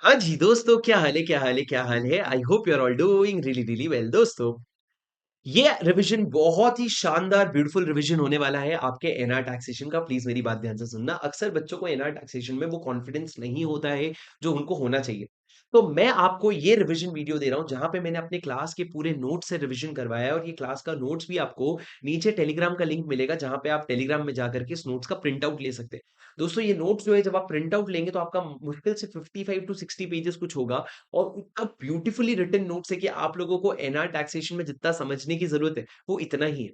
हाँ जी, दोस्तों क्या हाल है, क्या हाल है, क्या हाल है? I hope you are all doing really, really well दोस्तों। ये रिवीजन बहुत ही शानदार ब्यूटीफुल रिवीजन होने वाला है आपके एनआर टैक्सेशन का। प्लीज़ मेरी बात ध्यान से सुनना। अक्सर बच्चों को एनआर टैक्सेशन में वो कॉन्फिडेंस नहीं होता है, जो उनको होना चाहिए। तो मैं आपको ये रिवीजन वीडियो दे रहा हूँ, जहाँ पे मैंने अपने क्लास के पूरे नोट्स से रिवीजन करवाया है और ये क्लास का नोट्स भी आपको नीचे टेलीग्राम का लिंक मिलेगा, जहाँ पे आप टेलीग्राम में जाकर के इस नोट्स का प्रिंट आउट ले सकते हैं। दोस्तों, ये नोट्स जो है जब आप प्रिंट आउट लेंगे, तो आपका मुश्किल से 55 टू 60 पेजेज़ कुछ होगा और इतना ब्यूटीफुली रिटन नोट्स है कि आप लोगों को एनआर टैक्सेशन में जितना समझने की ज़रूरत है, वो इतना ही है।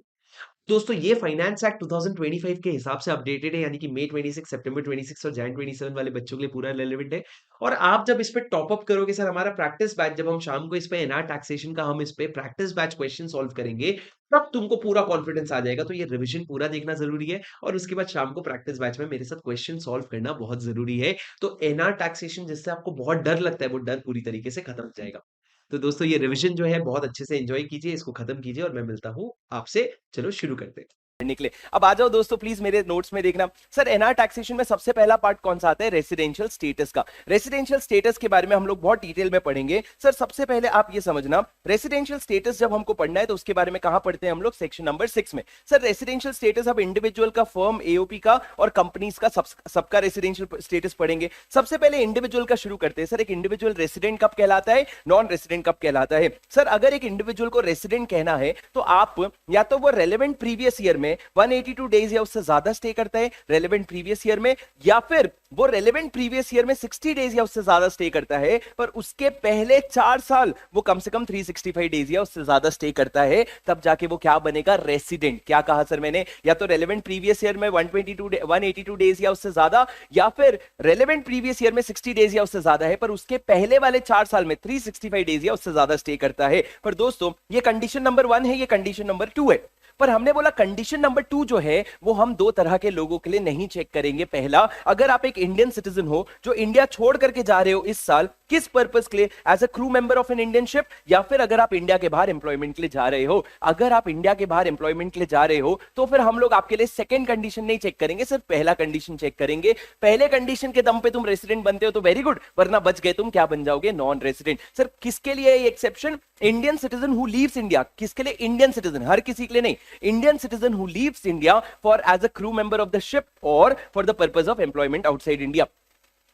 दोस्तों, ये फाइनेंस एक्ट 2025 के हिसाब से अपडेटेड है, यानी कि मई 26, सितंबर 26 और जैन 27 वाले बच्चों के लिए पूरा रिलेवेंट है। और आप जब इस पे टॉप अप करोगे सर, हमारा प्रैक्टिस बैच, जब हम शाम को इस पे एनआर टैक्सेशन का हम इस पे प्रैक्टिस बैच क्वेश्चन सॉल्व करेंगे, तब तुमको पूरा कॉन्फिडेंस आ जाएगा। तो ये रिविजन पूरा देखना ज़रूरी है और उसके बाद शाम को प्रैक्टिस बैच में मेरे साथ क्वेश्चन सॉल्व करना बहुत ज़रूरी है। तो एनआर टैक्सेशन जिससे आपको बहुत डर लगता है, वो डर पूरी तरीके से खत्म हो जाएगा। तो दोस्तों, ये रिविजन जो है बहुत अच्छे से एन्जॉय कीजिए, इसको खत्म कीजिए और मैं मिलता हूँ आपसे। चलो शुरू करते हैं। निकले। अब आ जाओ दोस्तों, प्लीज मेरे नोट्स में देखना। सर, एनआर टैक्सेशन में सबसे पहला पार्ट कौन सा आता है? रेसिडेंशियल स्टेटस का। रेसिडेंशियल स्टेटस के बारे में हम लोग बहुत डिटेल में पढ़ेंगे। सर, सबसे पहले आप ये समझना, रेसिडेंशियल स्टेटस जब हमको पढ़ना है तो उसके बारे में कहां पढ़ते हैं हम लोग? सेक्शन नंबर 6 में। सर, रेसिडेंशियल स्टेटस अब इंडिविजुअल का, फर्म, एओपी का और कंपनीज का सबका रेसिडेंशियल स्टेटस पढ़ेंगे। सबसे पहले इंडिविजुअल का शुरू करते हैं। सर, एक इंडिविजुअल रेसिडेंट कब कहलाता है, नॉन रेसिडेंट कब कहलाता है? सर, अगर एक इंडिविजुअल को रेसिडेंट कहना है तो आप या तो वो रेलेवेंट प्रीवियस ईयर में 182 डेज या उससे ज्यादा स्टे करता है रेलेवेंट प्रीवियस ईयर में, या फिर वो रेलेवेंट प्रीवियस ईयर में 60 डेज या उससे ज्यादा स्टे करता है पर उसके पहले 4 साल वो कम से कम 365 डेज या उससे ज्यादा स्टे करता है, तब जाके वो क्या बनेगा? रेसिडेंट। क्या कहा सर मैंने? या तो रेलेवेंट प्रीवियस ईयर में 182 डेज या उससे ज्यादा, या फिर रेलेवेंट प्रीवियस ईयर में 60 डेज या उससे ज्यादा है पर उसके पहले वाले 4 साल में 365 डेज या उससे ज्यादा स्टे करता है। पर दोस्तों, ये कंडीशन नंबर 1 है, ये कंडीशन नंबर 2 है। पर हमने बोला कंडीशन नंबर 2 जो है वो हम दो तरह के लोगों के लिए नहीं चेक करेंगे। पहला, अगर आप एक इंडियन सिटीजन हो जो इंडिया छोड़ करके जा रहे हो इस साल, किस पर्पस के लिए? As a crew member of an Indian ship, या फिर अगर आप इंडिया के बाहर एम्प्लॉयमेंट के लिए जा रहे हो। अगर आप इंडिया के बाहर एम्प्लॉयमेंट के लिए जा रहे हो तो फिर हम लोग आपके लिए सेकंड कंडीशन नहीं चेक करेंगे, सिर्फ पहला कंडीशन चेक करेंगे। पहले कंडीशन के दम पे तुम रेसिडेंट बनते हो तो वेरी गुड, वरना बच गए तुम, क्या बन जाओगे? Non resident. सर, किसके लिए ये exception? Indian citizen who leaves India. किसके लिए? इंडियन सिटीजन, हर किसी के लिए नहीं। Indian citizen who leaves India for as a crew member of the ship or for the purpose of employment outside India.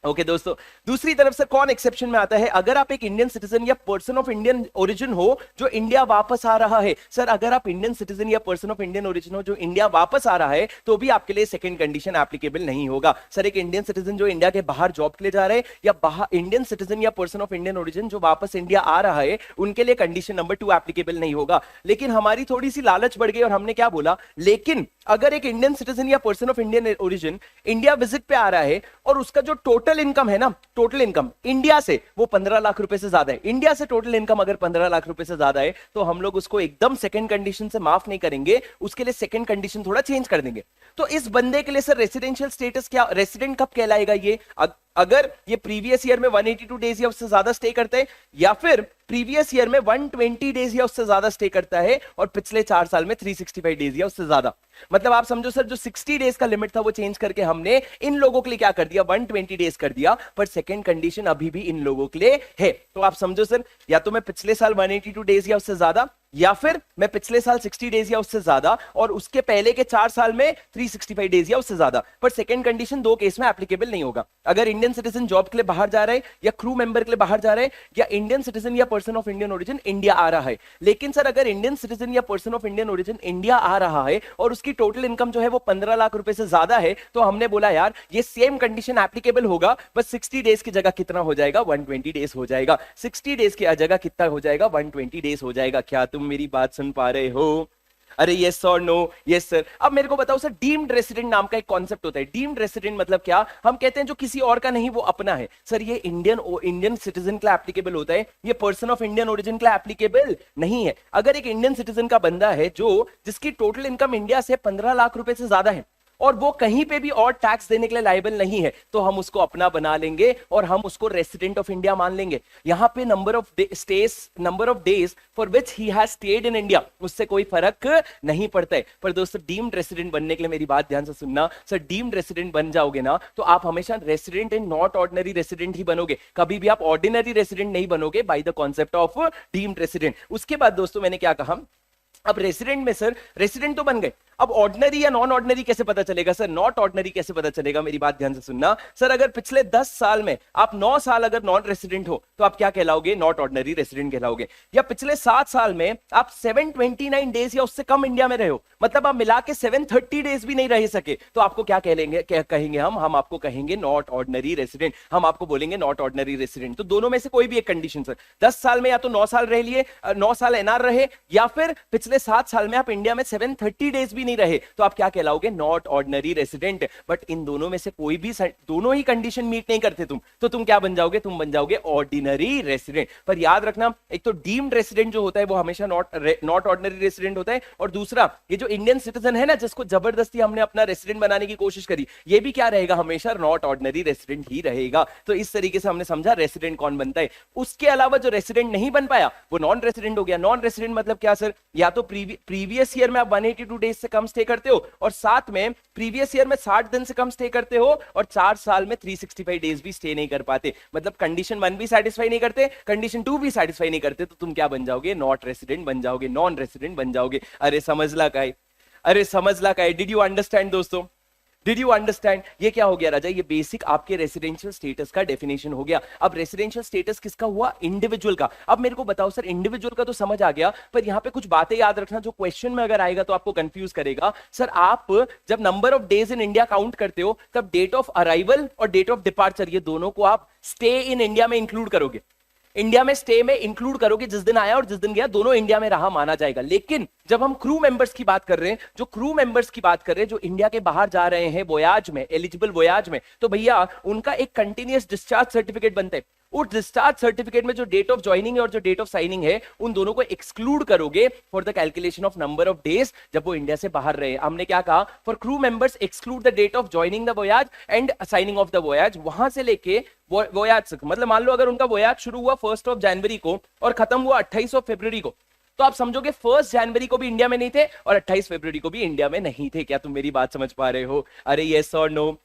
Okay दोस्तों, दूसरी तरफ से कौन एक्सेप्शन में आता है? अगर आप एक इंडियन सिटीजन या पर्सन ऑफ इंडियन ओरिजिन हो जो इंडिया वापस आ रहा है। सर, अगर आप इंडियन सिटीजन या पर्सन ऑफ इंडियन ओरिजिन हो जो इंडिया वापस आ रहा है तो भी आपके लिए सेकंड कंडीशन एप्लीकेबल नहीं होगा। सर, एक इंडियन सिटीजन जो इंडिया के बाहर जॉब के लिए जा रहे हैं या बाहर इंडियन सिटीजन या पर्सन ऑफ इंडियन ओरिजिन जो वापस इंडिया आ रहा है, उनके लिए कंडीशन नंबर 2 एप्लीकेबल नहीं होगा। लेकिन हमारी थोड़ी सी लालच बढ़ गई और हमने क्या बोला, लेकिन अगर एक इंडियन सिटीजन या person of Indian origin India visit पे आ रहा है और उसका जो टोटल इनकम है ना, टोटल इनकम इंडिया से वो 15 लाख रुपए से ज्यादा है, इंडिया से टोटल इनकम अगर 15 लाख रुपए से ज्यादा है तो हम लोग उसको एकदम सेकंड कंडीशन से माफ नहीं करेंगे, उसके लिए सेकंड कंडीशन थोड़ा चेंज कर देंगे। तो इस बंदे के लिए सर रेसिडेंशियल स्टेटस क्या, रेसिडेंट कब कहलाएगा ये? अगर ये प्रीवियस ईयर में 182 डेज या उससे ज्यादा स्टे करते हैं, या फिर प्रीवियस ईयर में 120 डेज या उससे ज्यादा स्टे करता है और पिछले 4 साल में 365 डेज या उससे ज्यादा। मतलब आप समझो सर, जो 60 डेज का लिमिट था वो चेंज करके हमने इन लोगों के लिए क्या कर दिया? 120 डेज कर दिया, पर सेकंड कंडीशन अभी भी इन लोगों के लिए है। तो आप समझो सर, या तो मैं पिछले साल 182 डेज या उससे ज्यादा, या फिर मैं पिछले साल 60 डेज या उससे ज्यादा और उसके पहले के 4 साल में 365 डेज या उससे ज्यादा। पर सेकंड कंडीशन दो केस में एप्लीकेबल नहीं होगा। अगर इंडियन सिटीजन जॉब के लिए बाहर जा रहे हैं या क्रू मेंबर के लिए बाहर जा रहे हैं, या इंडियन सिटीजन या person of Indian origin India आ रहा है। लेकिन सर, अगर इंडियन सिटीजन या person of Indian origin India आ रहा है और उसकी टोटल इनकम जो है वो 15 लाख रुपए से ज्यादा है, तो हमने बोला यार ये सेम कंडीशन एप्लीकेबल होगा, बस 60 डेज की जगह कितना हो जाएगा? 120 डेज हो जाएगा। 60 डेज की जगह कितना हो जाएगा? 120 डेज हो जाएगा। क्या तुम मेरी बात सुन पा रहे हो? अरे यस और नो? Yes sir. अब मेरे को बताओ सर, डीम्ड रेसिडेंट नाम का एक कॉन्सेप्ट होता है। डीम्ड रेसिडेंट मतलब क्या? हम कहते हैं जो किसी और का नहीं वो अपना है। सर, ये इंडियन सिटीजन के लिए एप्लीकेबल होता है, ये पर्सन ऑफ इंडियन ओरिजिन के लिए एप्लीकेबल नहीं है। अगर एक इंडियन सिटीजन का बंदा है जो जिसकी टोटल इनकम इंडिया से 15 लाख रुपए से ज्यादा है और वो कहीं पे भी और टैक्स देने के लिए लायबल नहीं है, तो हम उसको अपना बना लेंगे और हम उसको रेसिडेंट ऑफ इंडिया मान लेंगे। यहां पे number of days for which he has stayed in India, उससे कोई फर्क नहीं पड़ता है। पर दोस्तों डीम्ड रेसिडेंट बनने के लिए मेरी बात ध्यान से सुनना, सर डीम्ड रेसिडेंट बन जाओगे ना तो आप हमेशा resident and not ordinary resident ही बनोगे, कभी भी आप ऑर्डिनरी रेसिडेंट नहीं बनोगे by the concept of deemed resident. उसके बाद दोस्तों मैंने क्या कहा, अब रेसिडेंट में सर रेसिडेंट तो बन गए, अब ऑर्डिनरी या नॉन ऑर्डिनरी कैसे पता चलेगा सर, नॉट ऑर्डिनरी कैसे पता चलेगा, मेरी बात ध्यान से सुनना सर। अगर पिछले 10 साल में आप 9 साल अगर नॉन रेसिडेंट हो तो आप क्या कहलाओगे, नॉट ऑर्डिनरी रेसिडेंट कहलाओगे। या पिछले 7 साल में आप 729 डेज या उससे कम इंडिया में रहे हो, मतलब आप मिला के 730 डेज भी नहीं रह सके, तो आपको क्या कहेंगे हम आपको कहेंगे नॉट ऑर्डिनरी रेसिडेंट, हम आपको बोलेंगे नॉट ऑर्डिनरी रेसिडेंट। तो दोनों में से कोई भी एक कंडीशन सर, 10 साल में या तो 9 साल रह लिए, 9 साल एनआर रहे, या फिर पिछले 7 साल में आप इंडिया में 730 डेज भी नहीं रहे, तो आप क्या कहलाओगे, नॉट ऑर्डिनरी रेसिडेंट। बट इन दोनों में से कोई भी दोनों ही कंडीशन मीट नहीं करते तुम, तो तुम क्या बन जाओगे, तुम बन जाओगे ऑर्डिनरी रेसिडेंट। पर याद रखना एक तो डीम्ड रेसिडेंट जो होता है वो हमेशा नॉट ऑर्डिनरी रेसिडेंट होता है, और दूसरा ये जो इंडियन सिटीजन है ना जिसको जबरदस्ती हमने अपना रेसिडेंट बनाने की कोशिश करी, ये भी क्या रहेगा, हमेशा नॉट ऑर्डिनरी रेसिडेंट ही रहेगा। तो इस तरीके से हमने समझा रेसिडेंट कौन बनता है। उसके अलावा जो रेसिडेंट नहीं बन पाया वो नॉन रेसिडेंट हो गया। नॉन रेसिडेंट मतलब क्या सर, या तो प्रीवियस ईयर में आप 182 डेज से कम स्टे करते हो, और साथ में प्रीवियस ईयर में 60 दिन से कम स्टे करते हो, और 4 साल में 365 डेज भी स्टे नहीं कर पाते, मतलब कंडीशन 1 भी सेटिस्फाई नहीं करते, कंडीशन 2 भी सेटिस्फाई नहीं करते, तो तुम क्या बन जाओगे, नॉट रेसिडेंट बन जाओगे, नॉन रेसिडेंट बन जाओगे। अरे समझला का है, अरे समझला का है, डिड यू अंडरस्टैंड दोस्तों, डिड यू अंडरस्टैंड। ये क्या हो गया राजा, ये बेसिक आपके रेसिडेंशियल स्टेटस का डेफिनेशन हो गया। अब रेसिडेंशियल स्टेटस किसका हुआ, इंडिविजुअल का। अब मेरे को बताओ सर, इंडिविजुअल का तो समझ आ गया, पर यहां पे कुछ बातें याद रखना जो क्वेश्चन में अगर आएगा तो आपको कंफ्यूज करेगा। सर आप जब number of days in India count करते हो तब डेट ऑफ अराइवल और डेट ऑफ डिपार्चर, ये दोनों को आप स्टे इन इंडिया में इंक्लूड करोगे, इंडिया में स्टे में इंक्लूड करोगे, जिस दिन आया और जिस दिन गया दोनों इंडिया में रहा माना जाएगा। लेकिन जब हम क्रू मेंबर्स की बात कर रहे हैं, जो क्रू मेंबर्स की बात कर रहे हैं जो इंडिया के बाहर जा रहे हैं वोयाज में, एलिजिबल वोयाज में, तो भैया उनका एक कंटिन्यूअस डिस्चार्ज सर्टिफिकेट बनता है। उस डिस्चार्ज सर्टिफिकेट में जो डेट ऑफ ज्वाइनिंग है और जो डेट ऑफ साइनिंग है उन दोनों को एक्सक्लूड करोगे for the calculation of number of days जब वो इंडिया से बाहर रहे। हमने क्या कहा, for crew members exclude the date of joining the voyage and signing of the voyage. वहां से लेके वोयाज, मतलब मान लो अगर उनका वोयाज शुरू हुआ 1 जनवरी को और खत्म हुआ 28 फरवरी को, तो आप समझोगे 1 जनवरी को भी इंडिया में नहीं थे और 28 फरवरी को भी इंडिया में नहीं थे। क्या तुम मेरी बात समझ पा रहे हो? अरे यस और नो,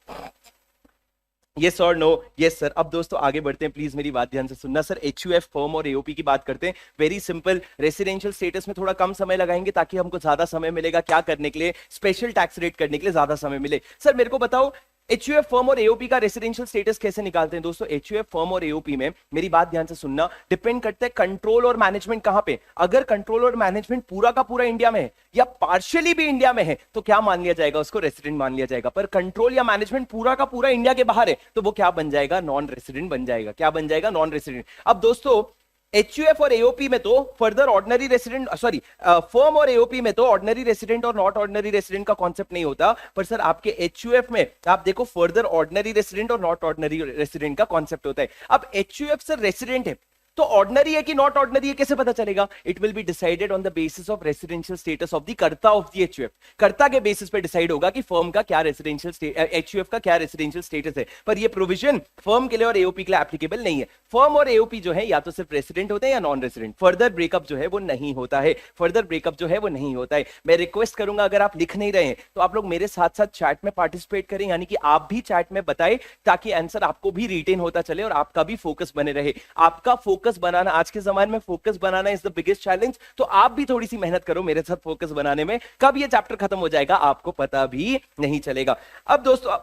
यस और नो, यस सर। अब दोस्तों आगे बढ़ते हैं, प्लीज मेरी बात ध्यान से सुनना। सर एचयूएफ फर्म और एओपी की बात करते हैं। वेरी सिंपल, रेसिडेंशियल स्टेटस में थोड़ा कम समय लगाएंगे ताकि हमको ज्यादा समय मिलेगा क्या करने के लिए, स्पेशल टैक्स रेट करने के लिए ज्यादा समय मिले। सर मेरे को बताओ एचयूएफ फर्म और एओपी का रेसिडेंशियल स्टेटस कैसे निकालते हैं? दोस्तों एचयूएफ फर्म और एओपी में मेरी बात ध्यान से सुनना, डिपेंड करता है कंट्रोल और मैनेजमेंट कहां पे। अगर कंट्रोल और मैनेजमेंट पूरा का पूरा इंडिया में है या पार्शियली भी इंडिया में है तो क्या मान लिया जाएगा, उसको रेसिडेंट मान लिया जाएगा। पर कंट्रोल या मैनेजमेंट पूरा का पूरा इंडिया के बाहर है तो वो क्या बन जाएगा, नॉन रेसिडेंट बन जाएगा। क्या बन जाएगा, नॉन रेसिडेंट। अब दोस्तों एचयूएफ और एओपी में तो further ordinary resident, sorry firm और एओपी में तो ऑर्डिनरी रेसिडेंट और नॉट ऑर्डिनरी रेसिडेंट का कॉन्सेप्ट नहीं होता। पर सर आपके एचयूएफ में आप देखो फर्दर ऑर्डिनरी रेसिडेंट और नॉट ऑर्डिनरी रेसिडेंट का कॉन्सेप्ट होता है। अब एचयूएफ सर रेसिडेंट है तो ऑर्डिनरी है कि नॉट ऑर्डिनरी है कैसे पता चलेगा? It will be decided on the basis of residential status of the कर्ता ऑफ द एचयूएफ। कर्ता के बेसिस पे डिसाइड होगा कि फर्म का क्या रेसिडेंशियल, एचयूएफ का क्या रेसिडेंशियल स्टेटस है। पर ये प्रोविजन फर्म के लिए और एओपी के लिए एप्लीकेबल नहीं है। फर्म और एओपी जो है या तो सिर्फ रेसिडेंट होते हैं या नॉन रेसिडेंट, फर्दर ब्रेकअप जो है वो नहीं होता है, फर्दर ब्रेकअप जो है वो नहीं होता है। मैं रिक्वेस्ट करूंगा अगर आप लिख नहीं रहे हैं तो आप लोग मेरे साथ साथ चैट में पार्टिसिपेट करें, यानी कि आप भी चैट में बताएं ताकि आंसर आपको भी रिटेन होता चले और आपका भी फोकस बने रहे। आपका फोकस बनाना, आज के जमाने में focus banana is the biggest challenge, तो आप भी थोड़ी सी मेहनत करो मेरे साथ फोकस बनाने में। कब ये चैप्टर खत्म हो जाएगा आपको पता भी नहीं चलेगा। अब दोस्तों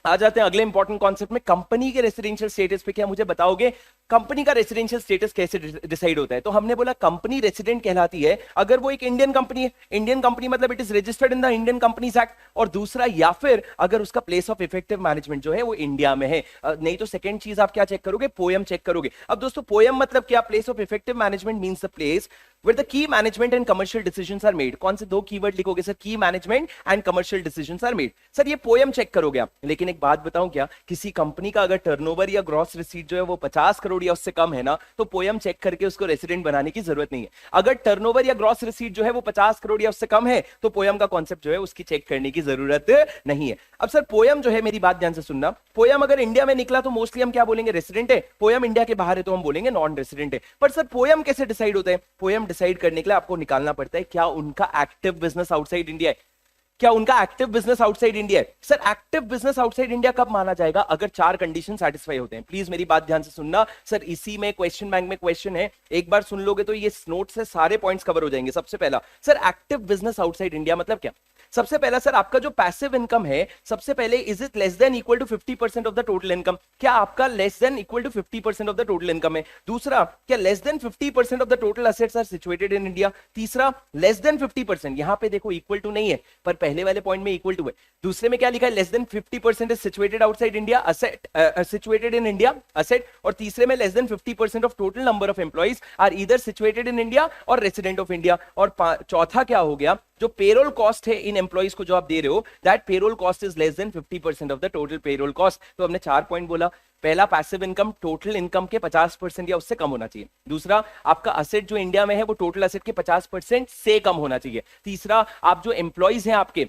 आ जाते हैं अगले इंपॉर्टेंट कॉन्सेप्ट में, कंपनी के रेसिडेंशियल स्टेटस पे। क्या मुझे बताओगे कंपनी का रेसिडेंशियल स्टेटस कैसे डिसाइड होता है? तो हमने बोला कंपनी रेसिडेंट कहलाती है अगर वो एक इंडियन कंपनी है, इंडियन कंपनी मतलब it is registered in the Indian companies act, और दूसरा या फिर अगर उसका प्लेस ऑफ इफेक्टिव मैनेजमेंट जो है वो इंडिया में है। नहीं तो सेकंड चीज आप क्या चेक करोगे, पोएम चेक करोगे। अब दोस्तों पोएम मतलब क्या, place of effective management means the place where the key management and commercial decisions are made। कौन से दो कीवर्ड लिखोगे सर, की management and commercial decisions are made. Sir ये पोएम चेक करोगे आप, लेकिन लेकिन एक बात बताऊं क्या, किसी कंपनी का अगर टर्नओवर या ग्रॉस रिसीट जो है वो 50 करोड़ या उससे कम है ना, तो पोयम चेक करके उसको रेसिडेंट बनाने की जरूरत नहीं है। अगर टर्नओवर या ग्रॉस रिसीट जो है वो 50 करोड़ या उससे कम है, तो पोयम का कॉन्सेप्ट जो है उसकी चेक करने की जरूरत नहीं है। अब सर पोयम जो है, मेरी बात ध्यान से सुनना, पोयम अगर इंडिया में निकला तो मोस्टली हम क्या बोलेंगे, रेसिडेंट है। पोयम इंडिया के बाहर है तो हम बोलेंगे नॉन रेसिडेंट है। पर सर पोयम कैसे डिसाइड होता है? पोयम डिसाइड करने के लिए आपको निकालना पड़ता है क्या उनका एक्टिव बिजनेस आउटसाइड इंडिया है, क्या उनका एक्टिव बिजनेस आउटसाइड इंडिया है। Sir active business outside India कब माना जाएगा? अगर 4 कंडीशन सेटिस्फाई होते हैं। प्लीज मेरी बात ध्यान से सुनना सर, इसी में क्वेश्चन बैंक में क्वेश्चन है, एक बार सुन लोगे तो ये नोट से सारे पॉइंट्स कवर हो जाएंगे। सबसे पहला sir, active business outside India मतलब क्या? सबसे पहला सर, आपका जो पैसिव इनकम है, सबसे पहले is it less than equal to 50% of the total income? क्या आपका less than equal to 50% of the total income है? दूसरा, क्या less than 50% of the total assets are situated in India? तीसरा, लेस देन 50%, यहां पे देखो इक्वल टू नहीं है, पर पहले वाले पॉइंट में इक्वल टू है। दूसरे में क्या लिखा है? Less than 50% is situated outside India asset, situated in India asset. और तीसरे में less than 50% of total number of employees are either situated in India और रेसिडेंट ऑफ इंडिया। और चौथा क्या हो गया, जो पेरोल कॉस्ट है इन एम्प्लॉइज को जो आप दे रहे हो, that payroll cost is less than 50% of the total payroll cost. तो हमने 4 पॉइंट बोला। पहला, पैसिव इनकम टोटल इनकम के 50% या उससे कम होना चाहिए। दूसरा, आपका असेट जो इंडिया में है वो टोटल असेट के 50% से कम होना चाहिए। तीसरा, आप जो एम्प्लॉइज हैं आपके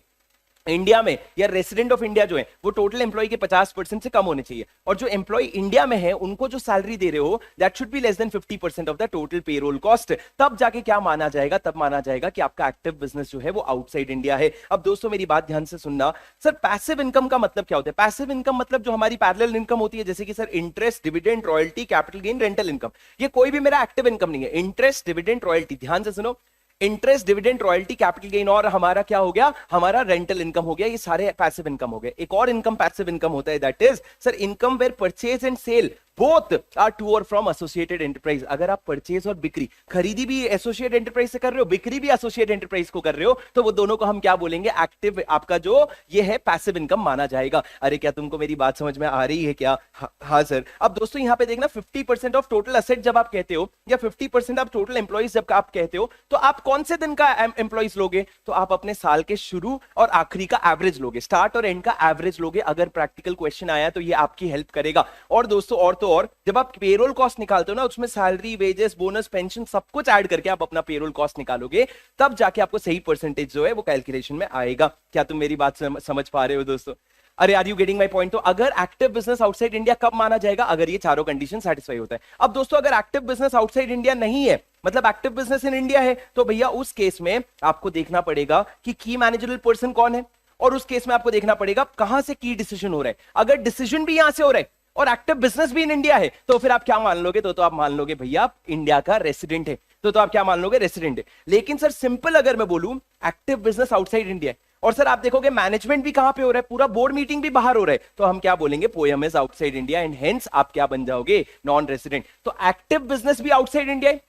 इंडिया में या रेसिडेंट ऑफ इंडिया जो है, वो टोटल एम्प्लॉय के 50% से कम होने चाहिए। और जो एम्प्लॉय इंडिया में है उनको जो सैलरी दे रहे हो, that should be less than 50% of the total payroll cost. तब जाके क्या माना जाएगा? तब माना जाएगा कि आपका एक्टिव बिजनेस जो है वो आउटसाइड इंडिया है। अब दोस्तों मेरी बात ध्यान से सुनना सर, पैसिव इनकम का मतलब क्या होता है? पैसिव इनकम मतलब जो हमारी पैरेलल इनकम होती है, जैसे कि sir interest, dividend, royalty, capital gain, rental income, ये कोई भी मेरा एक्टिव इनकम नहीं है। इंटरेस्ट, डिविडेंड, रॉयल्टी, ध्यान से सुनो, interest, dividend, royalty, capital gain और हमारा क्या हो गया, हमारा रेंटल इनकम हो गया, ये सारे पैसिव इनकम हो गए। एक और इनकम पैसिव इनकम होता है, that is sir income where purchase and sale both are to और फ्रॉम एसोसिएटेड एंटरप्राइज। अगर आप परचेज और बिक्री, खरीदी भी एसोसिएट एंटरप्राइज से कर रहे हो, बिक्री भी एसोसिएट एंटरप्राइज को कर रहे हो, तो वो दोनों को हम क्या बोलेंगे? एक्टिव, आपका जो ये है पैसिव इनकम माना जाएगा। अरे क्या तुमको मेरी बात समझ में आ रही है क्या? हाँ सर। अब दोस्तों यहाँ पे देखना, 50% ऑफ टोटल असेट जब आप कहते हो या 50% ऑफ टोटल एम्प्लॉइज जब आप कहते हो, तो आप कौन से दिन का एम्प्लॉइज लोगे? तो आप अपने साल के शुरू और आखिरी का एवरेज लोगे, स्टार्ट और एंड का एवरेज लोगे। अगर प्रैक्टिकल क्वेश्चन आया तो ये आपकी हेल्प करेगा। और दोस्तों और तो और, जब आप पेरोल कॉस्ट निकालते हो ना, उसमें सैलरी, वेजेस, बोनस, पेंशन सब कुछ ऐड करके आप अपना पेरोल कॉस्ट निकालोगे, तब जाके आपको सही परसेंटेज जो है वो कैलकुलेशन में आएगा। क्या तुम मेरी बात समझ पा रहे हो दोस्तों? अरे are you getting my point? तो अगर एक्टिव बिजनेस आउटसाइड इंडिया कब माना जाएगा? अगर ये चारों कंडीशन सेटिस्फाई होता है। अब दोस्तों अगर एक्टिव बिजनेस आउटसाइड इंडिया नहीं है, मतलब एक्टिव बिजनेस इन इंडिया है, तो भैया उस केस में आपको देखना पड़ेगा कि की मैनेजरल पर्सन कौन है, और उस केस में आपको देखना पड़ेगा कहां से की डिसीजन हो रहा है। अगर डिसीजन भी यहां से हो रहा है और एक्टिव बिजनेस भी इन इंडिया है, तो फिर आप क्या मान लोगे? तो आप मान लोगे भैया आप इंडिया का रेसिडेंट है। तो आप क्या मान लोगे? रेसिडेंट है। लेकिन सर सिंपल अगर मैं बोलूं, एक्टिव बिजनेस आउटसाइड इंडिया है, और सर आप देखोगे मैनेजमेंट भी कहां पे हो रहा है, पूरा बोर्ड मीटिंग भी बाहर हो रहा है, तो हम क्या बोलेंगे? Poem is outside India and hence आप क्या बन जाओगे? Non resident. तो एक्टिव बिजनेस भी आउटसाइड इंडिया है,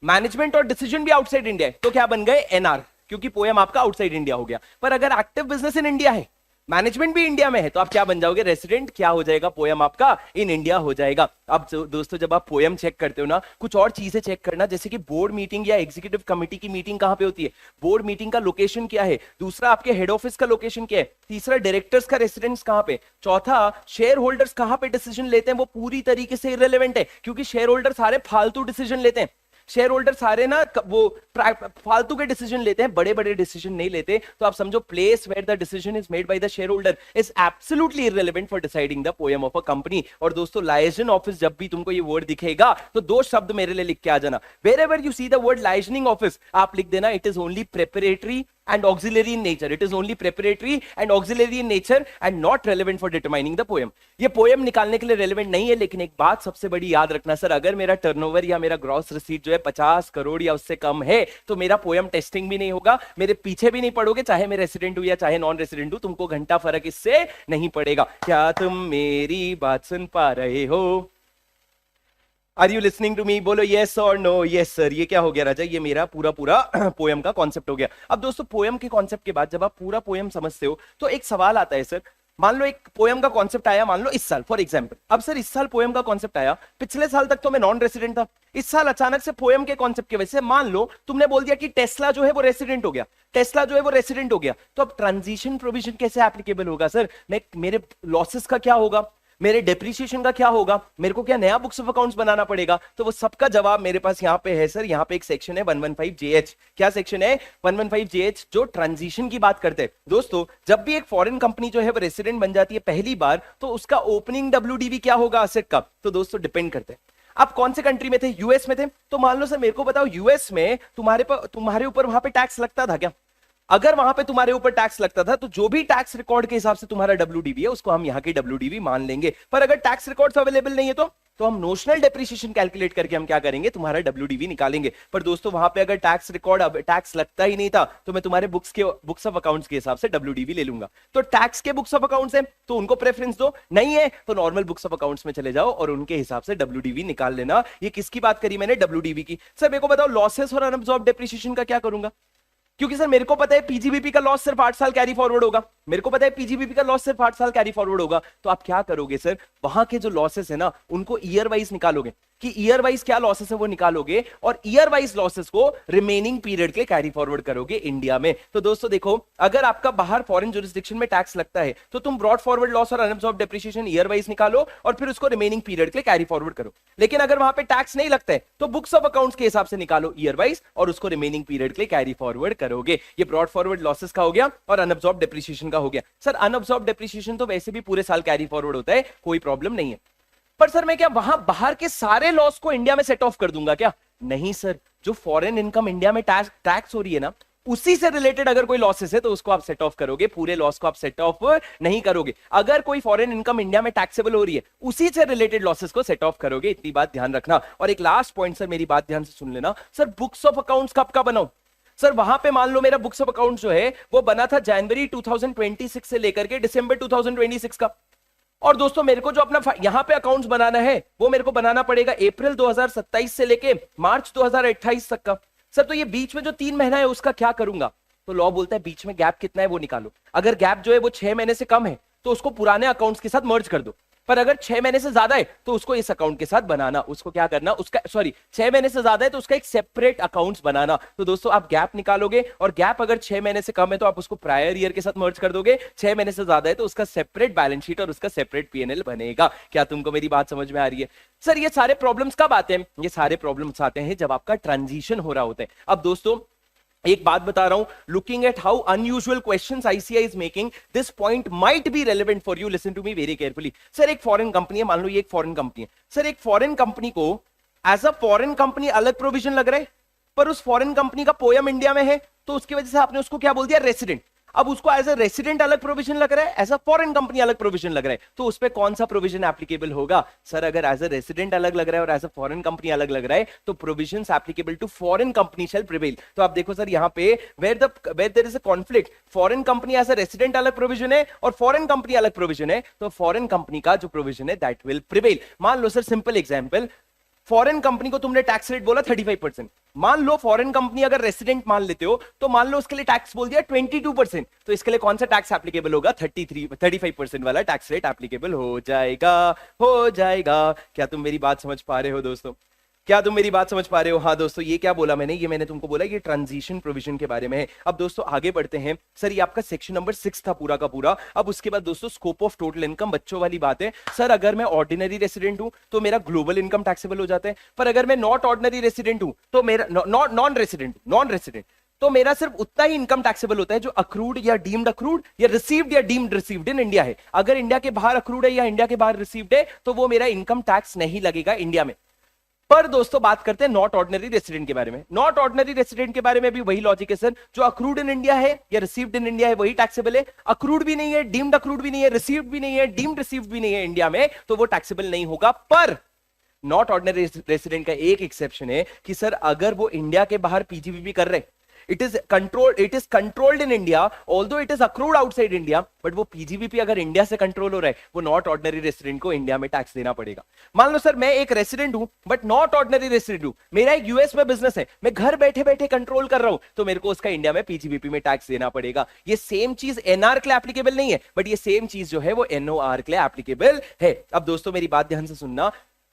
मैनेजमेंट और डिसीजन भी आउटसाइड इंडिया है, तो क्या बन गए? एनआर, क्योंकि पोयम आपका आउटसाइड इंडिया हो गया। पर अगर एक्टिव बिजनेस इन इंडिया है, मैनेजमेंट भी इंडिया में है, तो आप क्या बन जाओगे? रेसिडेंट। क्या हो जाएगा? पोयम आपका इन इंडिया हो जाएगा। अब दोस्तों जब आप पोयम चेक करते हो ना, कुछ और चीजें चेक करना, जैसे कि बोर्ड मीटिंग या एग्जीक्यूटिव कमेटी की मीटिंग कहां पे होती है, बोर्ड मीटिंग का लोकेशन क्या है, दूसरा आपके हेड ऑफिस का लोकेशन क्या है, तीसरा डायरेक्टर्स का रेसिडेंस कहां पे, चौथा शेयर होल्डर्स कहां पे डिसीजन लेते हैं, वो पूरी तरीके से इररिलेवेंट है, क्योंकि शेयर होल्डर सारे फालतू डिसीजन लेते हैं। शेयर होल्डर सारे ना वो फालतू के डिसीजन लेते हैं, बड़े बड़े डिसीजन नहीं लेते। तो आप समझो place where the decision is made by the share holder is absolutely irrelevant for deciding the POEM of a company. और दोस्तों लाइजन ऑफिस, जब भी तुमको ये वर्ड दिखेगा तो 2 शब्द मेरे लिए लिख के आ जाना। Wherever you see the word liaisoning office, आप लिख देना it is only preparatory and auxiliary in nature. It is only preparatory and auxiliary in nature and not relevant for determining the poem. ये poem निकालने के लिए relevant नहीं है। लेकिन एक बात सबसे बड़ी याद रखना सर, अगर मेरा टर्नओवर या मेरा ग्रॉस रिसीट जो है 50 करोड़ या उससे कम है, तो मेरा पोएम टेस्टिंग भी नहीं होगा, मेरे पीछे भी नहीं पड़ोगे, चाहे मैं रेसिडेंट हूं या चाहे नॉन रेसिडेंट हूं, तुमको घंटा फर्क इससे नहीं पड़ेगा। क्या तुम मेरी बात सुन पा रहे हो? Are you listening to me? बोलो येस और नो। Yes sir. ये क्या हो गया राजा? ये मेरा पूरा पोएम का कॉन्सेप्ट हो गया। अब दोस्तों पोएम के कॉन्सेप्ट के बाद जब आप पूरा पोएम समझते हो तो एक सवाल आता है सर, मान लो एक पोयम का कॉन्सेप्ट आया, मान लो इस साल फॉर एग्जांपल, अब सर इस साल पोयम का कॉन्सेप्ट आया, पिछले साल तक तो मैं नॉन रेसिडेंट था, इस साल अचानक से पोयम के कॉन्सेप्ट की वजह से मान लो तुमने बोल दिया कि टेस्ला जो है वो रेसिडेंट हो गया, टेस्ला जो है वो रेसिडेंट हो गया, तो अब ट्रांजिशन प्रोविजन कैसे एप्लीकेबल होगा सर? मेरे लॉसेस का क्या होगा, मेरे डेप्रिसिएशन का क्या होगा, मेरे को क्या नया बुक्स ऑफ अकाउंट्स बनाना पड़ेगा? तो वो सबका जवाब मेरे पास यहाँ पे है सर, यहाँ पे एक सेक्शन है 115JH। क्या सेक्शन है? 115JH, जो ट्रांजिशन की बात करते हैं। दोस्तों जब भी एक फॉरेन कंपनी जो है वो रेसिडेंट बन जाती है पहली बार, तो उसका ओपनिंग डब्ल्यूडीवी क्या होगा असेट का? तो दोस्तों डिपेंड करते हैं आप कौन से कंट्री में थे, यूएस में थे, तो मान लो सर मेरे को बताओ यूएस में तुम्हारे ऊपर वहां पे टैक्स लगता था क्या? अगर वहां पे तुम्हारे ऊपर टैक्स लगता था तो जो भी टैक्स रिकॉर्ड के हिसाब से तुम्हारा डब्ल्यूडीवी है उसको हम यहाँ की डब्ल्यूडीवी मान लेंगे। पर अगर टैक्स रिकॉर्ड्स अवेलेबल नहीं है तो हम नोशनल डेप्रिसिएशन कैलकुलेट करके हम क्या करेंगे, तुम्हारा डब्ल्यूडीवी निकालेंगे। पर दोस्तों वहां पे अगर टैक्स रिकॉर्ड टैक्स लगता ही नहीं था तो मैं तुम्हारे बुक्स ऑफ अकाउंट्स के हिसाब से डब्ल्यूडीवी ले लूंगा। तो टैक्स के बुक्स ऑफ अकाउंट्स है तो उनको प्रेफरेंस दो, नहीं है तो नॉर्मल बुक्स ऑफ अकाउंट्स में चले जाओ और उनके हिसाब से डब्ल्यूडीवी निकाल लेना। ये किसकी बात करी मैंने? डब्ल्यूडीवी की। सर मेरे को बताओ लॉसेस और अनअब्सॉर्ब्ड डेप्रिसिएशन का क्या करूंगा? क्योंकि सर मेरे को पता है पीजीबीपी का लॉस सिर्फ 8 साल कैरी फॉरवर्ड होगा, मेरे को पता है पीजीबीपी का लॉस सिर्फ 8 साल कैरी फॉरवर्ड होगा। तो आप क्या करोगे सर, वहां के जो लॉसेस है ना उनको ईयर वाइज निकालोगे कि ईयर वाइज क्या लॉसेस है वो निकालोगे और ईयर वाइज लॉसेस को रिमेनिंग पीरियड के लिए कैरी फॉरवर्ड करोगे इंडिया में। तो दोस्तों देखो, अगर आपका बाहर फॉरेन जुरिस्डिक्शन में टैक्स लगता है तो तुम ब्रॉड फॉरवर्ड लॉस और अनअब्सॉर्ब्ड डेप्रिसिएशन ईयर वाइज निकालो और फिर उसको रिमेनिंग पीरियड के लिए कैरी फॉरवर्ड करो। लेकिन अगर वहां पे टैक्स नहीं लगता है तो बुक्स ऑफ अकाउंट्स के हिसाब से निकालो ईयर वाइज और उसको रिमेनिंग पीरियड के लिए कैरी फॉरवर्ड करोगे। ये ब्रॉड फॉरवर्ड लॉसेस का हो गया और अनअब्सॉर्ब्ड डेप्रिसिएशन का हो गया। सर अनअब्सॉर्ब्ड डेप्रिसिएशन तो वैसे भी पूरे साल कैरी फॉरवर्ड होता है, कोई प्रॉब्लम नहीं है। पर सर मैं क्या वहां बाहर के सारे लॉस को इंडिया में सेट ऑफ कर दूंगा क्या? नहीं सर, जो फॉरेन इनकम इंडिया में टैक्स हो रही है ना उसी से रिलेटेड अगर कोई लॉसेस है तो उसको आप सेट ऑफ करोगे, पूरे लॉस को आप सेट ऑफ नहीं करोगे। अगर कोई फॉरेन इनकम इंडिया में टैक्सेबल हो रही है उसी से रिलेटेड लॉसेस को सेट ऑफ करोगे, इतनी बात ध्यान रखना। और एक लास्ट पॉइंट सर, मेरी बात ध्यान से सुन लेना सर, बुक्स ऑफ अकाउंट्स कब का बनाऊं? सर वहां पे मान लो मेरा बुक्स ऑफ अकाउंट जो है वो बना था जनवरी 2026 से लेकर के दिसंबर 2026 का। और दोस्तों मेरे को जो अपना यहां पे अकाउंट्स बनाना है वो मेरे को बनाना पड़ेगा अप्रैल 2027 से लेके मार्च 2028 तक का। सर तो ये बीच में जो 3 महीना है उसका क्या करूंगा? तो लॉ बोलता है बीच में गैप कितना है वो निकालो। अगर गैप जो है वो 6 महीने से कम है तो उसको पुराने अकाउंट्स के साथ मर्ज कर दो, पर अगर 6 महीने से ज्यादा है तो उसको इस अकाउंट के साथ बनाना। उसको क्या करना, उसका 6 महीने से ज्यादा है तो उसका एक सेपरेट अकाउंट्स बनाना। तो दोस्तों आप गैप निकालोगे और गैप अगर 6 महीने से कम है तो आप उसको प्रायर ईयर के साथ मर्ज कर दोगे, 6 महीने से ज्यादा है तो उसका सेपरेट बैलेंस शीट और उसका सेपरेट पीएनएल बनेगा। क्या तुमको मेरी बात समझ में आ रही है? सर ये सारे प्रॉब्लम्स कब आते हैं? ये सारे प्रॉब्लम्स आते हैं जब आपका ट्रांजिशन हो रहा होता है। अब दोस्तों एक बात बता रहा हूं, looking at how unusual questions ICI is making, this point might be relevant for you, listen to me very carefully. Sir एक फॉरेन कंपनी है, मान लो ये एक फॉरेन कंपनी है। सर एक फॉरेन कंपनी को एज अ फॉरेन कंपनी अलग प्रोविजन लग रहा है, पर उस फॉरेन कंपनी का पोयम इंडिया में है तो उसकी वजह से आपने उसको क्या बोल दिया, रेसिडेंट। अब उसको एज अ रेसिडेंट अलग प्रोविजन लग रहा है, एज अ फॉरेन कंपनी अलग प्रोविजन लग रहा है, तो उस पर कौन सा प्रोविजन एप्लीकेबल होगा? सर अगर एज अ रेसिडेंट अलग लग रहा है और एज अ फॉरेन कंपनी अलग लग रहा है तो provisions applicable to foreign company shall prevail. तो आप देखो सर यहाँ पे where there is a conflict, foreign company as a resident अलग प्रोविजन है और फॉरेन कंपनी अलग प्रोविजन है, तो फॉरेन कंपनी का जो प्रोविजन है दैट विल प्रिवेल। मान लो sir simple example, foreign company को तुमने टैक्स रेट बोला 35%, मान लो फॉरेन कंपनी अगर रेसिडेंट मान लेते हो तो मान लो उसके लिए टैक्स बोल दिया 22%, तो इसके लिए कौन सा टैक्स एप्लीकेबल होगा? 35% वाला टैक्स रेट एप्लीकेबल हो जाएगा। क्या तुम मेरी बात समझ पा रहे हो दोस्तों? क्या तुम मेरी बात समझ पा रहे हो? हाँ दोस्तों, ये क्या बोला मैंने? ये मैंने तुमको बोला ये ट्रांजिशन प्रोविजन के बारे में है। अब दोस्तों आगे बढ़ते हैं। सर ये आपका सेक्शन नंबर 6 था पूरा का पूरा। अब उसके बाद दोस्तों स्कोप ऑफ टोटल इनकम, बच्चों वाली बात है। सर अगर मैं ऑर्डिनरी रेसिडेंट हूं तो मेरा ग्लोबल इनकम टैक्सेबल हो जाता है, पर अगर मैं नॉट ऑर्डिनरी रेसिडेंट हूं तो मेरा नॉन रेसिडेंट तो मेरा सिर्फ उतना ही इनकम टैक्सेबल होता है जो अक्रूड या डीम्ड अक्रूड या रिसीव्ड या डीम्ड रिसीव्ड इन इंडिया है। अगर इंडिया के बाहर अक्रूड है या इंडिया के बाहर रिसीव्ड है तो वो मेरा इनकम टैक्स नहीं लगेगा इंडिया में। पर दोस्तों बात करते हैं नॉट ऑर्डिनरी रेसिडेंट के बारे में। नॉट ऑर्डिनरी रेसिडेंट के बारे में भी वही लॉजिक है सर, जो अक्रूड इन इंडिया है या रिसीव्ड इन इंडिया है वही टैक्सेबल है। अक्रूड भी नहीं है, डीम्ड अक्रूड भी नहीं है, रिसीव्ड भी नहीं है, डीम्ड रिसीव्ड भी नहीं है इंडिया में, तो वो टैक्सेबल नहीं होगा। पर नॉट ऑर्डिनरी रेसिडेंट का एक एक्सेप्शन है कि सर अगर वो इंडिया के बाहर पीजीबीपी कर रहे it is controlled in India although it is accrued outside India, but वो पीजीबीपी अगर इंडिया से कंट्रोल हो रहा है, वो नॉट ऑर्डिनरी रेसिडेंट को इंडिया में टैक्स देना पड़ेगा। मान लो सर मैं एक रेसिडेंट हूं बट नॉट ऑर्डिनरी रेसिडेंट हूं, मेरा एक यूएस में बिजनेस है, मैं घर बैठे बैठे कंट्रोल कर रहा हूं, तो मेरे को उसका इंडिया में पीजीबीपी में टैक्स देना पड़ेगा। ये सेम चीज एनआर के लिए एप्लीकेबल नहीं है, बट ये सेम चीज जो है वो एनओआर के लिए एप्लीकेबल है। अब दोस्तों मेरी बात ध्यान से सुनना,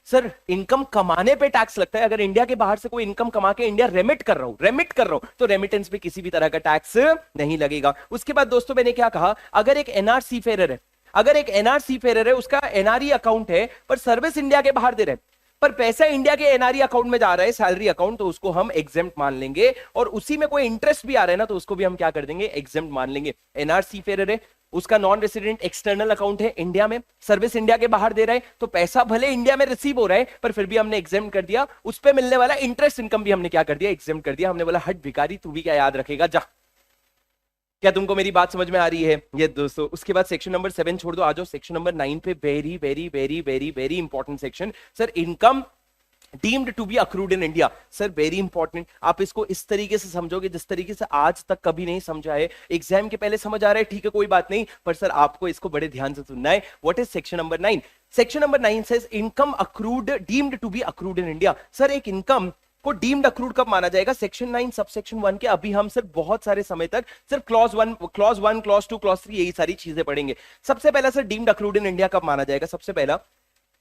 सर इनकम कमाने पे टैक्स लगता है। अगर इंडिया के बाहर से कोई इनकम कमा के इंडिया रेमिट कर रहा हूं तो रेमिटेंस पे किसी भी तरह का टैक्स नहीं लगेगा। उसके बाद दोस्तों मैंने क्या कहा, अगर एक एनआरसी फेरर है, उसका एनआरई अकाउंट है पर सर्विस इंडिया के बाहर दे रहे हैं, पर पैसा इंडिया के एनआरई अकाउंट में जा रहा है, सैलरी अकाउंट, तो उसको हम एग्जेम्प्ट मान लेंगे। और उसी में कोई इंटरेस्ट भी आ रहा है ना, तो उसको भी हम क्या कर देंगे, एग्जेम्प्ट मान लेंगे। एनआरसी फेरर है, उसका नॉन रेसिडेंट एक्सटर्नल अकाउंट है इंडिया में, सर्विस इंडिया के बाहर दे रहा है, तो पैसा भले इंडिया में रिसीव हो रहा है पर फिर भी हमने एग्जेम्प्ट कर दिया। उस पर मिलने वाला इंटरेस्ट इनकम भी हमने क्या कर दिया, एग्जेम्प्ट कर दिया। हमने बोला हट भिखारी, तू भी क्या याद रखेगा, जा। क्या तुमको मेरी बात समझ में आ रही है? ये दोस्तों उसके बाद सेक्शन नंबर 7 छोड़ दो, आ जाओ सेक्शन नंबर 9 पे। Very very very very very important section sir, income deemed to be accrued in India. Sir very important, आप इसको इस तरीके से समझोगे जिस तरीके से आज तक कभी नहीं समझा है। एग्जाम के पहले समझ आ रहा है, ठीक है कोई बात नहीं, पर सर आपको इसको बड़े ध्यान से सुनना है। What is section number 9? Section number 9 says income accrued deemed to be accrued in India. Sir एक इनकम को डीम्ड अक्रूड कब माना जाएगा? सेक्शन 9 सबसेक्शन 1 के अभी हम सिर्फ बहुत सारे समय तक सिर्फ क्लॉज 1, क्लॉज 2, क्लॉज 3 यही सारी चीजें पढ़ेंगे। सबसे पहला sir deemed accrued in India कब माना जाएगा? सबसे पहला,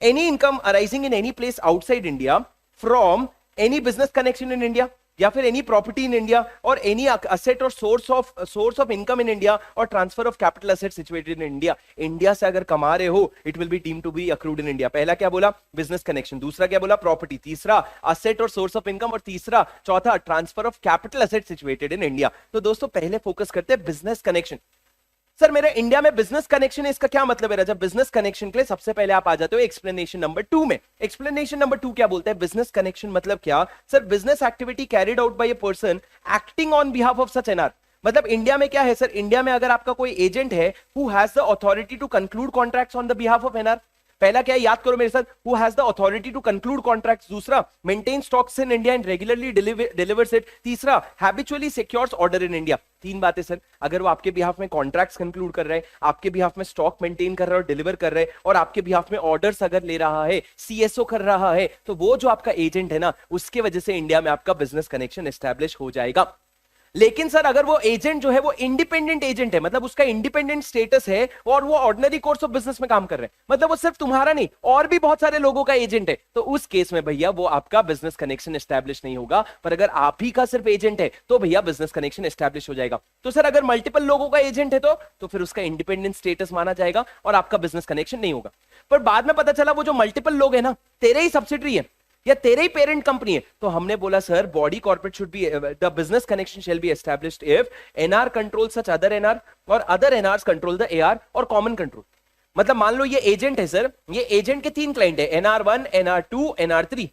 any income arising in any place outside India from any business connection in India, या फिर एनी प्रॉपर्टी इन इंडिया, और any asset or source of income in India, और transfer of capital asset situated in India. India से अगर कमा रहे हो, it will be deemed to be accrued in India. पहला क्या बोला? Business connection. दूसरा क्या बोला? प्रॉपर्टी। तीसरा asset or source of income. और तीसरा चौथा transfer of capital asset situated in India. तो दोस्तों पहले फोकस करते हैं बिजनेस कनेक्शन। सर मेरे इंडिया में बिजनेस कनेक्शन है, इसका क्या मतलब है राजा? बिजनेस कनेक्शन के लिए सबसे पहले आप आ जाते हो एक्सप्लेनेशन नंबर 2 में। एक्सप्लेनेशन नंबर 2 क्या बोलते हैं? बिजनेस कनेक्शन मतलब क्या? Sir business activity carried out by a person acting on behalf of such NR. मतलब इंडिया में क्या है सर, इंडिया में अगर आपका कोई एजेंट है who has the authority to conclude contracts on the behalf of NR. पहला क्या है, याद करो मेरे साथ, who has the authority to conclude contracts. दूसरा, maintain stocks in India and regularly delivers it. तीसरा, habitually secures order in India. 3 बातें सर, अगर वो आपके बिहाफ में कॉन्ट्रैक्ट्स कंक्लूड कर रहा है, आपके बिहाफ में स्टॉक मेंटेन कर रहा है और डिलीवर कर रहा है, और आपके बिहाफ में ऑर्डर्स अगर ले रहा है, सीएसओ कर रहा है, तो वो जो आपका एजेंट है ना, उसके वजह से इंडिया में आपका बिजनेस कनेक्शन एस्टैब्लिश हो जाएगा। लेकिन सर अगर वो एजेंट जो है वो इंडिपेंडेंट एजेंट है, मतलब उसका इंडिपेंडेंट स्टेटस है और वो ऑर्डिनरी कोर्स ऑफ बिजनेस में काम कर रहे हैं, मतलब वो सिर्फ तुम्हारा नहीं और भी बहुत सारे लोगों का एजेंट है, तो उस केस में भैया वो आपका बिजनेस कनेक्शन एस्टैब्लिश नहीं होगा। पर अगर आप ही का सिर्फ एजेंट है तो भैया बिजनेस कनेक्शन एस्टैब्लिश हो जाएगा। तो सर अगर मल्टीपल लोगों का एजेंट है तो फिर उसका इंडिपेंडेंट स्टेटस माना जाएगा और आपका बिजनेस कनेक्शन नहीं होगा। पर बाद में पता चला वो जो मल्टीपल लोग है ना, तेरे ही सब्सिडरी है या तेरे ही पेरेंट कंपनी है, तो हमने बोला sir body corporate should be the business connection shall be established if NR control such other NR और other NRs control the AR और कॉमन कंट्रोल। मतलब मान लो ये एजेंट है सर, ये एजेंट के 3 क्लाइंट है, एनआर1, एनआर2, एनआर3,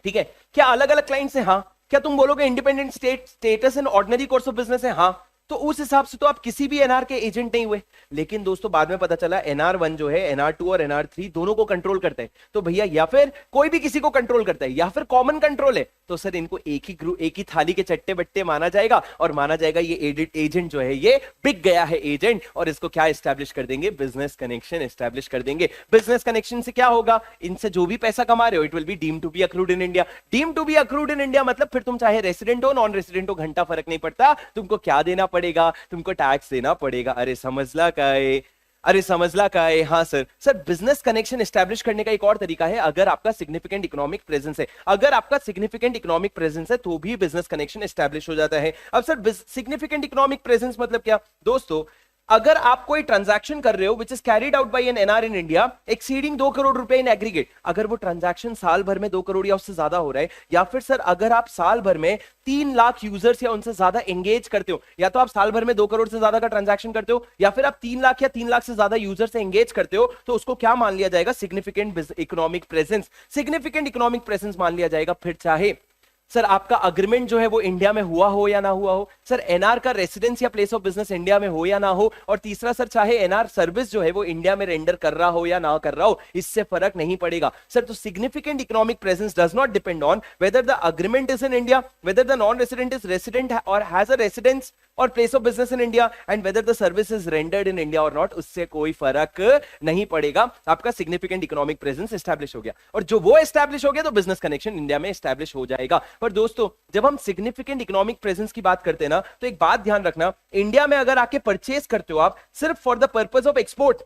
ठीक है। क्या अलग अलग क्लाइंट्स है? हाँ। क्या तुम बोलोगे independent status in ordinary course of business है? हाँ। तो उस हिसाब से तो आप किसी भी एनआर के एजेंट नहीं हुए। लेकिन दोस्तों बाद में पता चला एनआर1 जो है एनआर2 और एनआर3 दोनों को कंट्रोल करता है, तो भैया या फिर कोई भी किसी को कंट्रोल करता है या फिर कॉमन कंट्रोल है, तो सर इनको एक ही ग्रुप, एक ही थाली के चट्टे बट्टे माना जाएगा और माना जाएगा ये एजेंट जो है ये बिक गया है एजेंट, और इसको क्या एस्टैब्लिश कर देंगे? बिजनेस कनेक्शन एस्टैब्लिश कर देंगे। बिजनेस कनेक्शन से क्या होगा? इनसे जो भी पैसा कमा रहे हो it will be deemed to be accrued in India. Deemed to be accrued in India मतलब फिर तुम चाहे रेसिडेंट हो नॉन रेसिडेंट हो, घंटा फर्क नहीं पड़ता, तुमको क्या देना पड़ेगा? तुमको टैक्स देना पड़ेगा। अरे समझला का है, अरे समझला का है। हाँ sir, sir business connection establish करने का एक और तरीका है, अगर आपका सिग्निफिकेंट इकोनॉमिक प्रेजेंस है, अगर आपका सिग्निफिकेंट इकोनॉमिक प्रेजेंस है तो भी बिजनेस कनेक्शन एस्टैब्लिश हो जाता है। अब सर सिग्निफिकेंट इकोनॉमिक प्रेजेंस मतलब क्या दोस्तों? अगर आप कोई ट्रांजैक्शन कर रहे हो which is carried out by an NR in India exceeding 2 crore रुपए इन एग्रीगेट, अगर वो ट्रांजैक्शन साल भर में 2 करोड़ या उससे ज्यादा हो रहा है, या फिर सर अगर आप साल भर में 3 लाख यूजर्स या उनसे ज्यादा एंगेज करते हो, या तो आप साल भर में 2 करोड़ से ज्यादा का ट्रांजैक्शन करते हो या फिर आप 3 लाख या 3 लाख से ज्यादा यूजर से एंगेज करते हो, तो उसको क्या मान लिया जाएगा? Significant economic presence. Significant economic presence मान लिया जाएगा। फिर चाहे सर आपका अग्रीमेंट जो है वो इंडिया में हुआ हो या ना हुआ हो, सर एनआर का रेसिडेंस या प्लेस ऑफ बिजनेस इंडिया में हो या ना हो, और तीसरा सर चाहे एनआर सर्विस जो है वो इंडिया में रेंडर कर रहा हो या ना कर रहा हो, इससे फर्क नहीं पड़ेगा सर। तो significant economic presence does not depend on whether the agreement is in India, whether the non resident is resident और हैज अ रेसिडेंस और place of business in India, and whether the service is rendered in India और not, उससे कोई फर्क नहीं पड़ेगा। आपका significant economic presence establish हो गया, और जो वो एस्टैब्लिश हो गया तो बिजनेस कनेक्शन इंडिया में एस्टैब्लिश हो जाएगा। पर दोस्तों जब हम सिग्निफिकेंट इकोनॉमिक प्रेजेंस की बात करते हैं ना, तो एक बात ध्यान रखना, इंडिया में अगर आके परचेज करते हो आप सिर्फ for the purpose of export,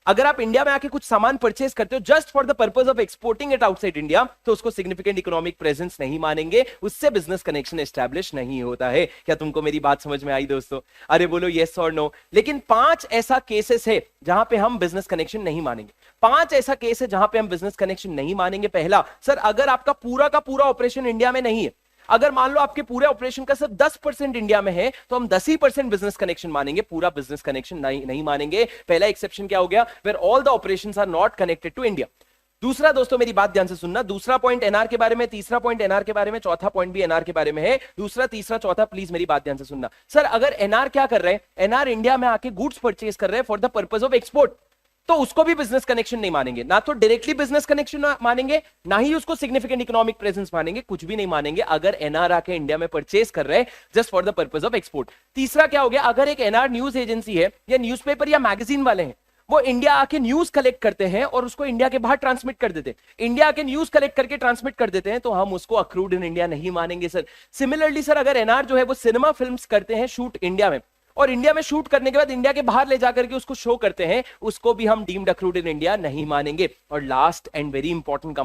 अगर आप इंडिया में आके कुछ सामान परचेज करते हो just for the purpose of exporting it outside India, तो उसको सिग्निफिकेंट इकोनॉमिक प्रेजेंस नहीं मानेंगे, उससे बिजनेस कनेक्शन एस्टैब्लिश नहीं होता है। क्या तुमको मेरी बात समझ में आई दोस्तों? अरे बोलो यस और नो। लेकिन 5 ऐसा केसेस है जहां पे हम बिजनेस कनेक्शन नहीं मानेंगे। 5 ऐसा केस है जहां पे हम बिजनेस कनेक्शन नहीं मानेंगे। पहला, सर अगर आपका पूरा का पूरा ऑपरेशन इंडिया में नहीं है, अगर मान लो आपके पूरे ऑपरेशन का सिर्फ 10% इंडिया में है, तो हम 10% बिजनेस कनेक्शन मानेंगे, पूरा बिजनेस कनेक्शन नहीं मानेंगे। पहला एक्सेप्शन क्या हो गया? Where all the operations are not connected to India. दूसरा दोस्तों मेरी बात ध्यान से सुनना, दूसरा पॉइंट एनआर के बारे में, तीसरा पॉइंट एनआर के बारे में, चौथा पॉइंट भी एनआर के बारे में है। दूसरा, तीसरा, चौथा, प्लीज मेरी बात ध्यान से सुनना। सर अगर एनआर क्या कर रहे हैं, एनआर इंडिया में आके गुड्स परचेज कर रहे हैं for the purpose of export, तो उसको भी बिजनेस कनेक्शन नहीं मानेंगे। ना तो डायरेक्टली बिजनेस कनेक्शन मानेंगे, ना ही उसको सिग्निफिकेंट इकोनॉमिक प्रेजेंस मानेंगे, कुछ भी नहीं मानेंगे अगर एनआर आके इंडिया में परचेज कर रहे हैं just for the purpose of export. तीसरा क्या हो गया, अगर एक एनआर न्यूज एजेंसी है या न्यूज़पेपर या मैगजीन वाले हैं, वो इंडिया आके न्यूज कलेक्ट करते हैं और उसको इंडिया के बाहर ट्रांसमिट कर देते हैं, इंडिया आके न्यूज कलेक्ट करके ट्रांसमिट कर देते हैं, तो हम उसको अक्रूड इन इंडिया नहीं मानेंगे सर। सिमिलरली सर अगर एनआर जो है वो सिनेमा फिल्म्स करते हैं शूट इंडिया में, और इंडिया में शूट करने के बाद इंडिया के बाहर ले जाकर के उसको शो करते हैं, उसको भी हम डीम्ड अक्रूड इन इंडिया नहीं मानेंगे। और last and very important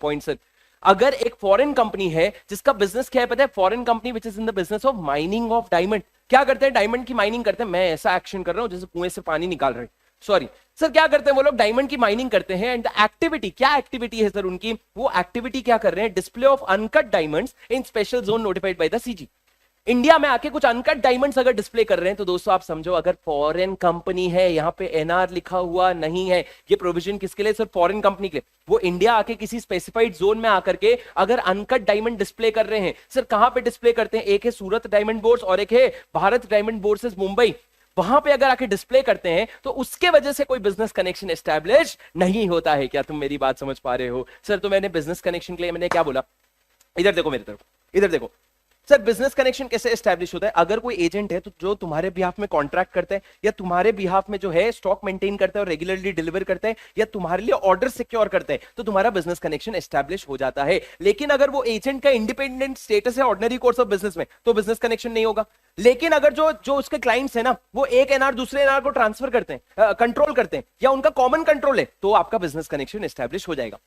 point sir, अगर एक फॉरेन कंपनी है जिसका बिजनेस क्या है पता है, foreign company which is in the business of mining of diamond, क्या करते हैं, डायमंड की माइनिंग करते हैं। मैं ऐसा एक्शन कर रहा हूं जैसे कुएं से पानी निकाल रहे हैं, सॉरी सर, क्या करते हैं वो लोग, डायमंड की माइनिंग करते हैं। एंड द एक्टिविटी, क्या एक्टिविटी है सर उनकी, वो एक्टिविटी क्या कर रहे हैं, display of uncut diamonds in special zone notified by the CG. India में आके कुछ अनकट डायमंड्स अगर डिस्प्ले कर रहे हैं, तो दोस्तों आप समझो अगर फॉरेन कंपनी है, यहां पे एनआर लिखा हुआ नहीं है, ये प्रोविजन किसके लिए सर, फॉरेन कंपनी के लिए, वो इंडिया आके किसी स्पेसिफाइड जोन में आकर के अगर अनकट डायमंड डिस्प्ले कर रहे हैं, सर कहां पे डिस्प्ले करते हैं, एक है सूरत डायमंड बोर्ड्स और एक है भारत डायमंड बोर्ड्स मुंबई, वहां पे अगर आके डिस्प्ले करते हैं तो उसके वजह से कोई बिजनेस कनेक्शन एस्टैब्लिश नहीं होता है। क्या तुम मेरी बात समझ पा रहे हो? सर तो मैंने बिजनेस कनेक्शन के लिए मैंने क्या बोला, इधर देखो मेरी तरफ, इधर देखो सर, बिजनेस कनेक्शन कैसे एस्टैब्लिश होता है, अगर कोई एजेंट है तो जो तुम्हारे बिहाफ में कॉन्ट्रैक्ट करता है या तुम्हारे बिहाफ में जो है स्टॉक मेंटेन करता है और रेगुलरली डिलीवर करता है या तुम्हारे लिए ऑर्डर सिक्योर करता है, तो तुम्हारा बिजनेस कनेक्शन एस्टैब्लिश हो जाता है। लेकिन अगर वो एजेंट का इंडिपेंडेंट स्टेटस है ऑर्डिनरी कोर्स ऑफ बिजनेस में, तो बिजनेस कनेक्शन नहीं होगा। लेकिन अगर जो जो उसके क्लाइंट्स है ना, वो एक एनआर दूसरे एनआर को ट्रांसफर करते हैं, कंट्रोल करते हैं, या उनका कॉमन कंट्रोल है, तो आपका बिजनेस कनेक्शन एस्टैब्लिश हो जाएगा।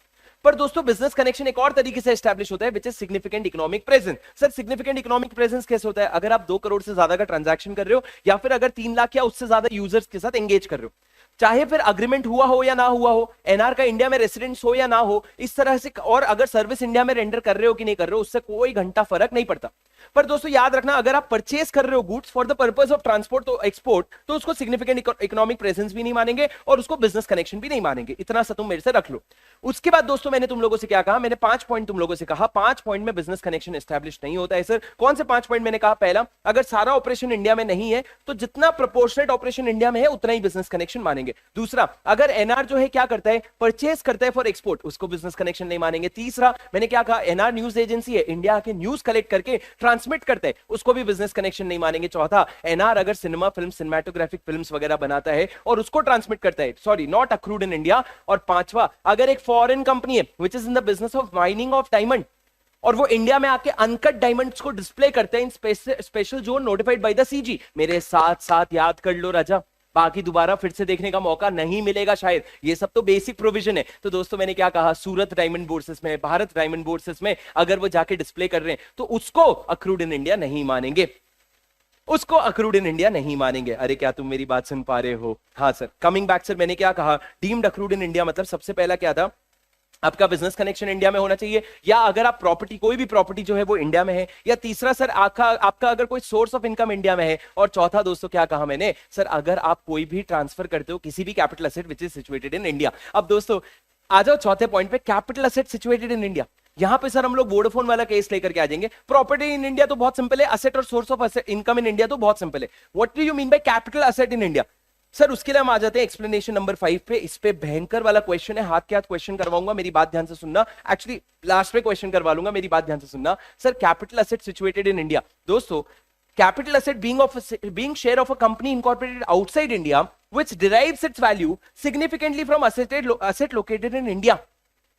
पर दोस्तों बिजनेस कनेक्शन एक और तरीके से एस्टैब्लिश होता है, which is significant economic presence. Sir significant economic presence कैसे होता है, अगर आप 2 करोड़ से ज्यादा का ट्रांजैक्शन कर रहे हो या फिर अगर 3 लाख या उससे ज्यादा यूजर्स के साथ एंगेज कर रहे हो, चाहे फिर अग्रीमेंट हुआ हो या ना हुआ हो, एनआर का इंडिया में रेसिडेंस हो या ना हो, इस तरह से, और अगर सर्विस इंडिया में रेंडर कर रहे हो कि नहीं कर रहे हो, उससे कोई घंटा फर्क नहीं पड़ता। पर दोस्तों याद रखना, अगर आप परचेज कर रहे हो goods for the purpose of transport तो एक्सपोर्ट, तो उसको सिग्निफिकेंट इकोनॉमिक प्रेजेंस भी नहीं मानेंगे और उसको बिजनेस कनेक्शन भी नहीं मानेंगे। इतना सा तुम मेरे से रख लो। उसके बाद दोस्तों मैंने तुम लोगों से क्या कहा, मैंने 5 पॉइंट तुम लोगों से कहा, 5 पॉइंट में बिजनेस कनेक्शन एस्टैब्लिश नहीं होता है सर। कौन से 5 पॉइंट मैंने कहा? पहला, अगर सारा ऑपरेशन इंडिया में नहीं है तो जितना प्रोपोर्शनेट ऑपरेशन इंडिया में है उतना ही बिजनेस कनेक्शन मानेंगे। दूसरा, अगर एनआर जो है क्या करता है, परचेज करता है फॉर एक्सपोर्ट, उसको बिजनेस कनेक्शन नहीं मानेंगे। तीसरा मैंने क्या कहा, एनआर न्यूज एजेंसी है, इंडिया के न्यूज कलेक्ट करके ट्रांसमिट करता है, उसको भी बिजनेस कनेक्शन नहीं मानेंगे। चौथा, एनआर अगर सिनेमा फिल्म, सिनेमैटोग्राफिक फिल्म्स वगैरह बनाता है और उसको ट्रांसमिट करता है, sorry not accrued in India. और पांचवा, अगर एक फॉरेन कंपनी है which is in the business of mining of diamond और वो इंडिया में आके अनकट डायमंड्स को डिस्प्ले करते हैं in special zone notified by the CG, मेरे साथ साथ याद कर लो राजा, बाकी दोबारा फिर से देखने का मौका नहीं मिलेगा शायद। ये सब तो बेसिक प्रोविजन है। तो दोस्तों मैंने क्या कहा, सूरत डायमंड बोर्सेस में, भारत डायमंड बोर्सेस में अगर वो जाके डिस्प्ले कर रहे हैं तो उसको अक्रूड इन इंडिया नहीं मानेंगे, उसको अक्रूड इन इंडिया नहीं मानेंगे। अरे क्या तुम मेरी बात सुन पा रहे हो? हाँ सर, कमिंग बैक सर, मैंने क्या कहा, डीम्ड अक्रूड इन इंडिया मतलब सबसे पहला क्या था, आपका बिजनेस कनेक्शन इंडिया में होना चाहिए, या अगर आप प्रॉपर्टी, कोई भी प्रॉपर्टी जो है वो इंडिया में है, या तीसरा सर आपका अगर कोई सोर्स ऑफ इनकम इंडिया में है, और चौथा दोस्तों क्या कहा मैंने सर, अगर आप कोई भी ट्रांसफर करते हो किसी भी capital asset which is situated in India. अब दोस्तों आ जाओ चौथे पॉइंट पे, capital asset situated in India. यहां पे सर हम लोग वोडाफोन वाला केस लेकर के आ जाएंगे। प्रॉपर्टी इन इंडिया तो बहुत सिंपल है, asset or source of income in India तो बहुत सिंपल है। What do you mean by capital asset in India? Sir उसके लिए हम आ जाते हैं एक्सप्लेनेशन नंबर 5 पे। इस पे भयंकर वाला क्वेश्चन है, हाथ के हाथ क्वेश्चन करवाऊंगा, मेरी बात ध्यान से सुनना। एक्चुअली लास्ट पे क्वेश्चन करवा लूंगा, मेरी बात ध्यान से सुनना। Sir capital asset situated in India, दोस्तों capital asset being share of a company incorporated outside India which derives its value significantly from asset located in India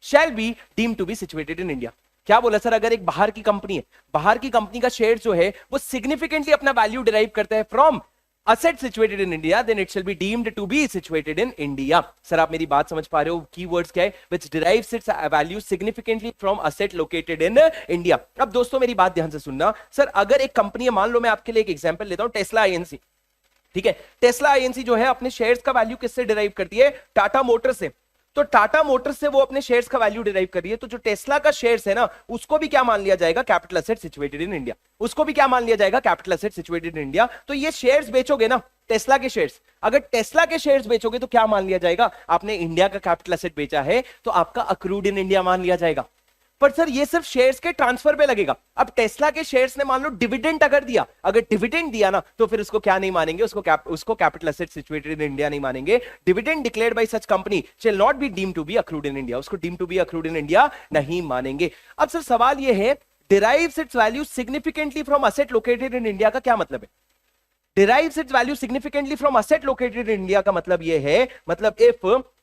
shall be deemed to be situated in India। क्या बोला sir? अगर एक बाहर की company है, बाहर की कंपनी का शेयर जो है वो सिग्निफिकेंटली अपना वैल्यू डिराइव करता है from asset situated in India, then it shall be deemed to be situated in India। Sir आप मेरी बात समझ पा रहे हो? कीवर्ड्स क्या है? Which derives its value significantly from asset located in India। अब दोस्तों मेरी बात ध्यान से सुनना। सर अगर एक कंपनी है, मान लो मैं आपके लिए एक एग्जांपल लेता हूं, टेस्ला आईएनसी, ठीक है। टेस्ला आईएनसी जो है अपने शेयर्स का वैल्यू किससे डिराइव करती है? टाटा मोटर से। तो टाटा मोटर्स से वो अपने शेयर्स का वैल्यू डिराइव कर रही है, तो जो टेस्ला का शेयर्स है ना, उसको भी क्या मान लिया जाएगा? Capital asset situated in India. उसको भी क्या मान लिया जाएगा? Capital asset situated in India. तो ये शेयर्स बेचोगे ना, टेस्ला के शेयर्स, अगर टेस्ला के शेयर्स बेचोगे तो क्या मान लिया जाएगा? आपने इंडिया का कैपिटल एसेट बेचा है तो आपका अक्रूड इन इंडिया मान लिया जाएगा। पर सर ये सिर्फ शेयर्स के ट्रांसफर पे लगेगा। अब टेस्ला के शेयर्स ने मान लो डिविडेंड अगर दिया, अगर डिविडेंड दिया ना, तो फिर उसको क्या नहीं मानेंगे? उसको capital asset situated in India नहीं मानेंगे। Dividend declared by such company shall not be deemed to be accrued in India, उसको deemed to be accrued in India नहीं मानेंगे। अब सर सवाल ये है, derives its value significantly from asset located in India का क्या मतलब है? derives its value significantly from asset located in India का मतलब ये है, मतलब इफ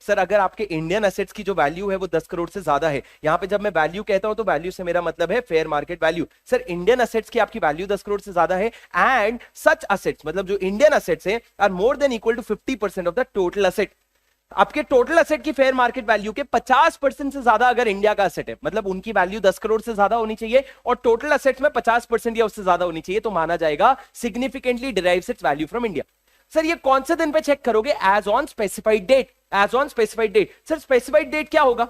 सर अगर आपके इंडियन असेट्स की जो वैल्यू है वो 10 करोड़ से ज्यादा है, यहां पे जब मैं वैल्यू कहता हूं तो वैल्यू से मेरा मतलब है fair market value. Sir Indian assets की आपकी वैल्यू 10 करोड़ से ज्यादा है एंड सच असेट्स, मतलब जो इंडियन असेट्स है, are more than equal to 50% of the total asset. आपके टोटल असेट की फेयर मार्केट वैल्यू के 50% से ज्यादा अगर इंडिया का असेट है, मतलब उनकी वैल्यू 10 करोड़ से ज्यादा होनी चाहिए और टोटल असेट्स में 50% या उससे ज्यादा होनी चाहिए, तो माना जाएगा significantly derives its value from India. Sir ये कौन से दिन पे चेक करोगे? As on specified date. As on specified date. Sir specified date क्या होगा?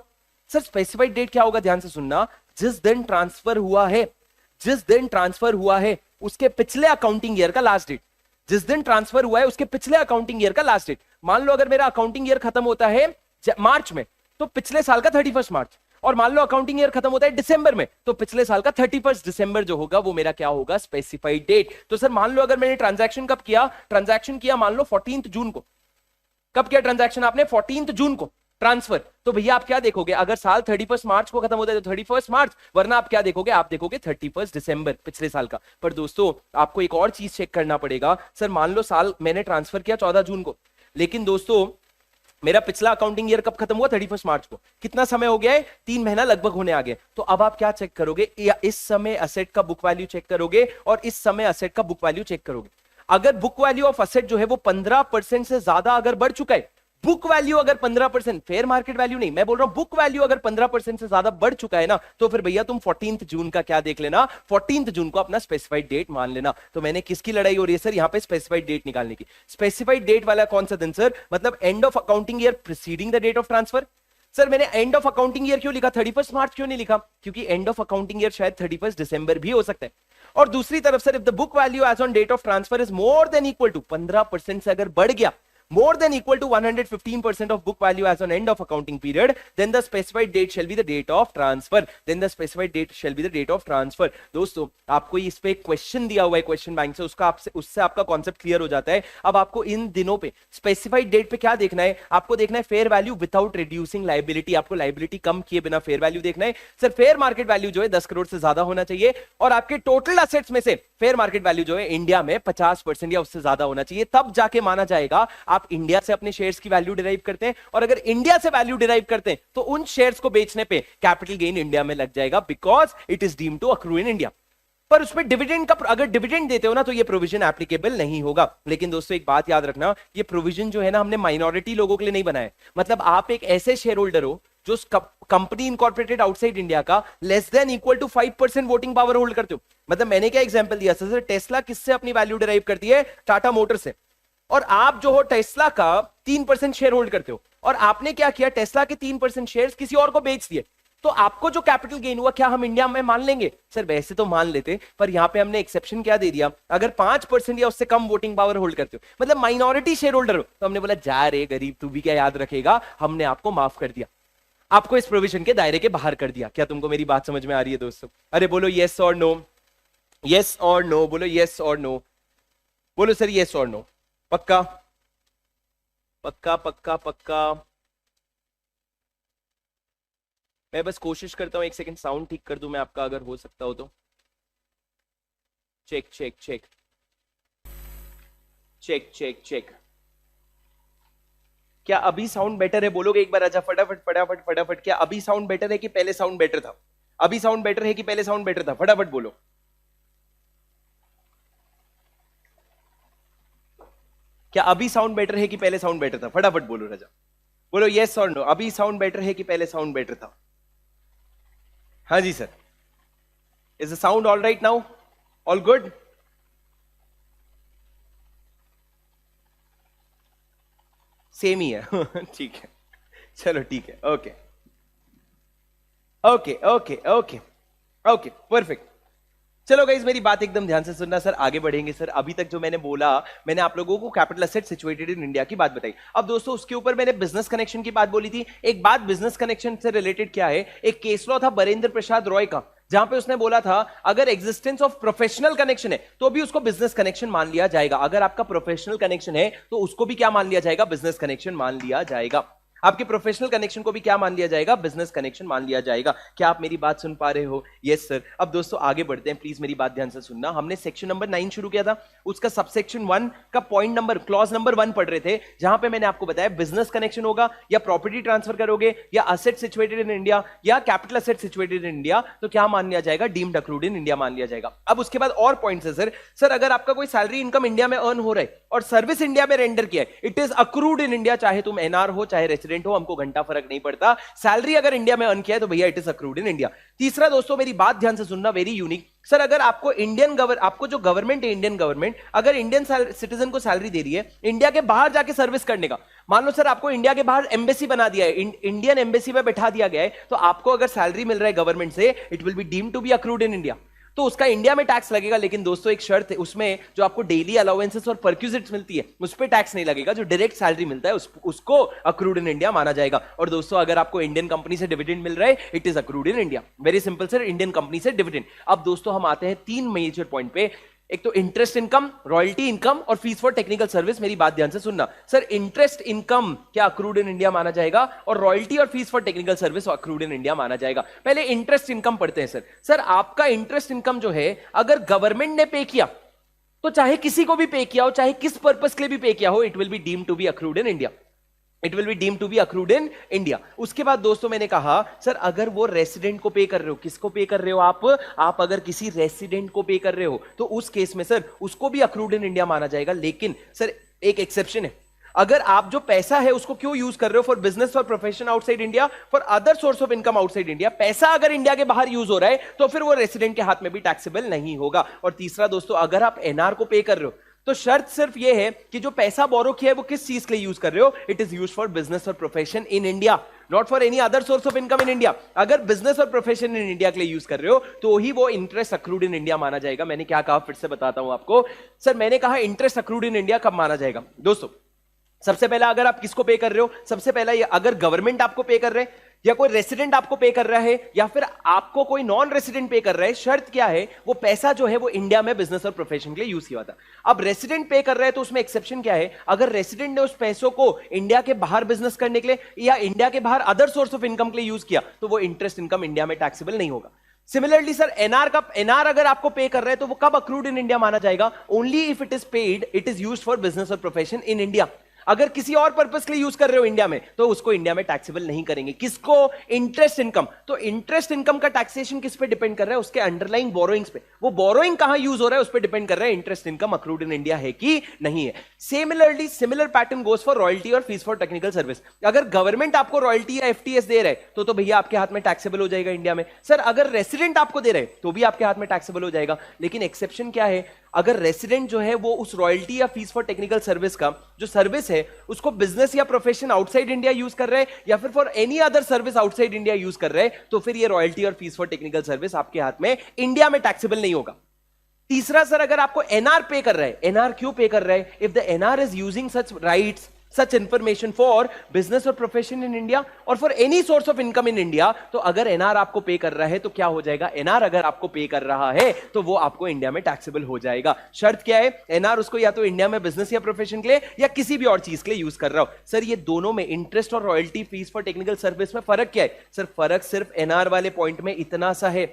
सर स्पेसिफाइड डेट क्या होगा? ध्यान से सुनना। जिस दिन ट्रांसफर हुआ है, जिस दिन ट्रांसफर हुआ है उसके पिछले अकाउंटिंग ईयर का लास्ट डेट। जिस दिन ट्रांसफर हुआ है उसके पिछले अकाउंटिंग ईयर का लास्ट डेट। मान लो अगर मेरा अकाउंटिंग ईयर खत्म होता है मार्च में, तो पिछले साल का 31 मार्च, और मान लो अकाउंटिंग ईयर खत्म होता है दिसंबर में, तो पिछले साल का 31 दिसंबर जो होगा वो मेरा क्या होगा? Specified date. तो सर मान लो अगर मैंने ट्रांजैक्शन कब किया? ट्रांजैक्शन किया मान लो 14 जून को। कब किया ट्रांजैक्शन आपने? 14 जून को ट्रांसफर। तो भैया आप क्या देखोगे? अगर साल 31 मार्च को खत्म होता है तो 31 मार्च, वरना आप क्या देखोगे? आप देखोगे 31 दिसंबर पिछले साल का। पर दोस्तों आपको एक और चीज चेक करना पड़ेगा। सर मान लो साल मैंने ट्रांसफर किया 14 जून को, लेकिन दोस्तों मेरा पिछला अकाउंटिंग ईयर कब खत्म हुआ? 31 मार्च को। कितना समय हो गया है? 3 महीना लगभग होने आ गया। तो अब आप क्या चेक करोगे? या इस समय असेट का बुक वैल्यू चेक करोगे और इस समय असेट का बुक वैल्यू चेक करोगे। अगर बुक वैल्यू ऑफ असेट जो है वो 15% से ज्यादा अगर बढ़ चुका है, बुक वैल्यू अगर 15%, फेयर मार्केट वैल्यू नहीं, मैं बोल रहा हूं बुक वैल्यू अगर 15% से ज्यादा बढ़ चुका है ना, तो फिर भैया तुम 14 जून का क्या देख लेना? 14 जून को अपना स्पेसिफाइड डेट मान लेना। तो मैंने किसकी लड़ाई हो रही है सर? यहां पे स्पेसिफाइड डेट निकालने की। स्पेसिफाइड डेट वाला कौन सा दिन सर? मतलब end of accounting year preceding the date of transfer. Sir मैंने एंड ऑफ अकाउंटिंग ईयर क्यों लिखा? 31 मार्च क्यों नहीं लिखा? क्योंकि एंड ऑफ अकाउंटिंग ईयर शायद 31 दिसंबर भी हो सकता है। और दूसरी तरफ sir if the book value as on date of transfer is more than equal to 15% से अगर बढ़ गया, more than equal to 115% of book value as on end of accounting period, then the specified date shall be the date of transfer. Then the specified date shall be the date of transfer. दोस्तों आपको इस पे question दिया हुआ है question bank से, उससे आपका कॉन्सेप्ट क्लियर हो जाता है। अब आपको इन दिनों पे स्पेसिफाइड डेट पे क्या देखना है? आपको देखना है fair value without reducing liability. आपको लाइबिलिटी कम किए बिना फेयर वैल्यू देखना है। सर फेयर मार्केट वैल्यू जो है 10 करोड़ से ज्यादा होना चाहिए और आपके टोटल असेट्स में से फेयर मार्केट वैल्यू जो है इंडिया में 50% या उससे ज्यादा होना चाहिए, तब जाके माना जाएगा आप इंडिया से अपने शेयर्स की वैल्यू डिराइव करते हैं। और अगर इंडिया से वैल्यू डिराइव करते हैं तो उन शेयर्स को बेचने पे कैपिटल गेन इंडिया में लग जाएगा, because it is deemed to accrue in India. पर उसमें डिविडेंड का अगर डिविडेंड देते हो ना तो ये प्रोविजन एप्लीकेबल नहीं होगा। लेकिन दोस्तों एक बात याद रखना, ये प्रोविजन जो है ना हमने माइनॉरिटी लोगों के लिए नहीं बनाया। मतलब आप एक ऐसे शेयर होल्डर हो जो कंपनी इनकॉर्पोरेटेड आउटसाइड इंडिया का less than equal to 5% voting power hold करते हो। मतलब मैंने क्या एग्जांपल दिया सर, टेस्ला किससे अपनी वैल्यू डिराइव करती है? टाटा मोटर से। और आप जो हो टेस्ला का 3% शेयर होल्ड करते हो और आपने क्या किया? टेस्ला के 3% शेयर्स किसी और को बेच दिए, तो आपको जो कैपिटल गेन हुआ क्या हम इंडिया में मान लेंगे? सर वैसे तो मान लेते, पर यहां पे हमने एक्सेप्शन क्या दे दिया? अगर 5% या उससे कम वोटिंग पावर होल्ड करते हो, मतलब माइनॉरिटी शेयर होल्डर हो, तो हमने बोला जा रे गरीब तू भी क्या याद रखेगा, हमने आपको माफ कर दिया। आपको इस प्रोविजन के दायरे के बाहर कर दिया। क्या तुमको मेरी बात समझ में आ रही है दोस्तों? अरे बोलो यस और नो, यस और नो, बोलो यस और नो, बोलो सर यस और नो। पक्का पक्का पक्का पक्का। मैं बस कोशिश करता हूं, एक सेकंड साउंड ठीक कर दूं मैं आपका, अगर हो सकता हो तो। Check check check check check check. क्या अभी साउंड बेटर है? बोलोगे एक बार आजा, फटाफट फटाफट फटाफट। क्या अभी साउंड बेटर है कि पहले साउंड बेटर था? अभी साउंड बेटर है कि पहले साउंड बेटर था? फटाफट बोलो। क्या अभी साउंड बेटर है कि पहले साउंड बेटर था? फटाफट बोलो राजा, बोलो यस और नो। अभी साउंड बेटर है कि पहले साउंड बेटर था? हाँ जी sir. Is the sound all right now? All good? Same ही है ठीक है, चलो ठीक है, okay okay okay okay okay perfect. चलो गाइस मेरी बात एकदम ध्यान से सुनना सर, आगे बढ़ेंगे सर। अभी तक जो मैंने बोला, मैंने आप लोगों को capital asset situated in India की बात बताई। अब दोस्तों उसके ऊपर मैंने बिजनेस कनेक्शन की बात बोली थी। एक बात बिजनेस कनेक्शन से रिलेटेड क्या है, एक केस लॉ था बरेंद्र प्रसाद रॉय का, जहां पे उसने बोला था अगर एग्जिस्टेंस ऑफ प्रोफेशनल कनेक्शन है तो भी उसको बिजनेस कनेक्शन मान लिया जाएगा। अगर आपका प्रोफेशनल कनेक्शन है तो उसको भी क्या मान लिया जाएगा? बिजनेस कनेक्शन मान लिया जाएगा। आपके प्रोफेशनल कनेक्शन को भी क्या मान लिया जाएगा? बिजनेस कनेक्शन मान लिया जाएगा। क्या आप मेरी बात सुन पा रहे हो? Yes sir. अब दोस्तों आगे बढ़ते हैं, प्लीज मेरी बात ध्यान से सुनना। हमने सेक्शन नंबर 9 शुरू किया था, उसका सबसेक्शन 1 का पॉइंट नंबर, क्लॉज नंबर 1 पढ़ रहे थे, जहां पे मैंने आपको बताया बिजनेस कनेक्शन होगा या प्रॉपर्टी ट्रांसफर करोगे या असेट सिचुएटेड इन इंडिया या capital asset situated in India, तो क्या मान लिया जाएगा? डीम्ड अक्रूड इन इंडिया मान लिया जाएगा। अब उसके बाद और पॉइंट्स है सर। सर अगर आपका कोई सैलरी इनकम इंडिया में अर्न हो रहा है और सर्विस इंडिया में रेंडर किया है, it is accrued in India. चाहे तुम एनआर हो चाहे रेसिडेंट हो, हमको घंटा फर्क नहीं पड़ता। सैलरी अगर इंडिया में अर्न किया है तो भैया it is accrued in India. तीसरा दोस्तों मेरी बात ध्यान से सुनना, वेरी यूनिक सर। अगर आपको आपको जो गवर्नमेंट है, इंडियन गवर्नमेंट अगर इंडियन सिटीजन को सैलरी दे रही है इंडिया के बाहर जाके सर्विस करने का, मान लो सर आपको इंडिया के बाहर एम्बेसी बना दिया है, इंडियन एम्बेसी में बैठा दिया गया है, तो आपको अगर सैलरी मिल रहा है गवर्नमेंट से, it will be deemed to be accrued in India. तो उसका इंडिया में टैक्स लगेगा, लेकिन दोस्तों एक शर्त है, उसमें जो आपको डेली अलाउंसेस और परक्यूजिट्स मिलती है उस पर टैक्स नहीं लगेगा। जो डायरेक्ट सैलरी मिलता है उसको अक्रूड इन इंडिया माना जाएगा। और दोस्तों अगर आपको इंडियन कंपनी से डिविडेंड मिल रहा है, it is accrued in India. Very simple sir, Indian company से डिविडेंड। अब दोस्तों हम आते हैं 3 मेजर पॉइंट पे। एक तो इंटरेस्ट इनकम, रॉयल्टी इनकम और फीस फॉर टेक्निकल सर्विस। मेरी बात ध्यान से सुनना सर, इंटरेस्ट इनकम क्या अक्रूड इन इंडिया माना जाएगा? और रॉयल्टी और fees for technical service accrued in India माना जाएगा। पहले इंटरेस्ट इनकम पढ़ते हैं सर। सर आपका इंटरेस्ट इनकम जो है, अगर गवर्नमेंट ने पे किया तो चाहे किसी को भी पे किया हो, चाहे किस पर्पस के लिए भी पे किया हो, it will be deemed to be accrued in India. It will be deemed to be accrued in India. उसके बाद दोस्तों मैंने कहा सर अगर वो रेसिडेंट को पे कर रहे हो, किसको पे कर रहे हो आप अगर किसी रेसिडेंट को पे कर रहे हो तो उस केस में सर उसको भी अक्रूड इन इंडिया माना जाएगा। लेकिन सर एक एक्सेप्शन है, अगर आप जो पैसा है उसको क्यों यूज कर रहे हो? For business, for profession outside India, for other source of income outside India. पैसा अगर इंडिया के बाहर यूज हो रहा है तो फिर वो रेसिडेंट के हाथ में भी टैक्सेबल नहीं होगा। और तीसरा दोस्तों, अगर आप एनआर को पे कर रहे हो तो शर्त सिर्फ ये है कि जो पैसा बोरो किया है वो किस चीज के लिए यूज कर रहे हो? It is use for business और profession in India, not for any other source of income in India. अगर बिजनेस और प्रोफेशन इन इंडिया के लिए यूज कर रहे हो तो ही वो इंटरेस्ट अक्रूड इन इंडिया माना जाएगा। मैंने क्या कहा फिर से बताता हूं आपको सर। मैंने कहा इंटरेस्ट अक्रूड इन इंडिया कब माना जाएगा दोस्तों? सबसे पहला अगर आप किसको पे कर रहे हो, सबसे पहला ये अगर गवर्नमेंट आपको पे कर रहे हैं या कोई रेसिडेंट आपको पे कर रहा है या फिर आपको कोई नॉन रेसिडेंट पे कर रहा है, शर्त क्या है? वो पैसा जो है वो इंडिया में बिजनेस और प्रोफेशन के लिए यूज किया था। अब रेसिडेंट पे कर रहा है तो उसमें एक्सेप्शन क्या है? अगर रेसिडेंट ने उस पैसों को इंडिया के बाहर बिजनेस करने के लिए या इंडिया के बाहर अदर सोर्स ऑफ इनकम के लिए यूज किया तो वो इंटरेस्ट इनकम इंडिया में टैक्सेबल नहीं होगा। सिमिलरली सर एनआर अगर आपको पे कर रहे हैं तो वो कब अक्रूड इन इंडिया माना जाएगा? Only if it is paid, it is used for business और प्रोफेशन इन इंडिया। अगर किसी और पर्पस के लिए यूज कर रहे हो इंडिया में तो उसको इंडिया में टैक्सेबल नहीं करेंगे। किसको? Interest income. तो इंटरेस्ट इनकम का टैक्सेशन किस पे डिपेंड कर रहा है? उसके अंडरलाइंग बोरोइंग्स पे। वो बोरोइंग कहां यूज हो रहा है उस पे डिपेंड कर रहा है interest income accrued in India है कि नहीं है। Similarly similar pattern goes for royalty और फीस फॉर टेक्निकल सर्विस। अगर गवर्नमेंट आपको रॉयल्टी या एफटीएस दे रहा है तो भैया आपके हाथ में टैक्सेबल हो जाएगा इंडिया में। सर अगर रेसिडेंट आपको दे रहे हैं तो भी आपके हाथ में टैक्सेबल हो जाएगा। लेकिन एक्सेप्शन क्या है? अगर रेसिडेंट जो है वो उस रॉयल्टी या फीस फॉर टेक्निकल सर्विस का जो सर्विस है उसको बिजनेस या प्रोफेशन आउटसाइड इंडिया यूज कर रहे हैं या फिर for any other service outside India use कर रहे हैं तो फिर ये रॉयल्टी और फीस फॉर टेक्निकल सर्विस आपके हाथ में इंडिया में टैक्सेबल नहीं होगा। तीसरा सर, अगर आपको एनआर पे कर रहा है, एनआर क्यों पे कर रहा है? If the NR is using such rights, such information for business or profession in India or for any source of income in India, तो अगर एनआर आपको पे कर रहा है तो क्या हो जाएगा, एनआर अगर आपको पे कर रहा है तो वो आपको इंडिया में टैक्सेबल हो जाएगा। शर्त क्या है, एनआर उसको या तो इंडिया में बिजनेस या प्रोफेशन के लिए या किसी भी और चीज के लिए यूज कर रहा हो। सर ये दोनों में इंटरेस्ट और royalty fees for technical service में फर्क क्या है? सर फर्क सिर्फ एनआर वाले पॉइंट में इतना सा है,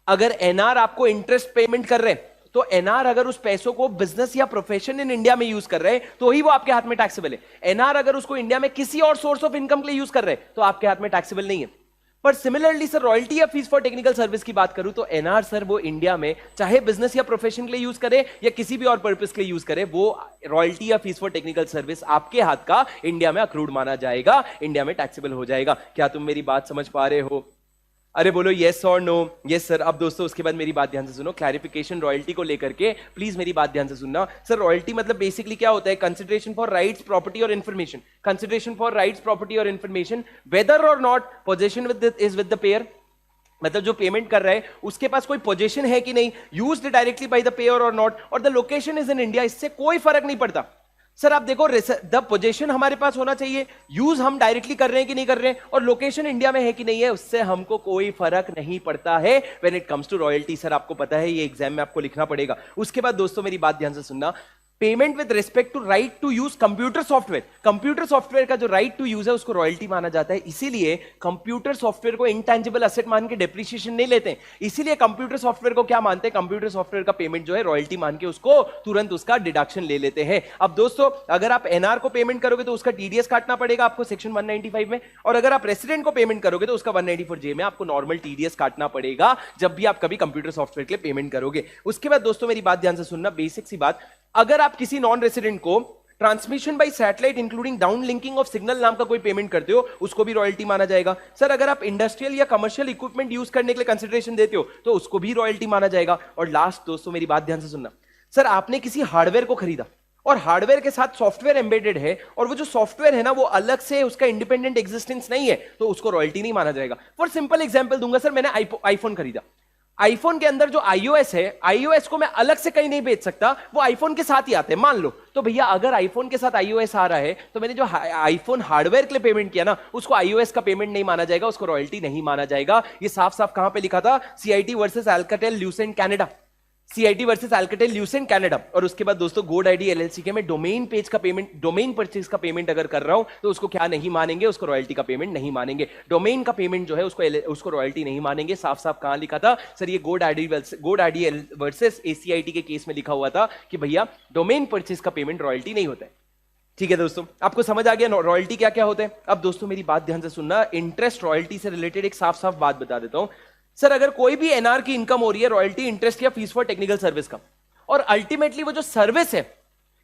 अगर एनआर आपको इंटरेस्ट पेमेंट कर रहे हैं तो एनआर अगर उस पैसों को बिजनेस या प्रोफेशन इन इंडिया में यूज कर रहे हैं तो ही वो आपके हाथ में टैक्सेबल है। एनआर अगर उसको इंडिया में किसी और सोर्स ऑफ इनकम के लिए यूज कर रहे हैं तो आपके हाथ में टैक्सेबल नहीं है। पर सिमिलरली सर रॉयल्टी या फीस फॉर टेक्निकल सर्विस की बात करूं तो एनआर सर वो इंडिया में चाहे बिजनेस या प्रोफेशन के लिए यूज करे या किसी भी और पर्पस के लिए यूज करे, वो रॉयल्टी या फीस फॉर टेक्निकल सर्विस आपके हाथ का इंडिया में अक्रूड माना जाएगा, इंडिया में टैक्सेबल हो जाएगा। क्या तुम मेरी बात समझ पा रहे हो? अरे बोलो यस और नो। Yes sir. अब दोस्तों उसके बाद मेरी बात ध्यान से सुनो, क्लैरिफिकेशन रॉयल्टी को लेकर के प्लीज मेरी बात ध्यान से सुनना। सर रॉयल्टी मतलब बेसिकली क्या होता है, कंसिडरेशन फॉर राइट्स प्रॉपर्टी और information, consideration for rights property और information weather or not possession with the pair, मतलब जो पेमेंट कर रहा है उसके पास कोई पोजीशन है कि नहीं, used directly by the pair और नॉट, और the location is in India, इससे कोई फर्क नहीं पड़ता। सर आप देखो द पोजीशन हमारे पास होना चाहिए, यूज हम डायरेक्टली कर रहे हैं कि नहीं कर रहे हैं, और लोकेशन इंडिया में है कि नहीं है, उससे हमको कोई फर्क नहीं पड़ता है when it comes to royalty. Sir आपको पता है ये एग्जाम में आपको लिखना पड़ेगा। उसके बाद दोस्तों मेरी बात ध्यान से सुनना, payment with respect to right to use computer software, computer software का जो राइट टू यूज है उसको रॉयल्टी माना जाता है। इसीलिए कंप्यूटर सॉफ्टवेयर को इंटेंजिबल एसेट मान के डेप्रिसिएशन नहीं लेते हैं, इसीलिए कंप्यूटर सॉफ्टवेयर को क्या मानते हैं, कंप्यूटर सॉफ्टवेयर का पेमेंट जो है रॉयल्टी मान के उसको तुरंत उसका डिडक्शन ले लेते हैं। अब दोस्तों अगर आप एनआर को पेमेंट करोगे तो उसका टीडीएस काटना पड़ेगा आपको सेक्शन 195 में, और अगर आप रेसिडेंट को पेमेंट करोगे तो उसका 194 में आपको नॉर्मल टीडीएस काटना पड़ेगा जब भी आप कभी कंप्यूटर सॉफ्टवेयर के लिए पेमेंट करोगे। उसके बाद दोस्तों मेरी बात ध्यान से सुनना, बेसिक सी बात, अगर आप किसी नॉन रेसिडेंट को transmission by satellite including down linking of signal नाम का कोई पेमेंट करते हो उसको भी रॉयल्टी माना जाएगा। सर अगर आप इंडस्ट्रियल या कमर्शियल इक्विपमेंट यूज करने के लिए कंसिडरेशन देते हो तो उसको भी रॉयल्टी माना जाएगा। और लास्ट दोस्तों मेरी बात ध्यान से सुनना, सर आपने किसी हार्डवेयर को खरीदा और हार्डवेयर के साथ सॉफ्टवेयर एम्बेडेड है और वो जो सॉफ्टवेयर है ना वो अलग से उसका इंडिपेंडेंट एग्जिस्टेंस नहीं है तो उसको रॉयल्टी नहीं माना जाएगा। फॉर सिंपल एग्जांपल दूंगा, सर मैंने आईफोन खरीदा, आईफोन के अंदर जो आईओएस है, आईओएस को मैं अलग से कहीं नहीं बेच सकता, वो आईफोन के साथ ही आते हैं मान लो। तो भैया अगर आईफोन के साथ आईओएस आ रहा है तो मैंने जो आईफोन हार्डवेयर के लिए पेमेंट किया ना उसको आईओएस का पेमेंट नहीं माना जाएगा, उसको रॉयल्टी नहीं माना जाएगा। ये साफ साफ कहां पे लिखा था, CIT versus Alcatel Lucent Canada, CIT versus Alcatel Lucent Canada. और उसके बाद दोस्तों गोड आईडी एलएलसी के मैं डोमेन पेज का पेमेंट, डोमेन परचेज का पेमेंट अगर कर रहा हूं तो उसको क्या नहीं मानेंगे, उसको रॉयल्टी का पेमेंट नहीं मानेंगे। डोमेन का पेमेंट जो है उसको रॉयल्टी नहीं मानेंगे। साफ साफ कहां लिखा था सर, ये गोड आईडी वर्सेस एसीआईटी के केस में लिखा हुआ था कि भैया डोमेन परचेज का पेमेंट रॉयल्टी नहीं होता है। ठीक है दोस्तों, आपको समझ आ गया रॉयल्टी क्या क्या होता है। अब दोस्तों मेरी बात ध्यान से सुनना, इंटरेस्ट रॉयल्टी से रिलेटेड एक साफ साफ बात बता देता हूं। सर अगर कोई भी एनआर की इनकम हो रही है रॉयल्टी, इंटरेस्ट या फीस फॉर टेक्निकल सर्विस का, और अल्टीमेटली वो जो सर्विस है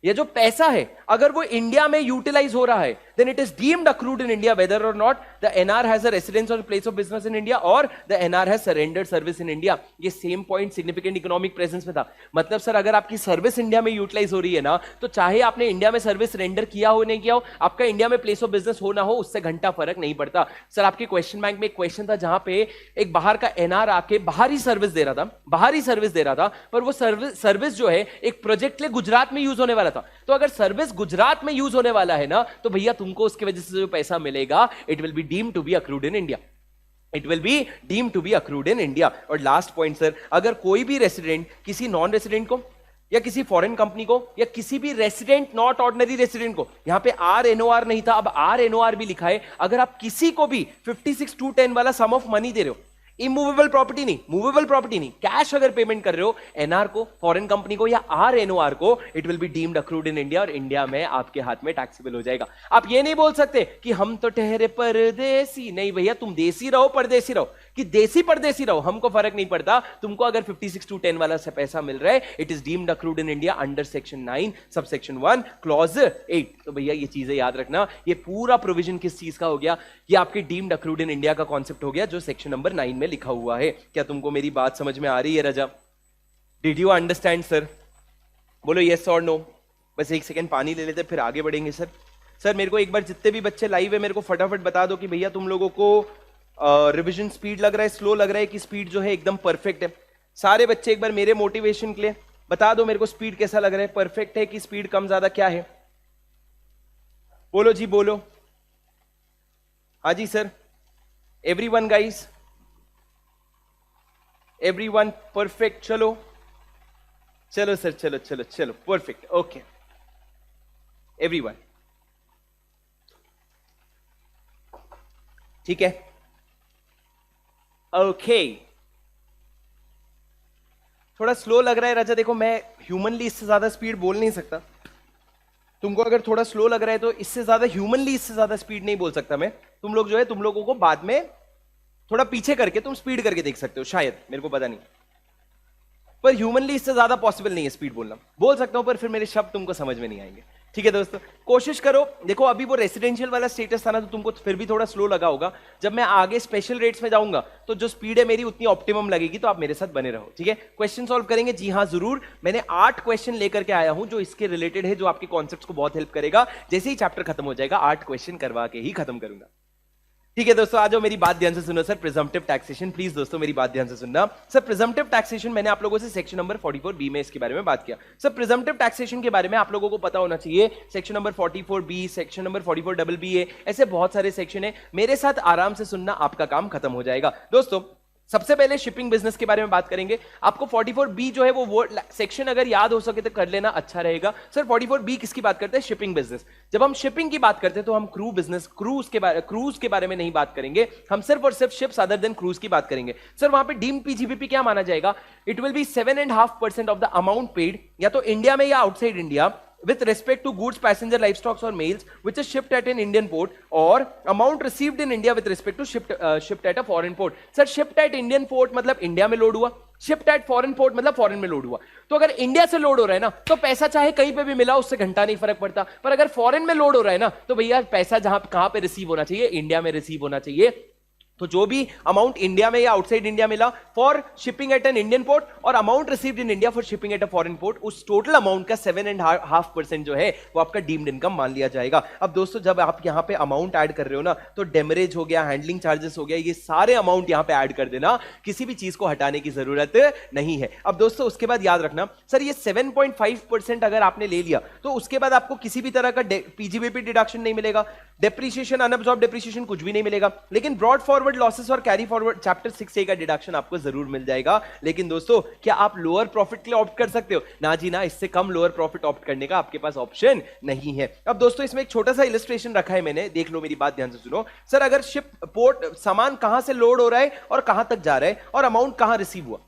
ये जो पैसा है अगर वो इंडिया में यूटिलाइज हो रहा है then it is deemed accrued in India whether or not the NR has a residence or place of business in India or the NR has surrendered service in India। ये same point significant economic presence में था। मतलब sir अगर आपकी service India में utilise हो रही है ना, तो चाहे आपने इंडिया में सर्विस रेंडर किया हो नहीं किया हो, आपका इंडिया में प्लेस ऑफ बिजनेस हो ना हो, उससे घंटा फर्क नहीं पड़ता। सर आपके क्वेश्चन बैंक में एक क्वेश्चन था जहां पे एक बाहर का एनआर आके बाहरी सर्विस दे रहा था, बाहरी सर्विस दे रहा था, पर वो सर्विस जो है एक प्रोजेक्ट के लिए गुजरात में यूज होने वाला था। तो अगर सर्विस गुजरात में यूज होने वाला है ना तो भैया तुमको उसकी वजह से जो पैसा मिलेगा it will be deemed to be accrued in India, it will be deemed to be accrued in India. और लास्ट पॉइंट सर, अगर कोई भी रेसिडेंट किसी नॉन रेसिडेंट को या किसी फॉरेन कंपनी को या किसी भी रेसिडेंट नॉट ऑर्डिनरी रेसिडेंट को, यहां पे RNOR नहीं था अब RNOR भी लिखा है, अगर आप किसी को भी 56,210 वाला सम ऑफ मनी दे रहे हो, इमूवेबल प्रॉपर्टी नहीं, मूवेबल प्रॉपर्टी नहीं, कैश अगर पेमेंट कर रहे हो एनआर को, फॉरेन कंपनी को या RNOR को, it will be deemed accrued in India और इंडिया में आपके हाथ में टैक्सेबल हो जाएगा। आप ये नहीं बोल सकते कि हम तो ठहरे परदेसी, नहीं भैया तुम देसी रहो परदेसी रहो, कि देसी परदेसी रहो, हमको फर्क नहीं पड़ता। तुमको अगर 56,210 वाला से पैसा मिल रहा है it is deemed accrued in India under section 9 sub section 1 clause 8। तो भैया ये चीजें याद रखना, ये पूरा प्रोविजन किस चीज का हो गया, ये आपके डीम्ड अक्रूड इन इंडिया का कॉन्सेप्ट हो गया जो सेक्शन नंबर 9 में लिखा हुआ है। क्या तुमको मेरी बात समझ में आ रही है Raza? Did you understand sir? बोलो यस और नो। बस एक सेकंड पानी ले लेते फिर आगे बढ़ेंगे सर। सर मेरे को एक बार जितने भी बच्चे लाइव है मेरे को फटाफट बता दो कि भैया तुम लोगों को रिवीजन स्पीड लग रहा है, स्लो लग रहा है कि स्पीड जो है एकदम परफेक्ट है। सारे बच्चे एक बार मेरे मोटिवेशन के लिए बता दो मेरे को स्पीड कैसा लग रहा है, परफेक्ट है कि स्पीड कम ज्यादा क्या है? बोलो जी बोलो। हाँ जी sir. Everyone guys, everyone perfect. चलो चलो सर, चलो चलो चलो, परफेक्ट, ओके एवरीवन, ठीक है, ओके। थोड़ा स्लो लग रहा है राजा, देखो मैं ह्यूमनली इससे ज्यादा स्पीड बोल नहीं सकता। तुमको अगर थोड़ा स्लो लग रहा है तो इससे ज्यादा ह्यूमनली इससे ज्यादा स्पीड नहीं बोल सकता मैं। तुम लोग जो है, तुम लोगों को बाद में थोड़ा पीछे करके तुम स्पीड करके देख सकते हो शायद, मेरे को पता नहीं, पर ह्यूमनली इससे ज्यादा पॉसिबल नहीं है स्पीड बोलना। बोल सकता हूं पर फिर मेरे शब्द तुमको समझ में नहीं आएंगे। ठीक है दोस्तों, कोशिश करो। देखो अभी वो रेसिडेंशियल वाला स्टेटस था ना, तो तुमको फिर भी थोड़ा स्लो लगा होगा। जब मैं आगे स्पेशल रेट्स में जाऊंगा तो जो स्पीड है मेरी उतनी ऑप्टिमम लगेगी, तो आप मेरे साथ बने रहो। ठीक है, क्वेश्चन सॉल्व करेंगे, जी हाँ जरूर। मैंने 8 क्वेश्चन लेकर के आया हूं जो इसके रिलेटेड है, जो आपके कॉन्सेप्ट्स को बहुत हेल्प करेगा। जैसे ही चैप्टर खत्म हो जाएगा 8 क्वेश्चन करवा के ही खत्म करूंगा। ठीक है दोस्तों, आ जाओ, मेरी बात ध्यान से सुनो सर। प्रिजम्पटिव टैक्सेशन, प्लीज दोस्तों मेरी बात ध्यान से सुनना। सर प्रिजम्पटिव टैक्सेशन, मैंने आप लोगों से सेक्शन नंबर 44B में इसके बारे में बात किया। सर प्रिजम्पटिव टैक्सेशन के बारे में आप लोगों को पता होना चाहिए। Section number 44B, section number 44BBA, ऐसे बहुत सारे सेक्शन है। मेरे साथ आराम से सुनना, आपका काम खत्म हो जाएगा। दोस्तों सबसे पहले शिपिंग बिजनेस के बारे में बात करेंगे। आपको 44B जो है वो सेक्शन अगर याद हो सके तो कर लेना, अच्छा रहेगा। सर 44B किसकी बात करते हैं? Shipping business. जब हम शिपिंग की बात करते हैं तो हम क्रू बिजनेस, क्रूज के बारे में नहीं बात करेंगे, हम सिर्फ और सिर्फ शिप्स अदर देन क्रूज की बात करेंगे। सर वहां पे डीम्ड पीजीबीपी क्या माना जाएगा? It will B 7.5% of the amount paid, या तो इंडिया में या outside India, with respect to goods, passenger, livestock or mails which is shipped at an Indian port, or amount received in India with respect to shipped at a foreign port. Sir shipped at Indian port मतलब India में load हुआ, shipped at foreign port मतलब foreign में load हुआ। तो अगर India से load हो रहा है ना, तो पैसा चाहे कहीं पे भी मिला उससे घंटा नहीं फर्क पड़ता। पर अगर फॉरेन में लोड हो रहा है ना, तो भैया पैसा जहां कहां पे रिसीव होना चाहिए? इंडिया में रिसीव होना चाहिए। तो जो भी अमाउंट इंडिया में या आउटसाइड इंडिया मिला for shipping at an Indian port, और amount received in India for shipping at a foreign port, उस टोटल अमाउंट का 7.5% जो है वो आपका डीम्ड इनकम मान लिया जाएगा। अब दोस्तों जब आप यहां पे अमाउंट ऐड कर रहे हो ना, तो डेमरेज हो गया, हैंडलिंग चार्जेस हो गया, ये सारे अमाउंट यहां पे ऐड कर देना, किसी भी चीज को हटाने की जरूरत नहीं है। अब दोस्तों उसके बाद याद रखना, सर ये 7.5% अगर आपने ले लिया तो उसके बाद आपको किसी भी तरह का पीजीबीपी डिडक्शन नहीं मिलेगा, डेप्रीशिएशन, अनअब्सॉर्ब डेप्रीशिएशन कुछ भी नहीं मिलेगा, लेकिन ब्रॉड फॉरवर्ड लॉसेस और कैरी फॉरवर्ड चैप्टर 6A का डिडक्शन आपको जरूर मिल जाएगा। लेकिन दोस्तों क्या आप लोअर प्रॉफिट के लिए ऑप्ट कर सकते हो? ना जी ना, इससे कम लोअर प्रॉफिट ऑप्ट करने का आपके पास ऑप्शन नहीं है। अब दोस्तों इसमें एक छोटा सा इलस्ट्रेशन रखा है मैंने, देख लो, मेरी बात ध्यान से सुनो। सर अगर शिप पोर्ट सामान कहां से लोड हो रहा है और कहां तक जा रहा है और अमाउंट कहां रिसीव हुआ,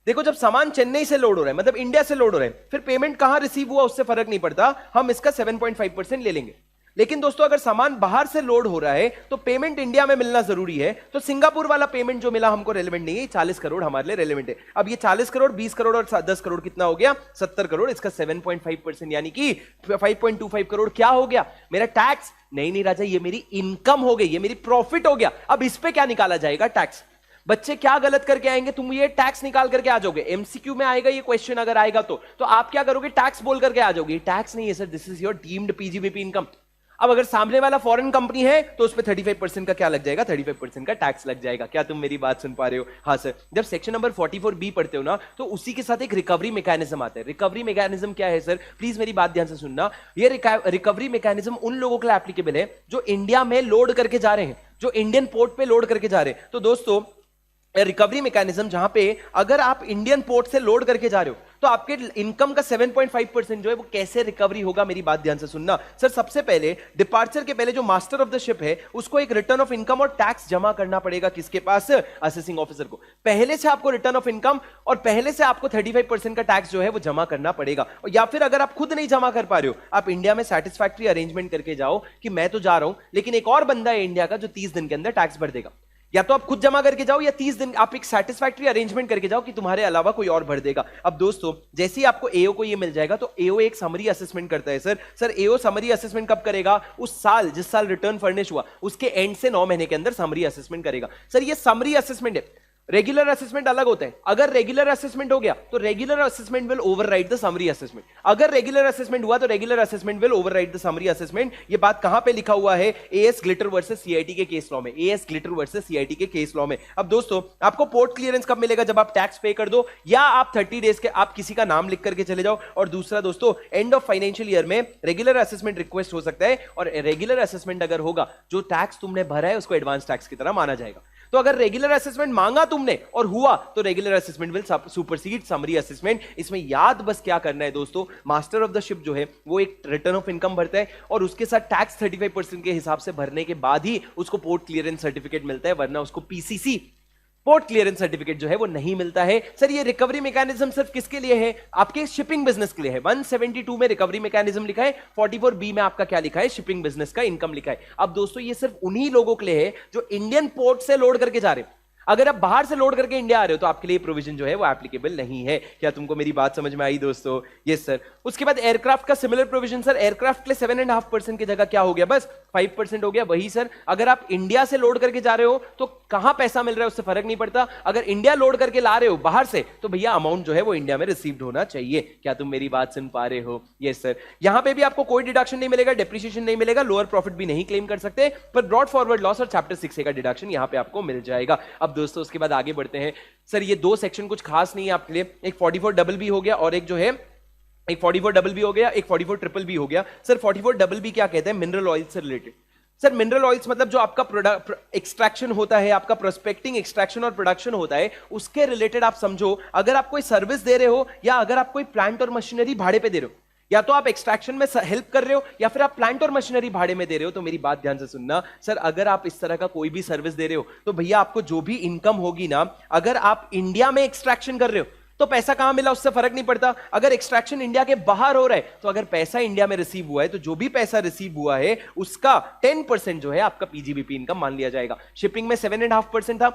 देखो जब सामान चेन्नई से लोड हो रहा है मतलब इंडिया से लोड हो रहा है, फिर पेमेंट कहां रिसीव हुआ उससे फर्क नहीं पड़ता, हम इसका 7.5% ले लेंगे। लेकिन दोस्तों अगर सामान बाहर से लोड हो रहा है तो पेमेंट इंडिया में मिलना जरूरी है। तो सिंगापुर वाला पेमेंट जो मिला हमको रेलेवेंट नहीं है, 40 करोड़ हमारे लिए रेलेवेंट है। अब ये 40 करोड़, 20 करोड़ और 10 करोड़ कितना हो गया? 70 करोड़। इसका 7.5% यानी कि 5.25 करोड़ क्या हो गया? मेरा टैक्स। नहीं राजा, ये मेरी इनकम हो गई, ये मेरी प्रॉफिट हो गया। अब इस पे क्या निकाला जाएगा? टैक्स। बच्चे क्या गलत करके आएंगे? तुम ये टैक्स निकाल करके आ जाओगे, एमसीक्यू में आएगा ये क्वेश्चन अगर आएगा तो आप क्या करोगे? टैक्स बोल करके आ जाओगे। टैक्स नहीं है sir, this is your deemed PGBP income. अब अगर सामने वाला फॉरेन कंपनी है तो उस पर 35% का क्या लग जाएगा? 35% का टैक्स लग जाएगा। क्या तुम मेरी बात सुन पा रहे हो? हाँ सर। जब सेक्शन नंबर 44B पढ़ते हो ना, तो उसी के साथ एक रिकवरी मैकेनिज्म आता है। रिकवरी मैकेनिज्म क्या है सर? प्लीज मेरी बात ध्यान से सुनना। ये रिकवरी मैकेनिज्म उन लोगों के लिए एप्लीकेबल है जो इंडिया में लोड करके जा रहे हैं, जो इंडियन पोर्ट पे लोड करके जा रहे हैं। तो दोस्तों रिकवरी मैकेनिज्म जहां पे अगर आप इंडियन पोर्ट से लोड करके जा रहे हो तो आपके इनकम का 7.5% जो है वो कैसे रिकवरी होगा, मेरी बात ध्यान से सुनना। सर सबसे पहले डिपार्चर के पहले जो मास्टर ऑफ द शिप है उसको एक रिटर्न ऑफ इनकम और टैक्स जमा करना पड़ेगा। किसके पास? असेसिंग ऑफिसर को। पहले से आपको रिटर्न ऑफ इनकम और पहले से आपको 35% का टैक्स जो है वो जमा करना पड़ेगा। या फिर अगर आप खुद नहीं जमा कर पा रहे हो, आप इंडिया में सैटिस्फैक्टरी अरेंजमेंट करके जाओ कि मैं तो जा रहा हूं लेकिन एक और बंदा है इंडिया का जो 30 दिन के अंदर टैक्स भर देगा। या तो आप खुद जमा करके जाओ या 30 दिन आप एक सैटिस्फैक्टरी अरेंजमेंट करके जाओ कि तुम्हारे अलावा कोई और भर देगा। अब दोस्तों जैसे ही आपको एओ को ये मिल जाएगा तो एओ एक समरी असेसमेंट करता है। सर एओ समरी असेसमेंट कब करेगा? उस साल जिस साल रिटर्न फर्निश हुआ उसके एंड से 9 महीने के अंदर समरी असेसमेंट करेगा। सर ये समरी असेसमेंट है, रेगुलर असेसमेंट अलग होता है। अगर रेगुलर असेसमेंट हो गया तो regular assessment will override the summary assessment. अगर रेगुलर असेसमेंट हुआ तो regular assessment will override the summary assessment. ये बात कहां पे लिखा हुआ है? एएस ग्लिटर वर्सेस सीआईटी के केस लॉ में। एएस ग्लिटर वर्सेस सीआईटी के केस लॉ में। अब दोस्तों आपको पोर्ट क्लियरेंस कब मिलेगा? जब आप टैक्स पे कर दो, या आप 30 डेज के आप किसी का नाम लिख करके चले जाओ। और दूसरा दोस्तों, एंड ऑफ फाइनेंशियल ईयर में रेगुलर असेसमेंट रिक्वेस्ट हो सकता है, और रेगुलर असेसमेंट अगर होगा, जो टैक्स तुमने भरा है उसको एडवांस टैक्स की तरह माना जाएगा। तो अगर रेगुलर असेसमेंट मांगा तुमने और हुआ तो regular assessment will supersede summary assessment. इसमें याद बस क्या करना है दोस्तों, मास्टर ऑफ द शिप जो है वो एक रिटर्न ऑफ इनकम भरता है, और उसके साथ टैक्स 35% के हिसाब से भरने के बाद ही उसको पोर्ट क्लियरेंस सर्टिफिकेट मिलता है, वरना उसको पीसीसी पोर्ट क्लियरेंस सर्टिफिकेट जो है वो नहीं मिलता है। सर ये रिकवरी मैकेनिज्म सिर्फ किसके लिए है? आपके शिपिंग बिजनेस के लिए है। 172 में रिकवरी मैकेनिज्म लिखा है, 44B में आपका क्या लिखा है? शिपिंग बिजनेस का इनकम लिखा है। अब दोस्तों ये सिर्फ उन्हीं लोगों के लिए है जो इंडियन पोर्ट से लोड करके जा रहे हैं। अगर आप बाहर से लोड करके इंडिया आ रहे हो तो आपके लिए प्रोविजन जो है वो एप्लीकेबल नहीं है। क्या तुमको मेरी बात समझ में आई दोस्तों? Yes sir. उसके बाद एयरक्राफ्ट का सिमिलर प्रोविजन सर, एयरक्राफ्ट के लिए 7.5% की जगह क्या हो गया? बस 5% हो गया। वही सर, अगर आप इंडिया से लोड करके जा रहे हो तो कहां पैसा मिल रहा है उससे फर्क नहीं पड़ता। अगर इंडिया लोड करके ला रहे हो बाहर से तो भैया अमाउंट जो है वो इंडिया में रिसीव्ड होना चाहिए। क्या तुम मेरी बात सुन पा रहे हो? Yes sir. यहां पे भी आपको कोई डिडक्शन नहीं मिलेगा, डेप्रिसिएशन नहीं मिलेगा, लोअर प्रॉफिट भी नहीं क्लेम कर सकते, पर ब्रॉड फॉरवर्ड लॉस और चैप्टर 6A का डिडक्शन यहां पे आपको मिल जाएगा। अब दोस्तों उसके बाद आगे बढ़ते हैं। सर ये दो सेक्शन कुछ खास नहीं है आपके लिए, एक 44BB हो गया और एक जो है एक 44BB हो गया, एक 44BBB हो गया। सर 44BB क्या कहते हैं? मिनरल ऑयल से रिलेटेड। सर मिनरल ऑयल्स मतलब जो आपका प्रोडक्ट एक्सट्रैक्शन होता है, आपका प्रोस्पेक्टिंग, एक्सट्रैक्शन और प्रोडक्शन होता है, उसके रिलेटेड आप समझो। अगर आप कोई सर्विस दे रहे हो या अगर आप कोई प्लांट और मशीनरी भाड़े पे दे रहे हो, या तो आप एक्सट्रैक्शन में हेल्प कर रहे हो या फिर आप प्लांट और मशीनरी भाड़े में दे रहे हो, तो मेरी बात ध्यान से सुनना। सर अगर आप इस तरह का कोई भी सर्विस दे रहे हो तो भैया आपको जो भी इनकम होगी ना, अगर आप इंडिया में एक्सट्रैक्शन कर रहे हो तो पैसा कहां मिला उससे फर्क नहीं पड़ता। अगर एक्सट्रैक्शन इंडिया के बाहर हो रहा है तो अगर पैसा इंडिया में रिसीव हुआ है तो जो भी पैसा रिसीव हुआ है उसका 10% जो है आपका पीजीबीपी इनकम मान लिया जाएगा। शिपिंग में 7.5% था,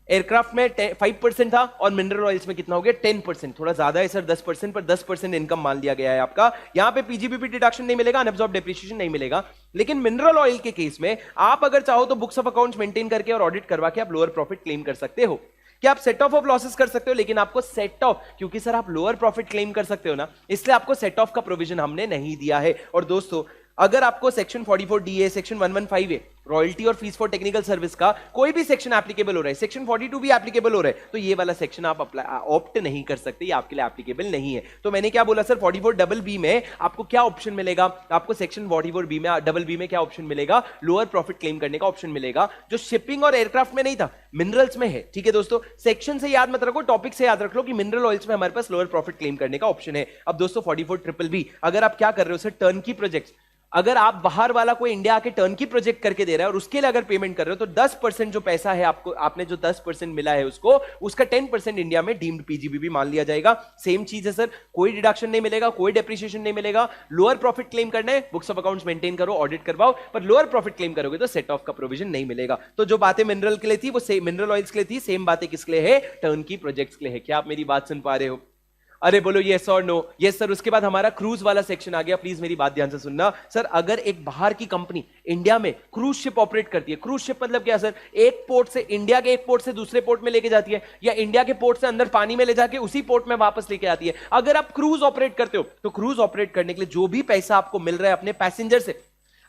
एयरक्राफ्ट में 5% था, और मिनरल ऑयल्स में कितना हो गया? 10%। थोड़ा ज्यादा है सर 10%, पर 10% इनकम मान लिया गया है आपका। यहां पे पीजीबीपी डिडक्शन नहीं मिलेगा, अनअब्सॉर्ब डेप्रिसिएशन नहीं मिलेगा। लेकिन मिनरल ऑयल के केस में आप अगर चाहो तो बुक्स ऑफ अकाउंट्स मेंटेन करके और ऑडिट करवा के आप लोअर प्रॉफिट क्लेम कर सकते हो। कि आप सेट ऑफ लॉसेस कर सकते हो, लेकिन आपको सेट ऑफ, क्योंकि सर आप लोअर प्रॉफिट क्लेम कर सकते हो ना, इसलिए आपको सेट ऑफ का प्रोविजन हमने नहीं दिया है। और दोस्तों अगर आपको section 44DA, section 115A royalty और फीस फॉर टेक्निकल सर्विस का कोई भी सेक्शन एप्लीकेबल हो रहा है, सेक्शन 42 भी एप्लीकेबल हो रहा है, तो ये वाला सेक्शन आप ऑप्ट नहीं कर सकते, ये आपके लिए एप्लीकेबल नहीं है। तो मैंने क्या बोला सर, 44BB में आपको क्या ऑप्शन मिलेगा? आपको सेक्शन 44B में BB में क्या ऑप्शन मिलेगा? लोअर प्रॉफिट क्लेम करने का ऑप्शन मिलेगा, जो शिपिंग और एयरक्राफ्ट में नहीं था, मिनरल्स में है। ठीक है दोस्तों, सेक्शन से याद मत रखो, टॉपिक से याद रख लो कि मिनरल ऑयल्स में हमारे पास लोअर प्रॉफिट क्लेम करने का ऑप्शन है। अब दोस्तों 44BBB, अगर आप क्या कर रहे हो सर, टर्न की प्रोजेक्ट, अगर आप बाहर वाला कोई इंडिया आके टर्न की प्रोजेक्ट करके दे रहा है और उसके लिए अगर पेमेंट कर रहे हो तो 10% जो पैसा है आपको, आपने जो 10% मिला है उसको, उसका 10% इंडिया में डीम्ड पीजीबीबी मान लिया जाएगा। सेम चीज है सर, कोई डिडक्शन नहीं मिलेगा, कोई डेप्रिसिएशन नहीं मिलेगा। लोअर प्रॉफिट क्लेम करना है, बुक्स ऑफ अकाउंट्स मेंटेन करो, ऑडिट करवाओ, पर लोअर प्रॉफिट क्लेम करोगे तो सेट ऑफ का प्रोविजन नहीं मिलेगा। तो जो बातें मिनरल के लिए थी वो मिनरल ऑयल्स के लिए थी, सेम बातें किसके लिए है? टर्न की प्रोजेक्ट्स के लिए है। क्या आप मेरी बात सुन पा रहे हो? अरे बोलो यस और नो। Yes sir. उसके बाद हमारा क्रूज वाला सेक्शन आ गया, प्लीज मेरी बात ध्यान से सुनना। सर अगर एक बाहर की कंपनी इंडिया में क्रूज शिप ऑपरेट करती है, क्रूज शिप मतलब क्या सर, एक पोर्ट से, इंडिया के एक पोर्ट से दूसरे पोर्ट में लेके जाती है, या इंडिया के पोर्ट से अंदर पानी में ले जाके उसी पोर्ट में वापस लेके आती है। अगर आप क्रूज ऑपरेट करते हो तो क्रूज ऑपरेट करने के लिए जो भी पैसा आपको मिल रहा है अपने पैसेंजर से,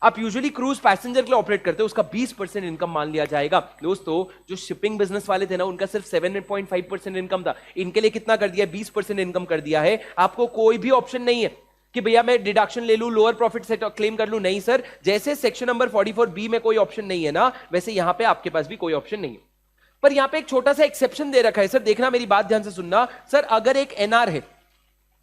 आप यूजुअली क्रूज पैसेंजर के लिए ऑपरेट करते हो, उसका 20% इनकम मान लिया जाएगा। दोस्तों जो शिपिंग बिजनेस वाले थे ना, उनका सिर्फ 7.5% इनकम था, इनके लिए कितना कर दिया? 20% इनकम कर दिया है। आपको कोई भी ऑप्शन नहीं है कि भैया मैं डिडक्शन ले लूं, लोअर प्रॉफिट से क्लेम कर लूं, नहीं सर। जैसे सेक्शन नंबर 44B में कोई ऑप्शन नहीं है ना, वैसे यहां पे आपके पास भी कोई ऑप्शन नहीं है। पर यहां पे एक छोटा सा एक्सेप्शन दे रखा है सर, देखना मेरी बात ध्यान से सुनना। सर अगर एक एनआर है,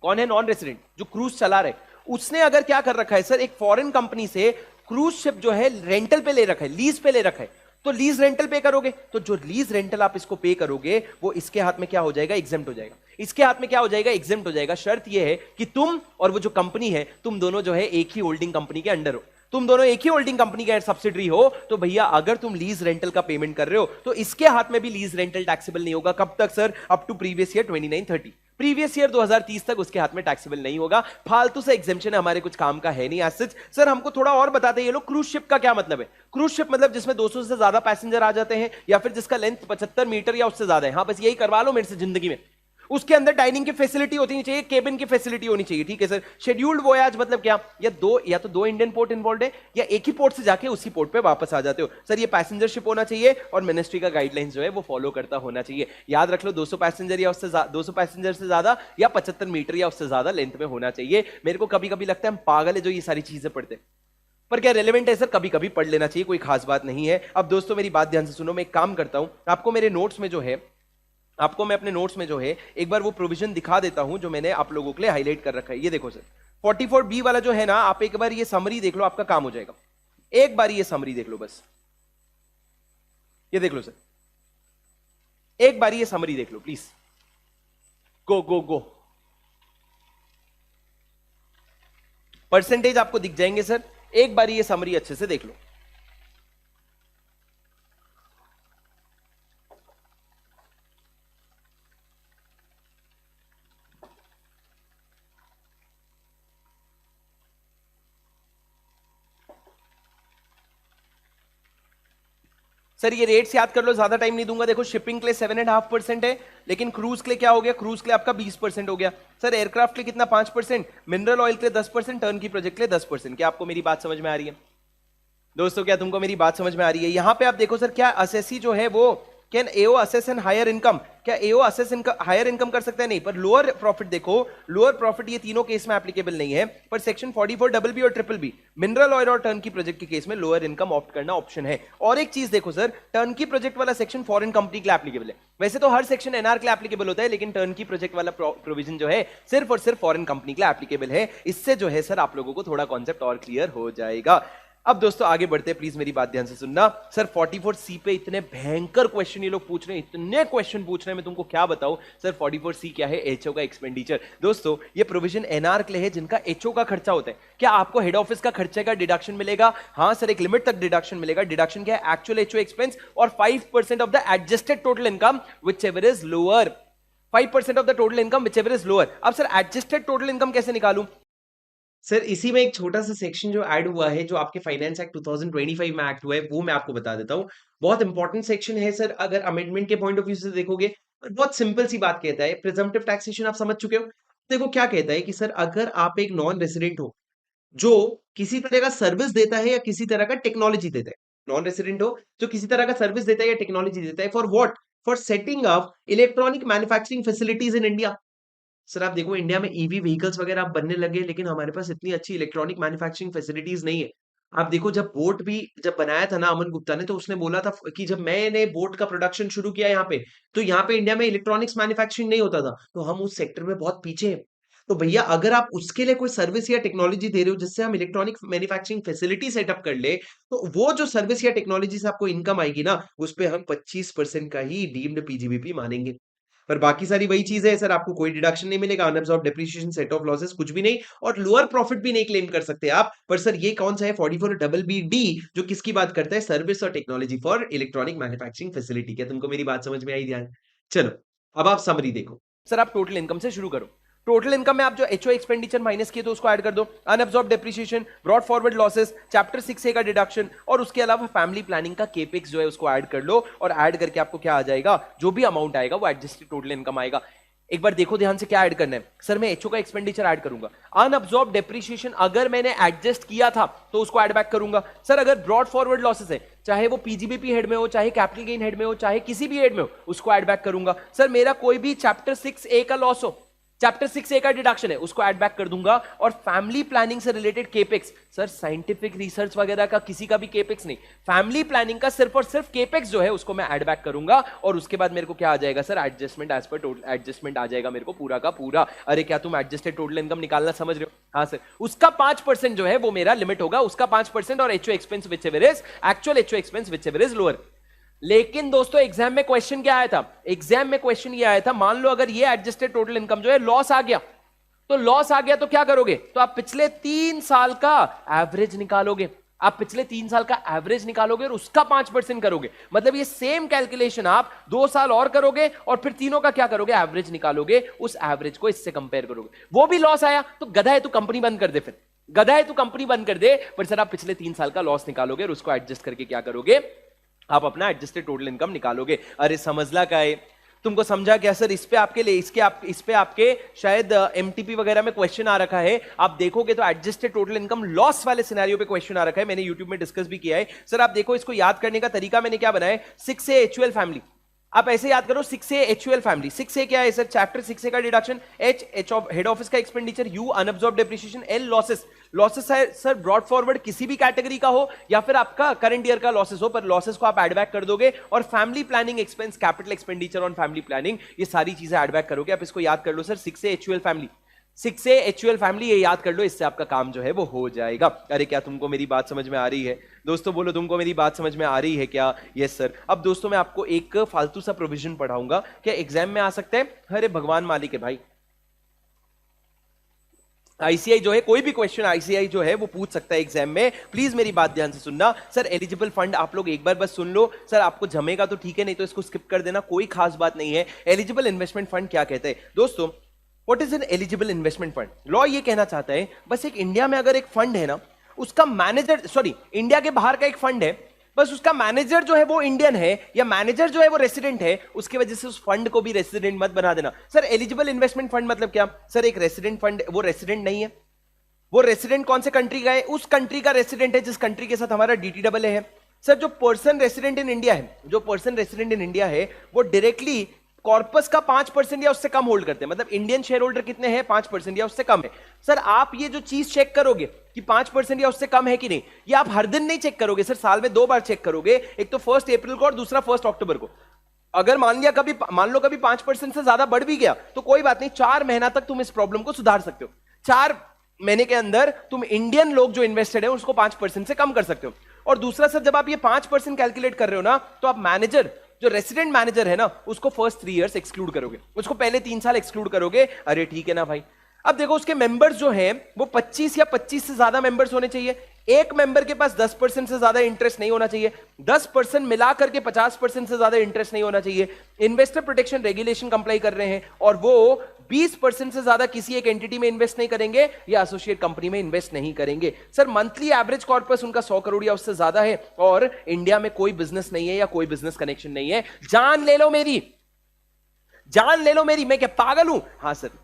कौन है? नॉन रेसिडेंट, जो क्रूज चला रहे, उसने अगर क्या कर रखा है सर, एक फॉरेन कंपनी से क्रूज शिप जो है रेंटल पे ले रखा है, लीज पे ले रखा है, तो लीज रेंटल पे करोगे तो जो लीज रेंटल आप इसको पे करोगे वो इसके हाथ में क्या हो जाएगा? एग्जेम्प्ट हो जाएगा। इसके हाथ में क्या हो जाएगा? एग्जेम्प्ट हो जाएगा। शर्त यह है कि तुम और वो जो कंपनी है, तुम दोनों जो है एक ही होल्डिंग कंपनी के अंडर हो, तुम दोनों एक ही होल्डिंग कंपनी के सब्सिडरी हो, तो भैया अगर तुम लीज रेंटल का पेमेंट कर रहे हो तो इसके हाथ में भी लीज रेंटल टैक्सेबल नहीं होगा। कब तक sir? Up to previous year 2930। Previous year 2030 तक उसके हाथ में टैक्सेबल नहीं होगा। फालतू से एग्जेम्पशन हमारे कुछ काम का है नहीं एज सच। सर हमको थोड़ा और बताते हैं ये लोग, क्रूज शिप का क्या मतलब है? क्रूज शिप मतलब जिसमें 200 से ज्यादा पैसेंजर आ जाते हैं, या फिर जिसका लेंथ 75 मीटर या उससे ज्यादा है। हाँ बस यही करवा लो मेरे से जिंदगी में। उसके अंदर डाइनिंग की फैसिलिटी होती चाहिए, केबिन की फैसिलिटी होनी चाहिए, ठीक है सर। शेड्यूल्ड वोयाज मतलब क्या? या तो दो इंडियन पोर्ट इन्वॉल्व है, या एक ही पोर्ट से जाके उसी पोर्ट पे वापस आ जाते हो। सर ये पैसेंजर शिप होना चाहिए और मिनिस्ट्री का गाइडलाइंस जो है वो फॉलो करता होना चाहिए। याद रख लो 200 पैसेंजर या उससे 200 पैसेंजर से ज्यादा या 75 मीटर या उससे ज्यादा लेंथ में होना चाहिए। मेरे को कभी कभी लगता है हम पागल है जो ये सारी चीजें पढ़ते, पर क्या रेलेवेंट है सर? कभी कभी पढ़ लेना चाहिए, कोई खास बात नहीं है। अब दोस्तों मेरी बात ध्यान से सुनो, मैं एक काम करता हूं, आपको मेरे नोट्स में जो है, आपको मैं अपने नोट्स में जो है एक बार वो प्रोविजन दिखा देता हूं जो मैंने आप लोगों के लिए हाईलाइट कर रखा है। ये देखो सर 44B वाला जो है ना, आप एक बार ये समरी देख लो, आपका काम हो जाएगा। एक बार ये समरी देख लो बस, ये देख लो सर, एक बार ये समरी देख लो please. Go go go. Percentage आपको दिख जाएंगे सर, एक बार ये समरी अच्छे से देख लो। सर ये रेट्स याद कर लो, ज्यादा टाइम नहीं दूंगा। देखो शिपिंग के लिए 7.5% है, लेकिन क्रूज के लिए क्या हो गया? क्रूज के लिए आपका 20% हो गया। सर एयरक्राफ्ट के लिए कितना? 5%। मिनरल ऑयल के लिए 10%, टर्न की प्रोजेक्ट के लिए 10%। क्या आपको मेरी बात समझ में आ रही है दोस्तों? क्या तुमको मेरी बात समझ में आ रही है? यहां पे आप देखो सर, क्या असेसी जो है वो can AO assess and higher income, क्या एओ असेस हायर इनकम कर सकता है? नहीं। पर लोअर प्रॉफिट देखो, लोअर प्रॉफिट ये तीनों केस में एप्लीकेबल नहीं है, पर सेक्शन 44 डबल बी और ट्रिपल बी मिनरल ऑयल और टर्न की प्रोजेक्ट के केस में लोअर इनकम ऑप्ट करना ऑप्शन है। और एक चीज देखो सर, टर्न की प्रोजेक्ट वाला सेक्शन फॉरेन कंपनी के लिए एप्लीकेबल है। वैसे तो हर सेक्शन एनआर के लिए एप्लीकेबल होता है, लेकिन टर्न की प्रोजेक्ट वाला प्रोविजन जो है सिर्फ और सिर्फ फॉरेन कंपनी के लिए एप्लीकेबल है। इससे जो है सर आप लोगों को थोड़ा कॉन्सेप्ट और क्लियर हो जाएगा। अब दोस्तों आगे बढ़ते हैं, प्लीज मेरी बात ध्यान से सुनना। सर 44C पे इतने भयंकर क्वेश्चन ये लोग पूछ रहे हैं, इतने क्वेश्चन पूछ रहे हैं, मैं तुमको क्या बताऊं। सर 44C क्या है? एचओ का एक्सपेंडिचर। दोस्तों ये प्रोविजन एनआर के लिए है जिनका एचओ का खर्चा होता है। क्या आपको हेड ऑफिस का खर्चे का डिडक्शन मिलेगा? हाँ सर, एक लिमिट तक डिडक्शन मिलेगा। डिडक्शन क्या है? एक्चुअल एचओ एक्सपेंस और 5% of the adjusted total income which ever is lower. 5% of the total income which ever is lower. अब सर एडजस्टेड टोटल इनकम कैसे निकालूं? सर इसी में एक छोटा सा सेक्शन जो ऐड हुआ है, जो आपके फाइनेंस एक्ट 2025 में एक्ट हुआ है, वो मैं आपको बता देता हूँ। बहुत इंपॉर्टेंट सेक्शन है सर, अगर अमेंडमेंट के पॉइंट ऑफ व्यू से देखोगे। और बहुत सिंपल सी बात कहता है, प्रिजम्पटिव टैक्सेशन आप समझ चुके हो। देखो क्या कहता है कि सर अगर आप एक नॉन रेसिडेंट हो जो किसी तरह का सर्विस देता है या किसी तरह का टेक्नोलॉजी देता है, नॉन रेसिडेंट हो जो किसी तरह का सर्विस देता है या टेक्नोलॉजी देता है, for what? For setting up electronic manufacturing facilities in India. Sir आप देखो इंडिया में ईवी व्हीकल्स वगैरह अब बनने लगे, लेकिन हमारे पास इतनी अच्छी इलेक्ट्रॉनिक मैन्युफैक्चरिंग फैसिलिटीज नहीं है। आप देखो जब बोट भी जब बनाया था ना अमन गुप्ता ने, तो उसने बोला था कि जब मैंने बोट का प्रोडक्शन शुरू किया यहाँ पे, तो यहाँ पे इंडिया में इलेक्ट्रॉनिक्स मैन्युफैक्चरिंग नहीं होता था, तो हम उस सेक्टर में बहुत पीछे हैं। तो भैया अगर आप उसके लिए कोई सर्विस या टेक्नोलॉजी दे रहे हो जिससे हम इलेक्ट्रॉनिक मैन्युफैक्चरिंग फैसिलिटी सेटअप कर ले, तो वो जो सर्विस या टेक्नोलॉजी से आपको इनकम आएगी ना, उस पे हम 25% का ही डीम्ड पीजीबीपी मानेंगे। पर बाकी सारी वही चीजें हैं सर, आपको कोई डिडक्शन नहीं मिलेगा, अनअब्सॉर्ब डेप्रिसिएशन, सेट ऑफ लॉसेस कुछ भी नहीं, और लोअर प्रॉफिट भी नहीं क्लेम कर सकते आप। पर सर ये कौन सा है? 44 डबल बी डी, जो किसकी बात करता है? सर्विस और technology for electronic manufacturing facility. क्या तुमको मेरी बात समझ में आई? ध्यान चलो, अब आप समरी देखो। सर आप टोटल इनकम से शुरू करो। टोटल इनकम में आप जो एचओ एक्सपेंडिचर माइनस किए तो उसको ऐड कर दो, unabsorb depreciation, brought forward losses, chapter 6A का डिडक्शन, और उसके अलावा फैमिली प्लानिंग का केपेक्स जो है उसको ऐड कर लो। और ऐड करके आपको क्या आ जाएगा? जो भी अमाउंट आएगा वो एडजस्टेड टोटल इनकम आएगा। एक बार देखो ध्यान से क्या ऐड करना है। सर मैं एचओ का एक्सपेंडिचर ऐड करूंगा, अनअब्सॉर्ब डेप्रिसिएशन अगर मैंने एडजस्ट किया था तो उसको ऐड बैक करूंगा। सर अगर ब्रॉड फॉरवर्ड लॉसेस है, चाहे वो पीजीबीपी हेड में हो, चाहे कैपिटल गेन हेड में हो, चाहे किसी भी हेड में हो, उसको ऐड बैक करूंगा। सर मेरा कोई भी चैप्टर 6A का लॉस हो, चैप्टर 6A का डिडक्शन है, उसको ऐड बैक कर दूंगा। और फैमिली प्लानिंग से related capex, sir scientific research वगैरह का किसी का भी केपेक्स नहीं, फैमिली प्लानिंग का सिर्फ और सिर्फ केपेक्स जो है उसको मैं ऐड बैक करूंगा। और उसके बाद मेरे को क्या आ जाएगा sir? Adjustment as per total adjustment आ जाएगा मेरे को पूरा का पूरा। अरे क्या तुम एडजस्टेड टोटल इनकम निकालना समझ रहे हो? हाँ सर, उसका 5% जो है वो मेरा लिमिट होगा, उसका 5%, और HO expense which ever is actual HO expense which ever is lower. लेकिन दोस्तों एग्जाम में क्वेश्चन क्या आया था? एग्जाम में क्वेश्चन ये आया था, मान लो अगर ये एडजस्टेड टोटल इनकम जो है लॉस आ गया, तो लॉस आ गया तो क्या करोगे? तो आप पिछले 3 साल का एवरेज निकालोगे। आप पिछले 3 साल का एवरेज निकालोगे और उसका 5% करोगे, मतलब ये सेम कैलकुलेशन आप 2 साल और करोगे और फिर तीनों का क्या करोगे, एवरेज निकालोगे, उस एवरेज को इससे कंपेयर करोगे। वो भी लॉस आया तो गधा है, तू कंपनी बंद कर दे, फिर गधा है तू कंपनी बंद कर दे। पर सर आप पिछले 3 साल का लॉस निकालोगे और उसको एडजस्ट करके क्या करोगे, आप अपना एडजस्टेड टोटल इनकम निकालोगे। अरे समझला का है, तुमको समझा क्या सर? इस पे आपके लिए इस पे आपके शायद एमटीपी वगैरह में क्वेश्चन आ रखा है, आप देखोगे तो एडजस्टेड टोटल इनकम लॉस वाले सिनेरियो पे क्वेश्चन आ रखा है, मैंने यूट्यूब में डिस्कस भी किया है। सर आप देखो इसको याद करने का तरीका मैंने क्या बनाया है, 6A HUL फैमिली, आप ऐसे याद करो 6A HUL फैमिली। 6A क्या है सर? चैप्टर 6A का deduction, H of head office का expenditure, U unabsorb depreciation, L losses. Losses है सर ब्रॉड फॉरवर्ड किसी भी कैटेगरी का हो या फिर आपका करंट ईयर का लॉसेस हो, पर लॉसेस को आप ऐड बैक कर दोगे। और family planning expense, capital expenditure on family planning, ये सारी चीजें ऐड बैक करोगे। आप इसको याद कर लो sir, 6A HUL family, 6A HUL family, ये याद कर लो, इससे आपका काम जो है वो हो जाएगा। अरे क्या तुमको मेरी बात समझ में आ रही है दोस्तों? बोलो तुमको मेरी बात समझ में आ रही है क्या? Yes sir. अब दोस्तों मैं आपको एक फालतू सा प्रोविजन पढ़ाऊंगा, क्या एग्जाम में आ सकता है? अरे भगवान मालिक है भाई, आईसीआई जो है, कोई भी क्वेश्चन आईसीआई जो है वो पूछ सकता है एग्जाम में, प्लीज मेरी बात ध्यान से सुनना। सर एलिजिबल फंड आप लोग एक बार बस सुन लो, सर आपको जमेगा तो ठीक है, नहीं तो इसको स्किप कर देना, कोई खास बात नहीं है। एलिजिबल इन्वेस्टमेंट फंड क्या कहते हैं दोस्तों? What is an eligible investment fund? Law ये कहना चाहता है, बस एक इंडिया में अगर एक फंड है ना, उसका मैनेजर, सॉरी इंडिया के बाहर का एक फंड है, बस उसका मैनेजर जो है वो इंडियन है या मैनेजर जो है वो रेसिडेंट है, उसकी वजह से उस फंड को भी रेसिडेंट मत बना देना। सर एलिजिबल इन्वेस्टमेंट फंड मतलब क्या? सर एक रेसिडेंट फंड, वो रेसिडेंट नहीं है, वो रेसिडेंट कौन से कंट्री का है? उस कंट्री का रेसिडेंट है जिस कंट्री के साथ हमारा DTAA है। सर जो पर्सन रेसिडेंट इन इंडिया है, जो पर्सन रेसिडेंट इन इंडिया है, वो डायरेक्टली कॉर्पस का 5% या उससे कम होल्ड करते हैं, मतलब इंडियन शेयर होल्डर कितने हैं? 5% या उससे कम है। सर आप ये जो चीज चेक करोगे कि 5% या उससे कम है कि नहीं, ये आप हर दिन नहीं चेक करोगे सर, साल में 2 बार चेक करोगे, एक तो 1 अप्रैल को और दूसरा 1 अक्टूबर को। अगर मान लो कभी 5% से ज्यादा बढ़ भी गया तो कोई बात नहीं, 4 महीना तक तुम इस प्रॉब्लम को सुधार सकते हो। 4 महीने के अंदर तुम इंडियन लोग जो इन्वेस्टेड है उसको 5% से कम कर सकते हो। और दूसरा सर, जब आप ये 5% कैलकुलेट कर रहे हो ना, तो आप मैनेजर, जो रेसिडेंट मैनेजर है ना, उसको फर्स्ट 3 इयर्स एक्सक्लूड करोगे, उसको पहले 3 साल एक्सक्लूड करोगे। अरे ठीक है ना भाई। अब देखो उसके मेंबर्स जो हैं वो 25 या 25 से ज्यादा मेंबर्स होने चाहिए। एक मेंबर के पास 10% से ज्यादा इंटरेस्ट नहीं होना चाहिए, 10% मिलाकर के 50% से ज्यादा इंटरेस्ट नहीं होना चाहिए। इन्वेस्टर प्रोटेक्शन रेगुलेशन कंप्लाई कर रहे हैं और वो 20% से ज्यादा किसी एक एंटिटी में इन्वेस्ट नहीं करेंगे या एसोसिएट कंपनी में इन्वेस्ट नहीं करेंगे। सर मंथली एवरेज कॉर्पस उनका 100 करोड़ या उससे ज्यादा है और इंडिया में कोई बिजनेस नहीं है या कोई बिजनेस कनेक्शन नहीं है। जान ले लो मेरी, जान ले लो मेरी, मैं क्या पागल हूं? हाँ सर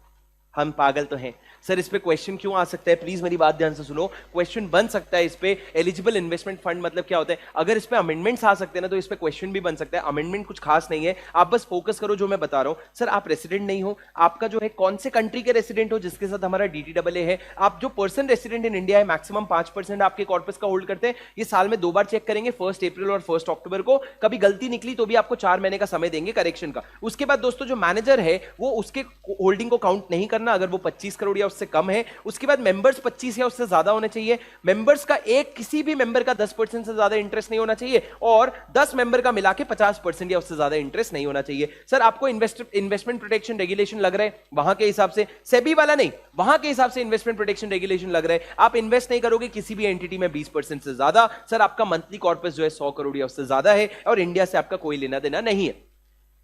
हम पागल तो हैं। सर इस पे क्वेश्चन क्यों आ सकता है? प्लीज मेरी बात ध्यान से सुनो, क्वेश्चन बन सकता है इस पे एलिजिबल इन्वेस्टमेंट फंड मतलब क्या होता है। अगर इस पे अमेंडमेंट्स आ सकते हैं ना तो इस पे क्वेश्चन भी बन सकता है। अमेंडमेंट कुछ खास नहीं है, आप बस फोकस करो जो मैं बता रहा हूं। सर आप रेसिडेंट नहीं हो, आपका जो है कौन से कंट्री के रेसिडेंट हो जिसके साथ हमारा DTAA है। आप जो पर्सन रेसिडेंट इन इंडिया है मैक्सिमम 5% आपके कॉर्पस का होल्ड करते हैं। ये साल में 2 बार चेक करेंगे, 1 अप्रैल और 1 अक्टूबर को। कभी गलती निकली तो भी आपको 4 महीने का समय देंगे करेक्शन का। उसके बाद दोस्तों जो मैनेजर है वो उसके होल्डिंग को काउंट नहीं करना अगर वो 25 करोड़ या उससे कम है। उसके बाद मेंबर्स 25 या उससे ज्यादा होने चाहिए। मेंबर्स का किसी भी मेंबर का 10% से ज्यादा इंटरेस्ट नहीं होना चाहिए और 10 मेंबर का मिला के 50% या उससे ज्यादा इंटरेस्ट नहीं होना चाहिए। सर आपको इन्वेस्टमेंट प्रोटेक्शन रेगुलेशन लग रहा है वहां के हिसाब से, सेबी वाला नहीं, वहां के हिसाब से इन्वेस्टमेंट प्रोटेक्शन रेगुलेशन लग रहा है। आप इन्वेस्ट नहीं करोगे किसी भी एंटिटी में 20% से ज्यादा। सर आपका मंथली कॉर्पस जो है 100 करोड़ या उससे ज्यादा है और इंडिया से आपका कोई लेना देना नहीं है।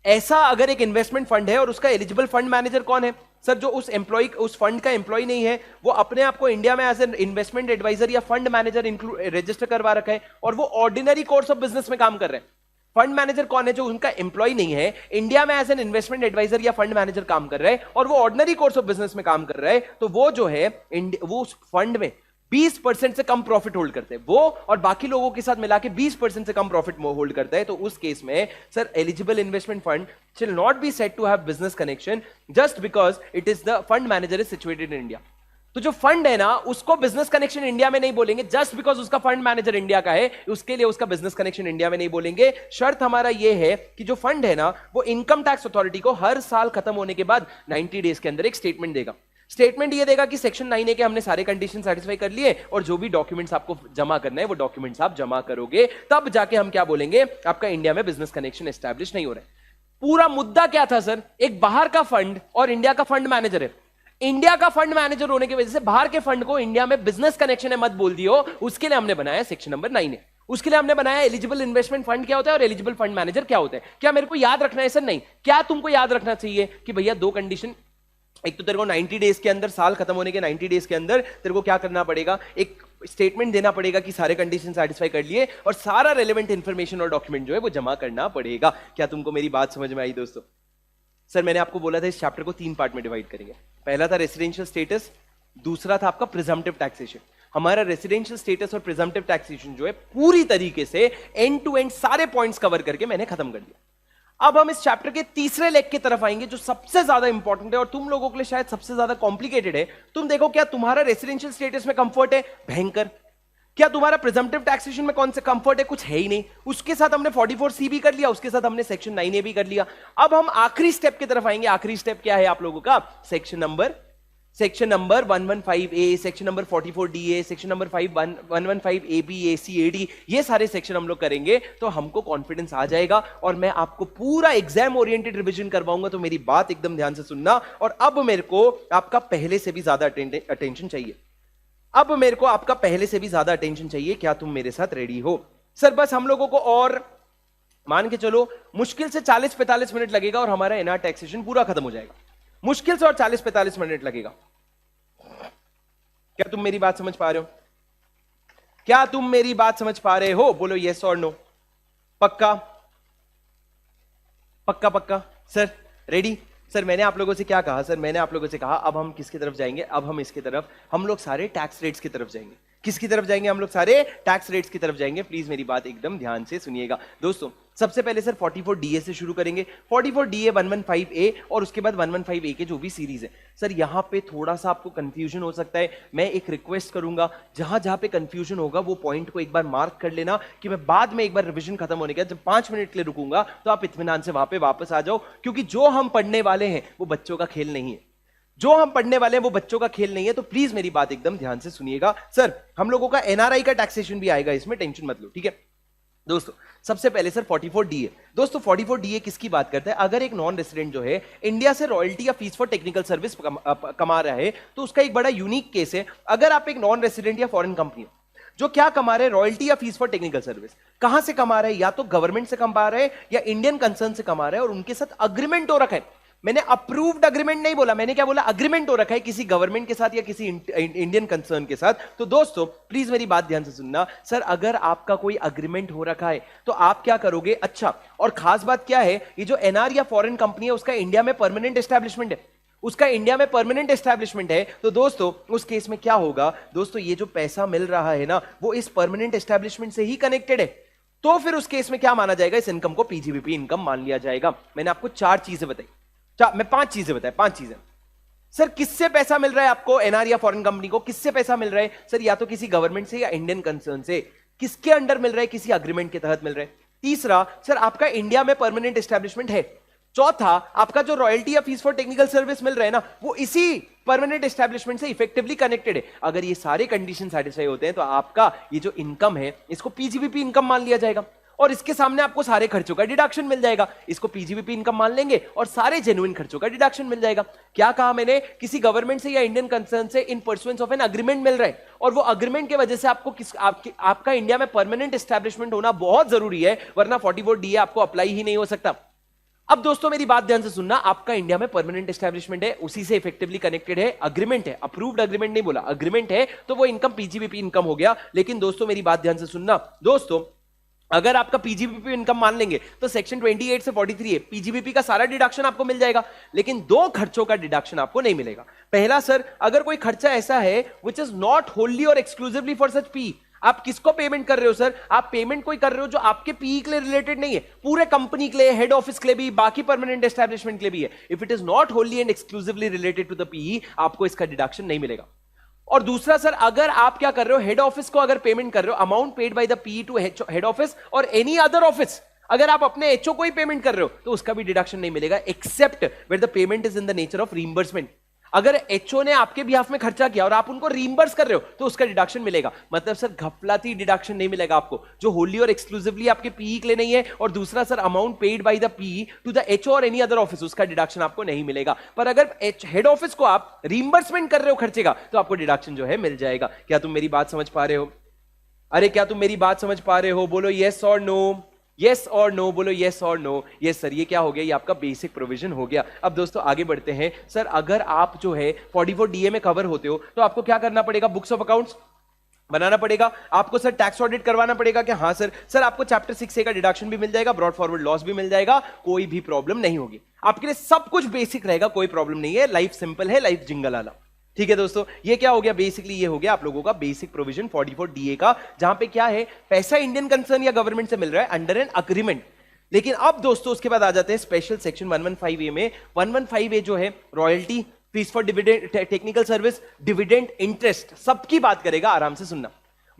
ऐसा अगर एक इन्वेस्टमेंट फंड है और उसका एलिजिबल फंड मैनेजर कौन है? सर जो उस फंड का एम्प्लॉय नहीं है, वो अपने आप को इंडिया में एज एन इन्वेस्टमेंट एडवाइजर या फंड मैनेजर रजिस्टर करवा रखा है और वो ऑर्डिनरी कोर्स ऑफ बिजनेस में काम कर रहे हैं। फंड मैनेजर कौन है? जो उनका एम्प्लॉय नहीं है, इंडिया में एज एन इन्वेस्टमेंट एडवाइजर या फंड मैनेजर काम कर रहा है और वो ऑर्डिनरी कोर्स ऑफ बिजनेस में काम कर रहा है, तो वो जो है वो उस फंड में 20% से कम प्रॉफिट होल्ड करते हैं वो, और बाकी लोगों के साथ मिला के 20% से कम प्रॉफिट होल्ड करता है। तो उस केस में sir eligible investment fund shall not be said to have business connection just because it is the fund manager is situated in India। तो जो फंड है ना उसको बिजनेस कनेक्शन इंडिया में नहीं बोलेंगे जस्ट बिकॉज उसका फंड मैनेजर इंडिया का है, उसके लिए उसका बिजनेस कनेक्शन इंडिया में नहीं बोलेंगे। शर्त हमारा यह है कि जो फंड है ना वो इनकम टैक्स अथॉरिटी को हर साल खत्म होने के बाद 90 डेज के अंदर एक स्टेटमेंट देगा। स्टेटमेंट ये देगा कि सेक्शन 9A के हमने सारे कंडीशन सेटिस्फाई कर लिए और जो भी डॉक्यूमेंट्स आपको जमा करना है वो डॉक्यूमेंट्स आप जमा करोगे, तब जाके हम क्या बोलेंगे आपका इंडिया में बिजनेस कनेक्शन एस्टैब्लिश नहीं हो रहा है। पूरा मुद्दा क्या था सर? एक बाहर का फंड और इंडिया का फंड मैनेजर है। इंडिया का फंड मैनेजर होने की वजह से बाहर के फंड को इंडिया में बिजनेस कनेक्शन है मत बोल दियो, उसके लिए हमने बनाया सेक्शन नंबर 9 है। उसके लिए हमने बनाया एलिजिबल इन्वेस्टमेंट फंड क्या होता है और एलिजिबल फंड मैनेजर क्या होता है। क्या मेरे को याद रखना है सर? नहीं। क्या तुमको याद रखना चाहिए कि भैया दो कंडीशन, एक तो तेरे को 90 डेज के अंदर, साल खत्म होने के 90 डेज के अंदर तेरे को क्या करना पड़ेगा, एक स्टेटमेंट देना पड़ेगा कि सारे कंडीशन सेटिस्फाई कर लिए और सारा रेलेवेंट इंफॉर्मेशन और डॉक्यूमेंट जो है वो जमा करना पड़ेगा। क्या तुमको मेरी बात समझ में आई दोस्तों? सर मैंने आपको बोला था इस चैप्टर को 3 पार्ट में डिवाइड करेंगे। पहला था रेसिडेंशियल स्टेटस, दूसरा था आपका प्रिजम्पटिव टैक्सेशन। हमारा रेसिडेंशियल स्टेटस और प्रिजम्पटिव टैक्सेशन जो है पूरी तरीके से एंड टू एंड सारे पॉइंट्स कवर करके मैंने खत्म कर दिया। अब हम इस चैप्टर के तीसरे लेग की तरफ आएंगे जो सबसे ज्यादा इंपॉर्टेंट है और तुम लोगों के लिए शायद सबसे ज्यादा कॉम्प्लिकेटेड है। तुम देखो, क्या तुम्हारा रेसिडेंशियल स्टेटस में कंफर्ट है? भयंकर। क्या तुम्हारा प्रिजम्पटिव टैक्सेशन में कौन सा कंफर्ट है? कुछ है ही नहीं। उसके साथ हमने 44C भी कर लिया, उसके साथ हमने सेक्शन 9A भी कर लिया। अब हम आखिरी स्टेप की तरफ आएंगे। आखिरी स्टेप क्या है आप लोगों का? Section number 115A, section number 44DA, section number 115AB, ACAD, ये सारे सेक्शन हम लोग करेंगे तो हमको कॉन्फिडेंस आ जाएगा और मैं आपको पूरा एग्जाम ओरिएंटेड रिवीजन करवाऊंगा। तो मेरी बात एकदम ध्यान से सुनना। और अब मेरे को आपका पहले से भी ज्यादा अटेंशन चाहिए। अब मेरे को आपका पहले से भी ज्यादा अटेंशन चाहिए। क्या तुम मेरे साथ रेडी हो? सर बस हम लोगों को और मान के चलो मुश्किल से 40-45 मिनट लगेगा और हमारा एनआर टैक्सेशन पूरा खत्म हो जाएगा। मुश्किल से और 40-45 मिनट लगेगा। क्या तुम मेरी बात समझ पा रहे हो? क्या तुम मेरी बात समझ पा रहे हो? बोलो यस और नो। पक्का पक्का पक्का? Sir ready? सर मैंने आप लोगों से क्या कहा? सर मैंने आप लोगों से कहा अब हम किसकी तरफ जाएंगे? अब हम इसकी तरफ, हम लोग सारे टैक्स रेट्स की तरफ जाएंगे। किसकी तरफ जाएंगे? हम लोग सारे टैक्स रेट्स की तरफ जाएंगे। प्लीज मेरी बात एकदम ध्यान से सुनिएगा दोस्तों। सबसे पहले सर 44DA से शुरू करेंगे। 44DA 115A और उसके बाद 115A के जो भी सीरीज है। सर यहां पे थोड़ा सा आपको कंफ्यूजन हो सकता है। मैं एक रिक्वेस्ट करूंगा, जहां जहां पे कंफ्यूजन होगा वो पॉइंट को एक बार मार्क कर लेना कि मैं बाद में एक बार रिवीजन खत्म होने के बाद जब 5 मिनट के लिए रुकूंगा तो आप इत्मीनान से वहां पे वापस आ जाओ, क्योंकि जो हम पढ़ने वाले हैं वो बच्चों का खेल नहीं है। जो हम पढ़ने वाले हैं वो बच्चों का खेल नहीं है। तो प्लीज मेरी बात एकदम ध्यान से सुनिएगा। सर हम लोगों का एनआरआई का टैक्सेशन भी आएगा इसमें, टेंशन मत लो, ठीक है दोस्तों। सबसे पहले सर 44DA। दोस्तों 44DA किसकी बात करता है? अगर एक नॉन रेसिडेंट जो है इंडिया से रॉयल्टी या फीस फॉर टेक्निकल सर्विस कमा रहा है तो उसका एक बड़ा यूनिक केस है। अगर आप एक नॉन रेसिडेंट या फॉरेन कंपनी जो क्या कमा रहे हैं, रॉयल्टी या फीस फॉर टेक्निकल सर्विस, कहां से कमा रहे हैं? या तो गवर्नमेंट से कमा रहे हैं या इंडियन कंसर्न से कमा रहे हैं और उनके साथ अग्रीमेंट हो रखा है। मैंने अप्रूव्ड अग्रीमेंट नहीं बोला, मैंने क्या बोला? अग्रीमेंट हो रखा है किसी गवर्नमेंट के साथ या किसी इंडियन कंसर्न के साथ। तो दोस्तों प्लीज मेरी बात ध्यान से सुनना। सर अगर आपका कोई अग्रीमेंट हो रखा है तो आप क्या करोगे? अच्छा, और खास बात क्या है, ये जो एनआर या फॉरेन कंपनी है उसका इंडिया में परमानेंट एस्टैब्लिशमेंट है, उसका इंडिया में परमानेंट एस्टैब्लिशमेंट है। तो दोस्तों उस केस में क्या होगा? दोस्तों ये जो पैसा मिल रहा है ना वो इस परमानेंट एस्टैब्लिशमेंट से ही कनेक्टेड है। तो फिर उस केस में क्या माना जाएगा? इस इनकम को पीजीबीपी इनकम मान लिया जाएगा। मैंने आपको 4 चीजें बताई, मैं 5 चीजें बताई, 5 चीजें। सर किससे पैसा मिल रहा है आपको? एनआर या फॉरेन कंपनी को किससे पैसा मिल रहा है? सर या तो किसी गवर्नमेंट से या इंडियन कंसर्न से। किसके अंडर मिल रहा है? किसी अग्रीमेंट के तहत मिल रहा है। तीसरा, सर आपका इंडिया में परमानेंट एस्टैब्लिशमेंट है। चौथा, आपका जो रॉयल्टी या फीस फॉर टेक्निकल सर्विस मिल रहा है ना वो इसी परमानेंट एस्टैब्लिशमेंट से इफेक्टिवली कनेक्टेड है। अगर ये सारे कंडीशन सेटिस्फाई होते हैं तो आपका ये जो इनकम है इसको पीजीबीपी इनकम मान लिया जाएगा और इसके सामने आपको सारे खर्चों का डिडक्शन मिल जाएगा। इसको पीजीबीपी इनकम मान लेंगे और सारे जेन्युइन खर्चों का डिडक्शन मिल जाएगा। क्या कहा मैंने? किसी गवर्नमेंट से या इंडियन कंसर्न से in pursuance of an agreement मिल रहा है और वो अग्रीमेंट की वजह से आपको आपका इंडिया में परमानेंट एस्टैब्लिशमेंट होना बहुत जरूरी है, वरना 44DA आपको अप्लाई ही नहीं हो सकता। अब दोस्तों मेरी बात ध्यान से सुनना। आपका इंडिया में परमानेंट एस्टैब्लिशमेंट है, उसी से इफेक्टिवली कनेक्टेड है, अग्रीमेंट है, अप्रूव्ड अग्रीमेंट नहीं बोला, अग्रीमेंट है, तो वो इनकम पीजीबीपी इनकम हो गया। लेकिन दोस्तों मेरी बात ध्यान से सुनना। दोस्तों अगर आपका पीजीबीपी इनकम मान लेंगे तो सेक्शन 28 से 43 है, पीजीबीपी का सारा डिडक्शन आपको मिल जाएगा, लेकिन 2 खर्चों का डिडक्शन आपको नहीं मिलेगा। पहला सर, अगर कोई खर्चा ऐसा है विच इज नॉट होनली और एक्सक्लूसिवली फॉर सच पी, आप किसको पेमेंट कर रहे हो सर? आप पेमेंट कोई कर रहे हो जो आपके पीई के लिए रिलेटेड नहीं है, पूरे कंपनी के लिए, हेड ऑफिस के लिए भी, बाकी परमानेंट एस्टैब्लिशमेंट के लिए भी है। If it is not wholly and exclusively related to the PE, आपको इसका डिडक्शन नहीं मिलेगा। और दूसरा सर, अगर आप क्या कर रहे हो, हेड ऑफिस को अगर पेमेंट कर रहे हो, amount paid by the PE to head office और एनी अदर ऑफिस, अगर आप अपने एचओ को ही पेमेंट कर रहे हो तो उसका भी डिडक्शन नहीं मिलेगा, except where the payment is in the nature of reimbursement. अगर एचओ ने आपके बिहाफ में खर्चा किया और आप उनको रीइंबर्स कर रहे हो तो उसका डिडक्शन मिलेगा। मतलब सर घपलाती डिडक्शन नहीं मिलेगा आपको, जो होली और एक्सक्लूसिवली आपके पीई के लिए नहीं है, और दूसरा sir amount paid by the PE to the HO और एनी अदर ऑफिस, उसका डिडक्शन आपको नहीं मिलेगा। पर अगर हेड ऑफिस को आप रीइंबर्समेंट कर रहे हो खर्चे का तो आपको डिडक्शन जो है मिल जाएगा। क्या तुम मेरी बात समझ पा रहे हो? अरे क्या तुम मेरी बात समझ पा रहे हो? बोलो यस और नो, यस और नो, बोलो यस और नो। यस सर, ये क्या हो गया? ये आपका बेसिक प्रोविजन हो गया। अब दोस्तों आगे बढ़ते हैं। सर अगर आप जो है 44 डीए में कवर होते हो तो आपको क्या करना पड़ेगा? बुक्स ऑफ अकाउंट्स बनाना पड़ेगा आपको सर, टैक्स ऑडिट करवाना पड़ेगा क्या? हाँ सर। सर आपको चैप्टर 6A का डिडक्शन भी मिल जाएगा, ब्रॉड फॉरवर्ड लॉस भी मिल जाएगा, कोई भी प्रॉब्लम नहीं होगी आपके लिए, सब कुछ बेसिक रहेगा, कोई प्रॉब्लम नहीं है। लाइफ सिंपल है, लाइफ जिंगल वाला। ठीक है दोस्तों, ये क्या हो गया? बेसिकली ये हो गया आप लोगों का बेसिक प्रोविजन 44 डीए का, जहां पे क्या है, पैसा इंडियन कंसर्न या गवर्नमेंट से मिल रहा है अंडर एन अग्रीमेंट। लेकिन अब दोस्तों उसके बाद आ जाते हैं स्पेशल सेक्शन 115A में। 115A जो है royalty, fees for dividend, technical service, dividend, interest, सबकी बात करेगा। आराम से सुनना।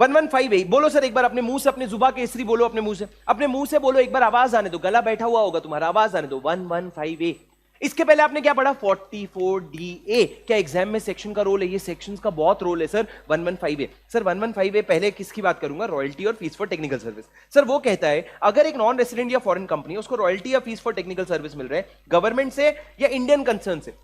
115A बोलो सर एक बार अपने मुंह से, अपने जुबा केसरी बोलो, अपने मुंह से बोलो एक बार, आवाज आने दो, गला बैठा हुआ होगा तुम्हारा, आवाज आने दो। 115A। इसके पहले आपने क्या पढ़ा? 44DA। क्या एग्जाम में सेक्शन का रोल है? ये सेक्शंस का बहुत रोल है सर। 115A सर, 115A पहले किसकी बात करूंगा? रॉयल्टी और fees for technical service. Sir वो कहता है अगर एक नॉन रेसिडेंट या फॉरेन कंपनी, उसको रॉयल्टी या फीस फॉर टेक्निकल सर्विस मिल रहा है गवर्नमेंट से या इंडियन कंसर्न से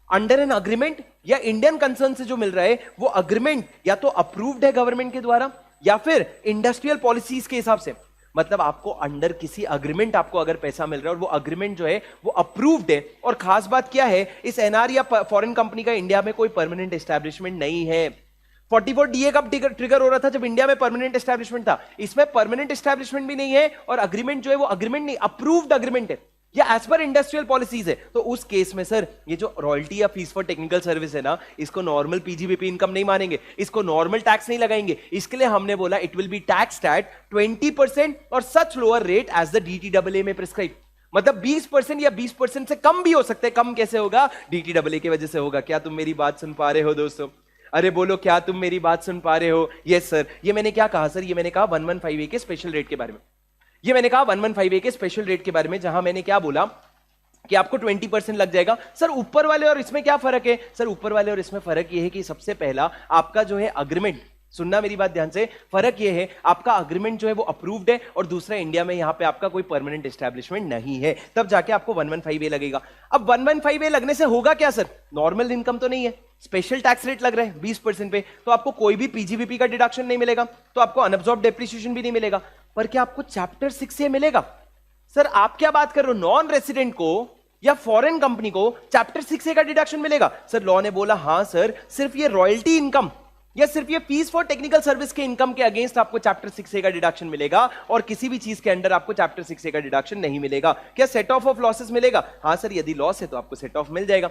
अंडर एन अग्रीमेंट, या इंडियन कंसर्न से जो मिल रहा है वो अग्रीमेंट या तो अप्रूव्ड है गवर्नमेंट के द्वारा या फिर इंडस्ट्रियल पॉलिसीज के हिसाब से, मतलब आपको अंडर किसी अग्रीमेंट आपको अगर पैसा मिल रहा है और वो अग्रीमेंट जो है वो अप्रूव्ड है, और खास बात क्या है, इस एनआर या फॉरेन कंपनी का इंडिया में कोई परमानेंट एस्टैब्लिशमेंट नहीं है। 44 डीए कब ट्रिगर हो रहा था? जब इंडिया में परमानेंट एस्टैब्लिशमेंट था। इसमें परमानेंट एस्टैब्लिशमेंट भी नहीं है और अग्रीमेंट जो है वो अग्रीमेंट नहीं, अप्रूव्ड अग्रीमेंट है या एज पर इंडस्ट्रियल पॉलिसीज है। तो उस केस में सर ये जो रॉयल्टी या फीस फॉर टेक्निकल सर्विस है ना, इसको नॉर्मल पीजीबीपी इनकम नहीं मानेंगे, इसको नॉर्मल टैक्स नहीं लगाएंगे। इसके लिए हमने बोला it will B taxed eight 20% और सच लोअर रेट एज द डीटीडब्ल्यूए में प्रिस्क्राइब। मतलब 20% या 20% से कम भी हो सकते हैं। कम कैसे होगा? डीटीडब्ल्यूए की वजह से होगा। क्या तुम मेरी बात सुन पा रहे हो दोस्तों? अरे बोलो, क्या तुम मेरी बात सुन पा रहे हो? Yes sir. ये मैंने क्या कहा सर? ये मैंने कहा 115A के स्पेशल रेट के बारे में। ये मैंने कहा 115A के स्पेशल रेट के बारे में, जहां मैंने क्या बोला कि आपको 20% लग जाएगा। सर ऊपर वाले और इसमें क्या फर्क है? सर ऊपर वाले और इसमें फर्क यह है कि सबसे पहला आपका जो है अग्रीमेंट, सुनना मेरी बात ध्यान से, फर्क यह है आपका अग्रीमेंट जो है वो अप्रूव्ड है, और दूसरा इंडिया में यहां पे आपका कोई परमानेंट एस्टैब्लिशमेंट नहीं है, तब जाके आपको 115A लगेगा। अब 115A लगने से होगा क्या सर? नॉर्मल इनकम तो नहीं है, स्पेशल टैक्स रेट लग रहा है 20% पे, तो आपको कोई भी पीजीबीपी का डिडक्शन नहीं मिलेगा, तो आपको अनअब्सॉर्ब डेप्रिसिएशन भी नहीं मिलेगा। पर क्या आपको चैप्टर 6A मिलेगा? सर आप क्या बात कर रहे हो? नॉन रेसिडेंट को या फॉरेन कंपनी को चैप्टर 6A का डिडक्शन मिलेगा? सर लॉ ने बोला हां सर, सिर्फ ये रॉयल्टी इनकम या सिर्फ ये फीस फॉर टेक्निकल सर्विस के इनकम के अगेंस्ट आपको चैप्टर 6A का डिडक्शन मिलेगा, और किसी भी चीज के अंडर आपको चैप्टर 6A का डिडक्शन नहीं मिलेगा। क्या सेट ऑफ लॉसेस मिलेगा? हां सर, यदि लॉस है तो आपको सेट ऑफ मिल जाएगा,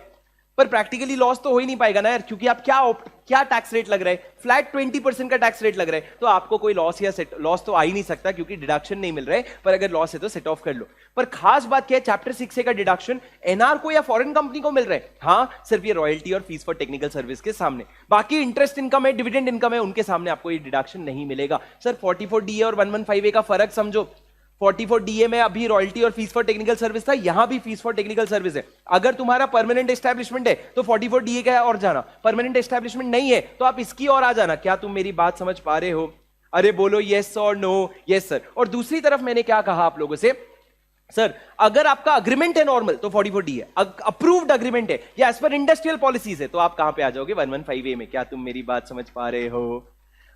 पर प्रैक्टिकली लॉस तो हो ही नहीं पाएगा ना यार, क्योंकि आप क्या टैक्स रेट लग रहा है? फ्लैट 20% का टैक्स रेट लग रहा है, तो आपको कोई लॉस या लॉस तो आ ही नहीं सकता क्योंकि डिडक्शन नहीं मिल रहा है। पर अगर लॉस है तो सेट ऑफ कर लो। पर खास बात क्या है, चैप्टर 6A का डिडक्शन एनआर को या फॉरेन कंपनी को मिल रहा है, हाँ सिर्फ ये रॉयल्टी और फीस फॉर टेक्निकल सर्विस के सामने। बाकी इंटरेस्ट इनकम है, डिविडेंड इनकम है, उनके सामने आपको ये डिडक्शन नहीं मिलेगा। सर 44DA और 115A का फर्क समझो। 44DA में अभी रॉयल्टी और फीस फॉर टेक्निकल सर्विस था, यहां भी फीस फॉर टेक्निकल सर्विस है। अगर तुम्हारा परमानेंट एस्टैब्लिशमेंट है तो 44DA का और जाना, परमानेंट एस्टैब्लिशमेंट नहीं है तो आप इसकी और आ जाना। क्या तुम मेरी बात समझ पा रहे हो? अरे बोलो यस और नो। Yes sir. और दूसरी तरफ मैंने क्या कहा आप लोगों से, सर अगर आपका अग्रीमेंट है नॉर्मल तो 44DA, अप्रूव्ड अग्रीमेंट है या एज पर इंडस्ट्रियल पॉलिसीज है तो आप कहां पे आ जाओगे? 115A में। क्या तुम मेरी बात समझ पा रहे हो?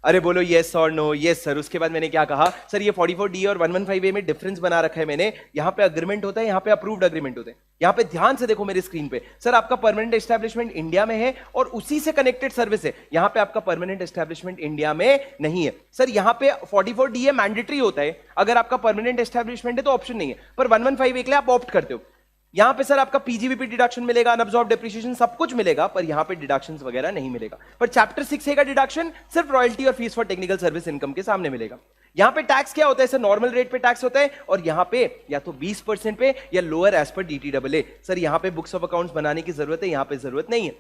अरे बोलो यस और नो। Yes sir. उसके बाद मैंने क्या कहा सर, ये 44DA और 115A में डिफरेंस बना रखा है मैंने। यहां पे अग्रीमेंट होता है, यहां पे अप्रूव्ड अग्रीमेंट होते हैं। यहां पे ध्यान से देखो मेरी स्क्रीन पे, सर आपका परमानेंट एस्टैब्लिशमेंट इंडिया में है और उसी से कनेक्टेड सर्विस है। यहां पे आपका परमानेंट एस्टैब्लिशमेंट इंडिया में नहीं है। सर यहां पे 44DA मैंडेटरी होता है, अगर आपका परमानेंट एस्टैब्लिशमेंट है तो ऑप्शन नहीं है, पर 115A के लिए आप ऑप्ट करते हो। यहां पे सर आपका पीजीबीपी डिडक्शन मिलेगा, अनअब्सॉर्ब डेप्रिसिएशन सब कुछ मिलेगा, पर यहां पे डिडक्शंस वगैरह नहीं मिलेगा। पर चैप्टर 6A का डिडक्शन सिर्फ रॉयल्टी और fees for technical service income के सामने मिलेगा। यहां पे टैक्स क्या होता है सर? नॉर्मल रेट पे टैक्स होता है, और यहां पे या तो 20% पे या लोअर एज पर डीटीडब्ल्यूए। सर यहां पे बुक्स ऑफ अकाउंट्स बनाने की जरूरत है, यहां पे जरूरत नहीं है।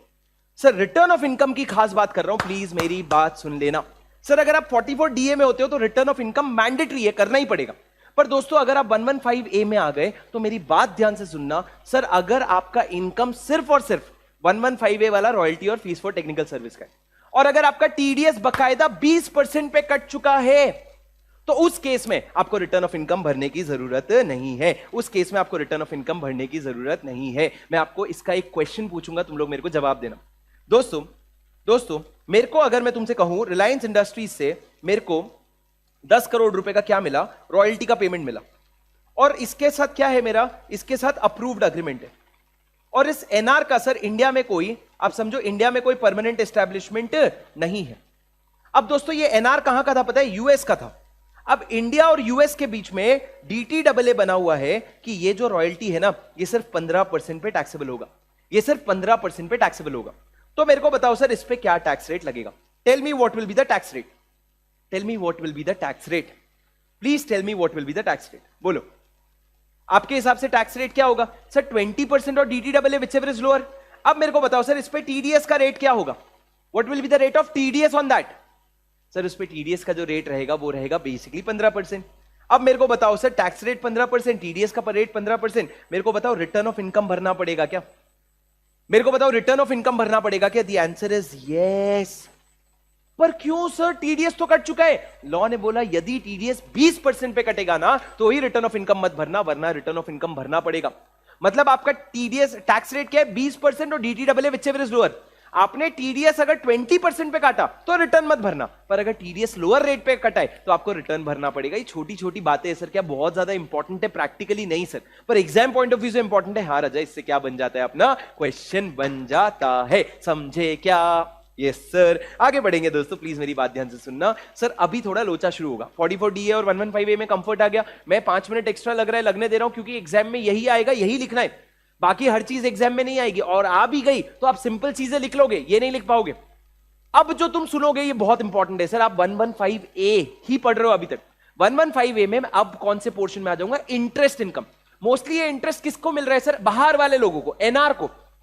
सर रिटर्न ऑफ इनकम की खास बात कर रहा हूं, प्लीज मेरी बात सुन लेना। सर अगर आप 44DA में होते हो तो रिटर्न ऑफ इनकम मैंडेटरी है, करना ही पड़ेगा। पर दोस्तों अगर आप 115A में आ गए तो मेरी बात ध्यान से सुनना। सर अगर आपका इनकम सिर्फ और सिर्फ 115A वाला रॉयल्टी और फीस फॉर टेक्निकल सर्विस का है। और अगर आपका टीडीएस बकायदा 20% पे कट चुका है तो उस केस में आपको रिटर्न ऑफ इनकम भरने की जरूरत नहीं है। उस केस में आपको रिटर्न ऑफ इनकम भरने की जरूरत नहीं है। मैं आपको इसका एक क्वेश्चन पूछूंगा, तुम लोग मेरे को जवाब देना। दोस्तों मेरे को अगर मैं तुमसे कहूं रिलायंस इंडस्ट्रीज से मेरे को 10 करोड़ रुपए का क्या मिला, रॉयल्टी का पेमेंट मिला, और इसके साथ क्या है मेरा, इसके साथ अप्रूव्ड अग्रीमेंट है, और इस एनआर का सर इंडिया में कोई, आप समझो इंडिया में कोई परमानेंट एस्टैब्लिशमेंट नहीं है। अब दोस्तों ये एनआर कहां का था पता है, यूएस का था। अब इंडिया और यूएस के बीच में डीटीडब्ल्यूए बना हुआ है कि ये जो रॉयल्टी है ना ये सिर्फ 15% पे टैक्सेबल होगा, ये सिर्फ 15% पे टैक्सेबल होगा। तो मेरे को बताओ सर इस पे क्या टैक्स रेट लगेगा। Tell me what will be the tax rate, tell me what will be the tax rate, please tell me what will be the tax rate. बोलो आपके हिसाब से टैक्स रेट क्या होगा सर? 20% और डीटीडब्ल्यूए व्हिचएवर इज लोअर। अब मेरे को बताओ सर इस पे टीडीएस का रेट क्या होगा, what will be the rate of TDS on that? Sir उस पे टीडीएस का जो रेट रहेगा वो रहेगा बेसिकली 15%। अब मेरे को बताओ सर टैक्स रेट 15%, टीडीएस का रेट 15%, मेरे को बताओ रिटर्न ऑफ इनकम भरना पड़ेगा क्या? मेरे को बताओ रिटर्न ऑफ इनकम भरना पड़ेगा क्या? The answer is yes. पर क्यों सर, टीडीएस तो कट चुका है। लॉ ने बोला यदि टीडीएस 20% पे कटेगा ना तो ही रिटर्न ऑफ इनकम मत भरना, वरना रिटर्न ऑफ इनकम भरना पड़ेगा। मतलब आपका टीडीएस टैक्स रेट क्या है 20% और डीटीडब्ल्यूए व्हिचएवर इज लोअर। आपने टीडीएस अगर 20% पे काटा तो रिटर्न मत भरना, पर अगर टीडीएस लोअर रेट पे कटा है तो आपको रिटर्न भरना पड़ेगा। ये छोटी छोटी बातें है सर, क्या बहुत ज्यादा इंपॉर्टेंट है? प्रैक्टिकली नहीं सर, पर एग्जाम पॉइंट ऑफ व्यू से इंपॉर्टेंट है। हाँ राजा, इससे क्या बन जाता है अपना क्वेश्चन बन जाता है, समझे क्या? Yes sir. आगे बढ़ेंगे दोस्तों, प्लीज मेरी बात ध्यान से सुनना। सर अभी थोड़ा लोचा शुरू होगा, 44DA और 115A में कंफर्ट आ गया। मैं 5 मिनट एक्स्ट्रा लग रहा है लगने दे रहा हूं क्योंकि एग्जाम में यही आएगा, यही लिखना है, बाकी हर चीज एग्जाम में नहीं आएगी। और आ भी गई तो आप सिंपल चीजें लिख लोगे, ये नहीं लिख पाओगे। अब जो तुम सुनोगे ये बहुत इंपॉर्टेंट है सर। आप 115A ही पढ़ रहे हो अभी तक। 115A में अब कौन से पोर्शन में आ जाऊंगा, इंटरेस्ट इनकम। मोस्टली ये इंटरेस्ट किसको मिल रहा है सर? बाहर वाले लोगों को,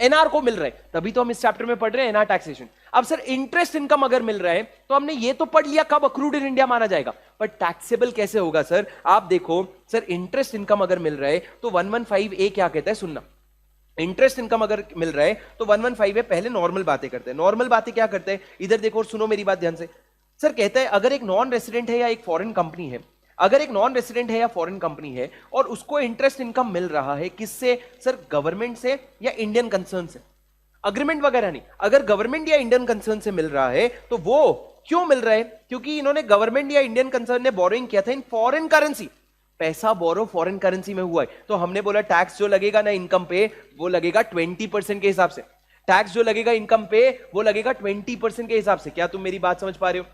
एनआर को मिल रहा है, तभी तो हम इस चैप्टर में पढ़ रहे हैं एनआर टैक्सेशन। अब सर इंटरेस्ट इनकम अगर मिल रहा है तो हमने ये तो पढ़ लिया कब अक्रूड इन इंडिया माना जाएगा, पर टैक्सेबल कैसे होगा सर? आप देखो सर, इंटरेस्ट इनकम अगर मिल रहा है तो 115A क्या कहता है, सुनना। इंटरेस्ट इनकम अगर मिल रहा है तो 115A पहले नॉर्मल बातें करते हैं। नॉर्मल बातें क्या करते हैं, इधर देखो और सुनो मेरी बात ध्यान से। सर कहता है अगर एक नॉन रेसिडेंट है या एक फॉरेन कंपनी है, अगर एक नॉन रेसिडेंट है या फॉरेन कंपनी है और उसको इंटरेस्ट इनकम मिल रहा है किससे सर? गवर्नमेंट से या इंडियन कंसर्न से, अग्रीमेंट वगैरह नहीं। अगर गवर्नमेंट या इंडियन कंसर्न से मिल रहा है तो वो क्यों मिल रहा है? क्योंकि इन्होंने गवर्नमेंट या इंडियन कंसर्न ने बोरोइंग किया था इन फॉरेन करेंसी, पैसा बोरो फॉरेन करेंसी में हुआ है। तो हमने बोला टैक्स जो लगेगा ना इनकम पे वो लगेगा 20% के हिसाब से। टैक्स जो लगेगा इनकम पे वो लगेगा 20% के हिसाब से। क्या तुम मेरी बात समझ पा रहे हो?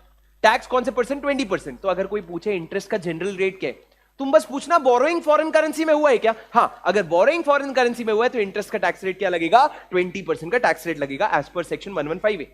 टैक्स कौन से परसेंट? 20%। तो अगर कोई पूछे इंटरेस्ट का जनरल रेट क्या है, तुम बस पूछना बोरोइंग फॉरेन करेंसी में हुआ है क्या? हाँ, अगर बोरोइंग फॉरेन करेंसी में हुआ है तो इंटरेस्ट का टैक्स रेट क्या लगेगा? 20% का टैक्स रेट लगेगा एज पर सेक्शन 115A।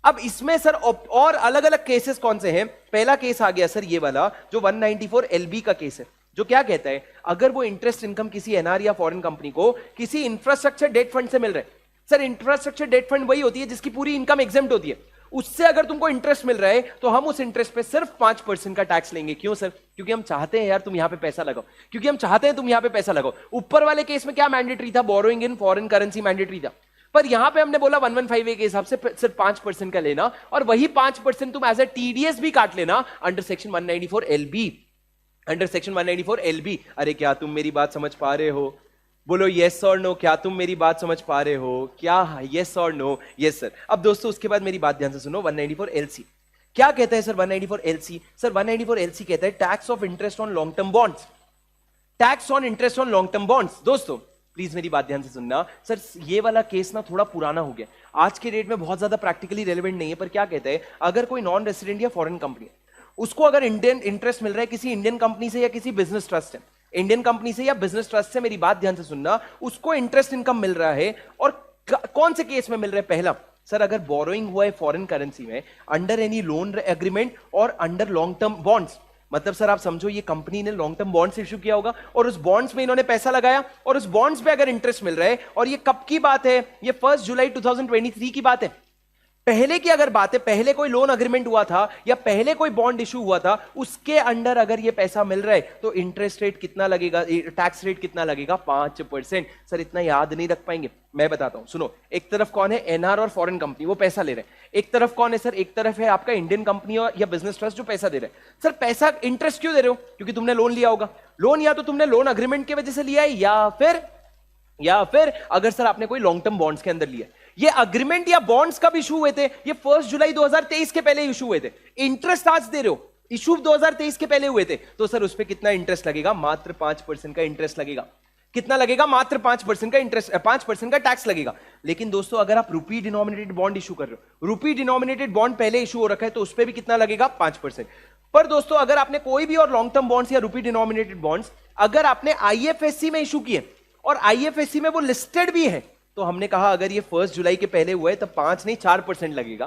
अब इसमें सर और अलग अलग केसेस कौन से हैं? पहला केस आ गया सर ये वाला जो 194LB का केस है, जो क्या कहता है अगर वो इंटरेस्ट इनकम किसी एनआर या फॉरेन कंपनी को किसी इंफ्रास्ट्रक्चर डेट फंड से मिल रहा है। सर इंफ्रास्ट्रक्चर डेट फंड वही होती है जिसकी पूरी इनकम एग्जेम्प्ट होती है, उससे अगर तुमको इंटरेस्ट मिल रहा है तो हम उस इंटरेस्ट पे सिर्फ 5% का टैक्स लेंगे। क्यों सर? क्योंकि हम चाहते हैं यार तुम यहां पे पैसा लगाओ, क्योंकि हम चाहते हैं तुम यहां पे पैसा लगाओ। ऊपर वाले केस में क्या मैंडेटरी था? बोरोइंग इन फॉरेन करेंसी मैंडेटरी था, पर यहां पे हमने बोला 115A के हिसाब से सिर्फ 5% का लेना, और वही 5% तुम एज ए टीडीएस भी काट लेना under section 194LB, under section 194LB। अरे क्या तुम मेरी बात समझ पा रहे हो? बोलो यस और नो, क्या तुम मेरी बात समझ पा रहे हो? क्या यस और नो? Yes sir. अब दोस्तों उसके बाद मेरी बात ध्यान से सुनो, 194LC क्या कहता है सर? 194LC सर 194LC कहता है tax of interest on long term bonds, tax on interest on long term bonds. दोस्तों प्लीज मेरी बात ध्यान से सुनना। सर ये वाला केस ना थोड़ा पुराना हो गया, आज के डेट में बहुत ज्यादा प्रैक्टिकली रेलेवेंट नहीं है, पर क्या कहता है अगर कोई नॉन रेसिडेंट या फॉरेन कंपनी है उसको अगर इंडियन इंटरेस्ट मिल रहा है किसी इंडियन कंपनी से या किसी बिजनेस ट्रस्ट से, इंडियन कंपनी से या बिजनेस ट्रस्ट से, मेरी बात ध्यान से सुनना, उसको इंटरेस्ट इनकम मिल रहा है और कौन से केस में मिल रहा है? पहला सर अगर बोरोइंग हुआ है फॉरेन करेंसी में अंडर एनी लोन एग्रीमेंट और अंडर लॉन्ग टर्म बॉन्ड्स। मतलब सर आप समझो ये कंपनी ने लॉन्ग टर्म बॉन्ड्स इश्यू किया होगा और उस बॉन्ड्स में इन्होंने पैसा लगाया और उस बॉन्ड्स पे अगर इंटरेस्ट मिल रहा है, और ये कब की बात है? ये 1 जुलाई 2023 की बात है। पहले की अगर बात है, पहले कोई लोन अग्रीमेंट हुआ था या पहले कोई बॉन्ड इशू हुआ था, उसके अंडर अगर ये पैसा मिल रहा है तो इंटरेस्ट रेट कितना लगेगा, टैक्स रेट कितना लगेगा? 5%। सर इतना याद नहीं रख पाएंगे, मैं बताता हूं, सुनो। एक तरफ कौन है? एनआर और फॉरेन कंपनी, वो पैसा ले रहे हैं। एक तरफ कौन है सर? एक तरफ है आपका इंडियन कंपनी या बिजनेस ट्रस्ट जो पैसा दे रहे हैं। सर पैसा इंटरेस्ट क्यों दे रहे हो? क्योंकि तुमने लोन लिया होगा। लोन या तो तुमने लोन अग्रीमेंट की वजह से लिया है या फिर अगर सर आपने कोई लॉन्ग टर्म बॉन्ड्स के अंदर लिया। ये अग्रीमेंट या बॉन्ड्स कब इशू हुए थे? ये 1 जुलाई 2023 के पहले इशू हुए थे। इंटरेस्ट आज दे रहे हो, इशू 2023 के पहले हुए थे, तो सर उस पर कितना इंटरेस्ट लगेगा? मात्र 5% का इंटरेस्ट लगेगा। कितना लगेगा? मात्र 5% का इंटरेस्ट, 5% का टैक्स लगेगा। लेकिन दोस्तों अगर आप रुपी डिनोमिनेटेड बॉन्ड इशू कर रहे हो, रुपी डिनोमिनेटेड बॉन्ड पहले इशू हो रखा है, तो उस पर भी कितना लगेगा? 5%। पर दोस्तों अगर आपने कोई भी और लॉन्ग टर्म बॉन्ड्स या रुपी डिनोमिनेटेड बॉन्ड्स अगर आपने आईएफएससी में इशू किए और आईएफएससी में वो लिस्टेड भी है, तो हमने कहा अगर ये 1 जुलाई के पहले हुआ है तो 5 नहीं 4% लगेगा।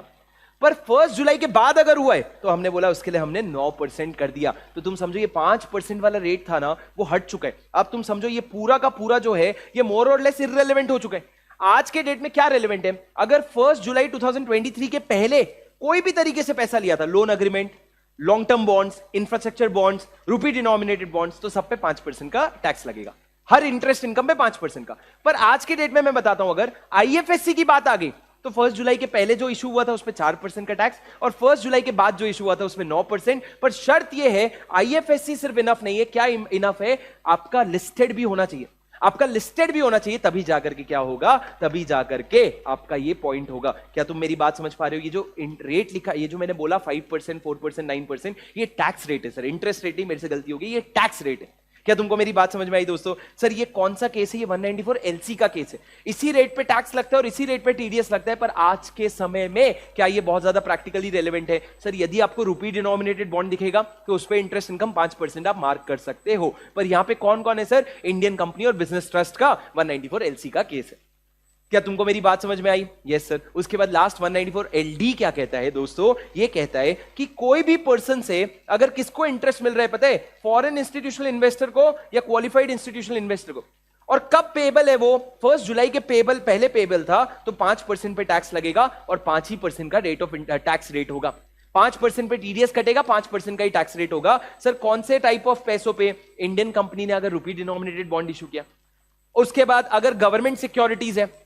पर 1 जुलाई के बाद अगर हुआ है तो हमने बोला उसके लिए हमने 9% कर दिया। तो तुम समझो ये 5% वाला रेट था ना, वो हट चुका है। अब तुम समझो ये पूरा का पूरा जो है ये मोर और लेस इररिलेवेंट हो चुका है। आज के डेट में क्या रेलेवेंट है? अगर 1 जुलाई 2023 के पहले कोई भी तरीके से पैसा लिया था, loan agreement, long term bonds, infrastructure bonds, rupee denominated bonds, तो सब पे 5% का टैक्स लगेगा, हर इंटरेस्ट इनकम पे 5% का। पर आज के डेट में मैं बताता हूं, अगर आईएफएससी की बात आ गई तो 1 जुलाई के पहले जो इशू हुआ था उसपे 4% का टैक्स और 1 जुलाई के बाद जो इशू हुआ था उसमें 9%। पर शर्त यह है आईएफएससी सिर्फ इनफ नहीं है। क्या इनफ है? आपका लिस्टेड भी होना चाहिए, आपका लिस्टेड भी होना चाहिए, तभी जाकर के क्या होगा, तभी जाकर के आपका ये पॉइंट होगा। क्या तुम मेरी बात समझ पा रहे हो? ये जो रेट लिखा, ये जो मैंने बोला 5%, 4%, 9%, ये टैक्स रेट है सर, इंटरेस्ट रेट ही मेरे से गलती हो गई, ये टैक्स रेट है। क्या तुमको मेरी बात समझ में आई दोस्तों? सर ये कौन सा केस है? ये 194 एलसी का केस है। इसी रेट पे टैक्स लगता है और इसी रेट पे टीडीएस लगता है। पर आज के समय में क्या ये बहुत ज्यादा प्रैक्टिकली रेलेवेंट है? सर यदि आपको रुपी डिनोमिनेटेड बॉन्ड दिखेगा तो उस पर इंटरेस्ट इनकम 5% आप मार्क कर सकते हो। पर यहां पे कौन कौन है सर? इंडियन कंपनी और बिजनेस ट्रस्ट का 194 एलसी का केस है। क्या तुमको मेरी बात समझ में आई? Yes sir. उसके बाद लास्ट 194 एलडी क्या कहता है दोस्तों? ये कहता है कि कोई भी पर्सन से अगर किसको इंटरेस्ट मिल रहा है पता है? फॉरेन इंस्टीट्यूशनल इन्वेस्टर को या क्वालिफाइड इंस्टीट्यूशनल इन्वेस्टर को। और कब पेबल है वो? 1 जुलाई के पेबल, पहले पेबल था तो 5% पे टैक्स लगेगा और 5% का रेट ऑफ टैक्स रेट होगा। 5% पे टीडीएस कटेगा, 5% का ही टैक्स रेट होगा। सर कौन से टाइप ऑफ पैसों पे? इंडियन कंपनी ने अगर रुपी डिनोमिनेटेड बॉन्ड इशू किया, उसके बाद अगर गवर्नमेंट सिक्योरिटीज है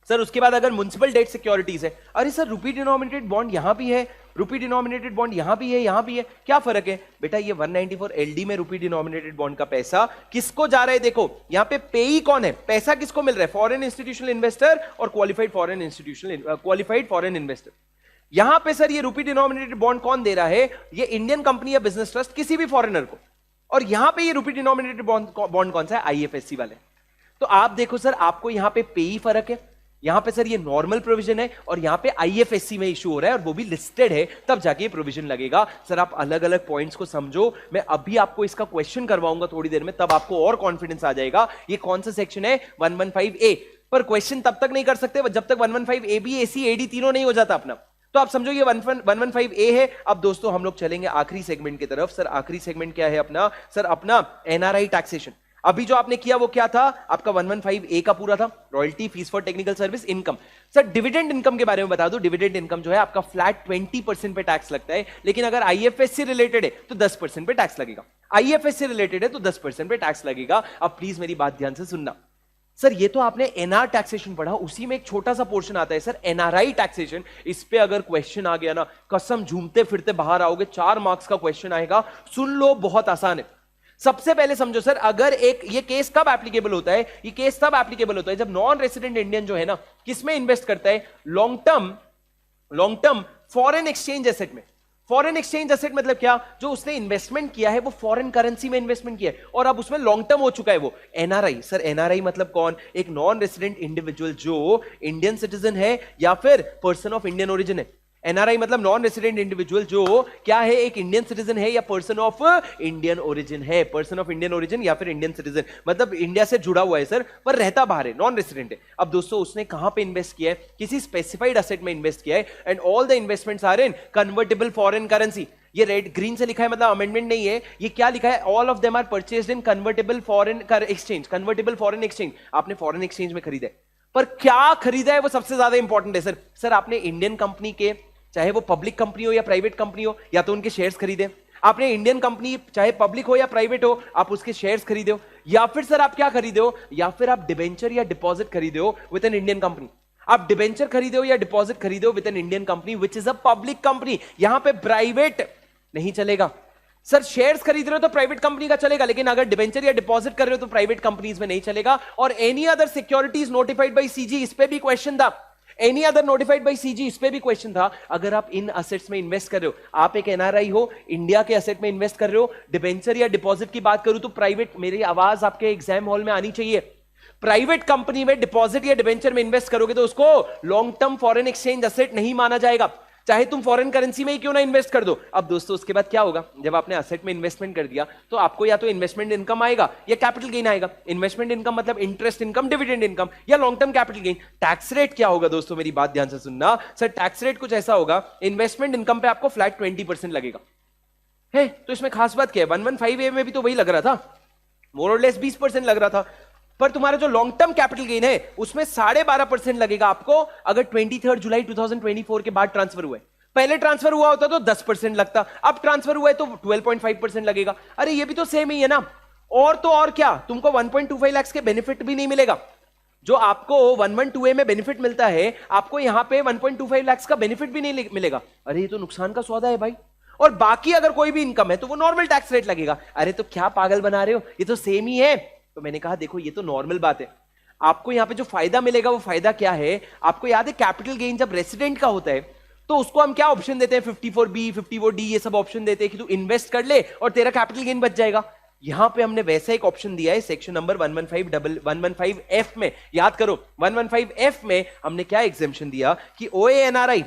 सर, उसके बाद अगर म्युनिसिपल डेट सिक्योरिटीज है। अरे सर रुपी डिनोमिनेटेड बॉन्ड यहां भी है, रुपी डिनोमिनेटेड बॉन्ड यहां भी है, यहां भी है, क्या फर्क है बेटा? ये 194 एलडी में रुपी डिनोमिनेटेड बॉन्ड का पैसा किसको जा रहा है? देखो यहां पे पेई कौन है, पैसा किसको मिल रहा है? फॉरेन इंस्टीट्यूशनल इन्वेस्टर और क्वालिफाइड फॉरेन इन्वेस्टर। यहां पे सर ये रुपी डिनोमिनेटेड बॉन्ड कौन दे रहा है? ये इंडियन कंपनी या बिजनेस ट्रस्ट, किसी भी फॉरेनर को। और यहां पे ये रुपी डिनोमिनेटेड बॉन्ड कौन सा है? आईएफएससी वाले। तो आप देखो सर, आपको यहां पे पेई फर्क है, यहां पे सर ये नॉर्मल प्रोविजन है और यहां पे आईएफएससी में इशू हो रहा है और वो भी लिस्टेड है, तब जाके ये प्रोविजन लगेगा। सर आप अलग अलग पॉइंट्स को समझो, मैं अभी आपको इसका क्वेश्चन करवाऊंगा थोड़ी देर में, तब आपको और कॉन्फिडेंस आ जाएगा। ये कौन सा सेक्शन है? 115A। पर क्वेश्चन तब तक नहीं कर सकते जब तक 115A B AC AD तीनों नहीं हो जाता अपना। तो आप समझो ये 115A है। अब दोस्तों हम लोग चलेंगे आखिरी सेगमेंट की तरफ। सर आखिरी सेगमेंट क्या है अपना? सर अपना एनआरआई टैक्सेशन। अभी जो आपने किया वो क्या था? आपका 115A का पूरा था, royalty, fees for technical service, income. Sir dividend income के बारे में बता दो। डिविडेंड इनकम जो है आपका फ्लैट 20% पे टैक्स लगता है, लेकिन अगर आईएफएससी रिलेटेड है तो 10% पे टैक्स लगेगा। आईएफएससी रिलेटेड है तो 10% पे टैक्स लगेगा। अब प्लीज मेरी बात ध्यान से सुनना। सर ये तो आपने एनआर टैक्सेशन पढ़ा, उसी में एक छोटा सा पोर्शन आता है सर एनआरआई टैक्सेशन। इस पे अगर क्वेश्चन आ गया ना, कसम झूमते फिरते बाहर आओगे, 4 मार्क्स का क्वेश्चन आएगा। सुन लो, बहुत आसान है। सबसे पहले समझो सर, अगर एक ये केस कब एप्लीकेबल होता है? ये केस तब एप्लीकेबल होता है जब नॉन रेसिडेंट इंडियन जो है ना, किसमें इन्वेस्ट करता है? Long term foreign exchange asset में। फॉरेन एक्सचेंज एसेट मतलब क्या? जो उसने इन्वेस्टमेंट किया है वो फॉरेन करेंसी में इन्वेस्टमेंट किया है और अब उसमें लॉन्ग टर्म हो चुका है वो। एनआरआई सर, एनआरआई मतलब कौन? एक नॉन रेसिडेंट इंडिविजुअल जो इंडियन सिटीजन है या फिर पर्सन ऑफ इंडियन ओरिजिन है। एनआरआई मतलब नॉन रेसिडेंट इंडिविजुअल जो क्या है? एक इंडियन सिटीजन है या पर्सन ऑफ इंडियन ओरिजिन है। पर्सन ऑफ इंडियन ओरिजिन या फिर इंडियन सिटीजन मतलब इंडिया से जुड़ा हुआ है सर, पर रहता बाहर है, नॉन रेसिडेंट है। अब दोस्तों उसने कहां पे इन्वेस्ट किया है? किसी स्पेसिफाइड एसेट में इन्वेस्ट किया है and all the investments are in convertible foreign currency. ये रेड ग्रीन से लिखा है मतलब अमेंडमेंट नहीं है, ये क्या लिखा है? All of them are purchased in convertible foreign exchange. Convertible foreign exchange, आपने फॉरेन एक्सचेंज में खरीदा है, पर क्या खरीदा है वो सबसे ज्यादा इंपॉर्टेंट है सर। सर आपने इंडियन कंपनी के, चाहे वो पब्लिक कंपनी हो या प्राइवेट कंपनी हो, या तो उनके शेयर्स खरीदे। आपने इंडियन कंपनी चाहे पब्लिक हो या प्राइवेट हो, आप उसके शेयर्स खरीदे हो, या फिर सर आप क्या खरीदे हो, या फिर आप डिबेंचर या डिपॉजिट खरीदे हो विद एन इंडियन कंपनी। आप डिबेंचर खरीदे हो या डिपॉजिट खरीदे हो with N Indian company which is a public company. यहां पे प्राइवेट नहीं चलेगा। सर शेयर्स खरीद रहे हो तो प्राइवेट कंपनी का चलेगा, लेकिन अगर डिबेंचर या डिपॉजिट कर रहे हो तो प्राइवेट कंपनीज में नहीं चलेगा। और any other securities notified by CG, इस पे भी क्वेश्चन था। Any other notified by CG, इस पे भी क्वेश्चन था। अगर आप इन असेट्स में इन्वेस्ट कर रहे हो, आप एक एनआरआई हो, इंडिया के असेट में इन्वेस्ट कर रहे हो, डिबेंचर या डिपॉजिट की बात करूं तो प्राइवेट, मेरी आवाज आपके एग्जाम हॉल में आनी चाहिए, प्राइवेट कंपनी में डिपॉजिट या डिबेंचर में इन्वेस्ट करोगे तो उसको long term foreign exchange asset नहीं माना जाएगा, चाहे तुम फॉरेन करेंसी में ही क्यों ना इन्वेस्ट कर दो। अब दोस्तों उसके बाद क्या होगा, जब आपने असेट में इन्वेस्टमेंट कर दिया तो आपको या तो इन्वेस्टमेंट इनकम आएगा या कैपिटल गेन आएगा। इन्वेस्टमेंट इनकम मतलब इंटरेस्ट इनकम, डिविडेंड इनकम, या long term capital gain. Tax rate क्या होगा दोस्तों, मेरी बात ध्यान से सुनना। सर टैक्स रेट कुछ ऐसा होगा, इन्वेस्टमेंट इनकम पे आपको फ्लैट 20% लगेगा है। तो इसमें खास बात क्या है, 115A में भी तो वही लग रहा था, मोर और लेस 20% लग रहा था। पर तुम्हारा जो लॉन्ग टर्म कैपिटल गेन है उसमें 12.5% लगेगा आपको, अगर 23 जुलाई 2024 के बाद ट्रांसफर हुआ है। पहले ट्रांसफर हुआ होता तो 10% लगता, अब ट्रांसफर हुआ है तो 12.5% लगेगा। अरे ये भी तो सेम ही है ना। और तो और क्या, तुमको 1.25 लाख के बेनिफिट भी नहीं मिलेगा। जो आपको 112A में बेनिफिट मिलता है, आपको यहां पे 1.25 लाख का बेनिफिट भी नहीं मिलेगा। अरे ये तो नुकसान का सौदा है भाई। और बाकी अगर कोई भी इनकम है तो वो नॉर्मल टैक्स रेट लगेगा। अरे तो क्या पागल बना रहे हो, ये तो सेम ही है। तो मैंने कहा देखो ये तो नॉर्मल बात है, आपको यहां पे जो फायदा मिलेगा वो फायदा क्या है। आपको याद है कैपिटल गेन जब रेसिडेंट का होता है तो उसको हम क्या ऑप्शन देते हैं, 54B 54D ये सब ऑप्शन देते हैं कि तू इन्वेस्ट कर ले और तेरा कैपिटल गेन बच जाएगा। यहां पे हमने वैसा एक ऑप्शन दिया है सेक्शन नंबर 115F में। याद करो 115F में हमने क्या एग्जेम्पशन दिया कि OANRI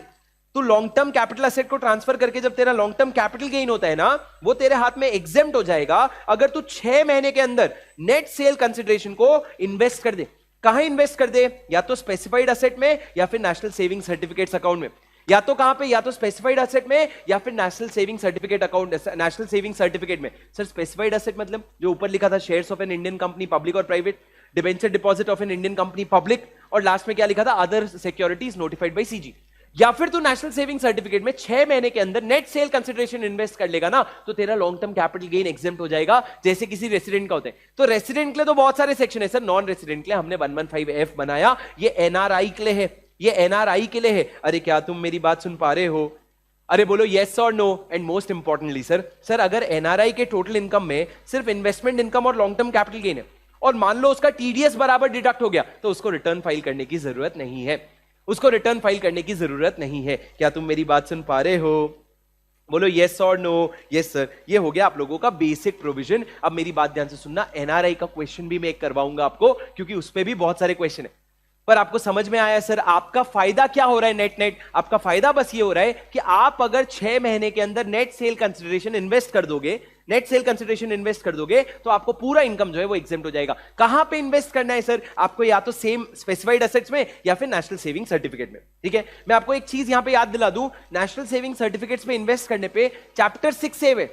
तू लॉन्ग टर्म कैपिटल असेट को ट्रांसफर करके जब तेरा लॉन्ग टर्म कैपिटल गेन होता है ना, वो तेरे हाथ में एग्जेम्प्ट हो जाएगा अगर तू 6 महीने के अंदर नेट सेल कंसिडरेशन को इन्वेस्ट कर दे। कहां इन्वेस्ट कर दे, या तो स्पेसिफाइड असेट में या फिर नेशनल सेविंग सर्टिफिकेट्स अकाउंट में। या तो कहां पे, या तो स्पेसिफाइड असेट में या फिर national saving certificate account, national saving certificate में। सर स्पेसिफाइड असेट मतलब जो ऊपर लिखा था shares of an Indian company public or private, debenture deposit of an Indian company public, और लास्ट में क्या लिखा था, other securities notified by CG. या फिर तू नेशनल सेविंग सर्टिफिकेट में 6 महीने के अंदर नेट सेल कंसिडरेशन इन्वेस्ट कर लेगा ना, तो तेरा long term capital gain exempt हो जाएगा जैसे किसी रेसिडेंट का होता है। तो रेसिडेंट के लिए तो बहुत सारे सेक्शन है सर, नॉन रेसिडेंट के लिए हमने 115F बनाया, ये एनआरआई के लिए है, ये एनआरआई के लिए है। अरे क्या तुम मेरी बात सुन पा रहे हो, अरे बोलो यस और no. And most importantly sir अगर एनआरआई के टोटल इनकम में सिर्फ इन्वेस्टमेंट इनकम और लॉन्ग टर्म कैपिटल गेन है और मान लो उसका टीडीएस बराबर डिडक्ट हो गया, तो उसको रिटर्न फाइल करने की जरूरत नहीं है, उसको रिटर्न फाइल करने की जरूरत नहीं है। क्या तुम मेरी बात सुन पा रहे हो, बोलो यस और नो। यस सर, ये हो गया आप लोगों का बेसिक प्रोविजन। अब मेरी बात ध्यान से सुनना, एनआरआई का क्वेश्चन भी मैं एक करवाऊंगा आपको, क्योंकि उस पर भी बहुत सारे क्वेश्चन है। पर आपको समझ में आया सर आपका फायदा क्या हो रहा है, नेट आपका फायदा बस ये हो रहा है कि आप अगर 6 महीने के अंदर नेट सेल कंसिडरेशन इन्वेस्ट कर दोगे, नेट सेल कंसिडरेशन इन्वेस्ट कर दोगे, तो आपको पूरा इनकम जो है वो एग्जेम्प्ट हो जाएगा। कहां पे इन्वेस्ट करना है सर, आपको या तो सेम स्पेसिफाइड एसेट्स में या फिर नेशनल सेविंग सर्टिफिकेट में। ठीक है, मैं आपको एक चीज यहां पे याद दिला दूं, नेशनल सेविंग सर्टिफिकेट्स में इन्वेस्ट करने पे चैप्टर 6A में,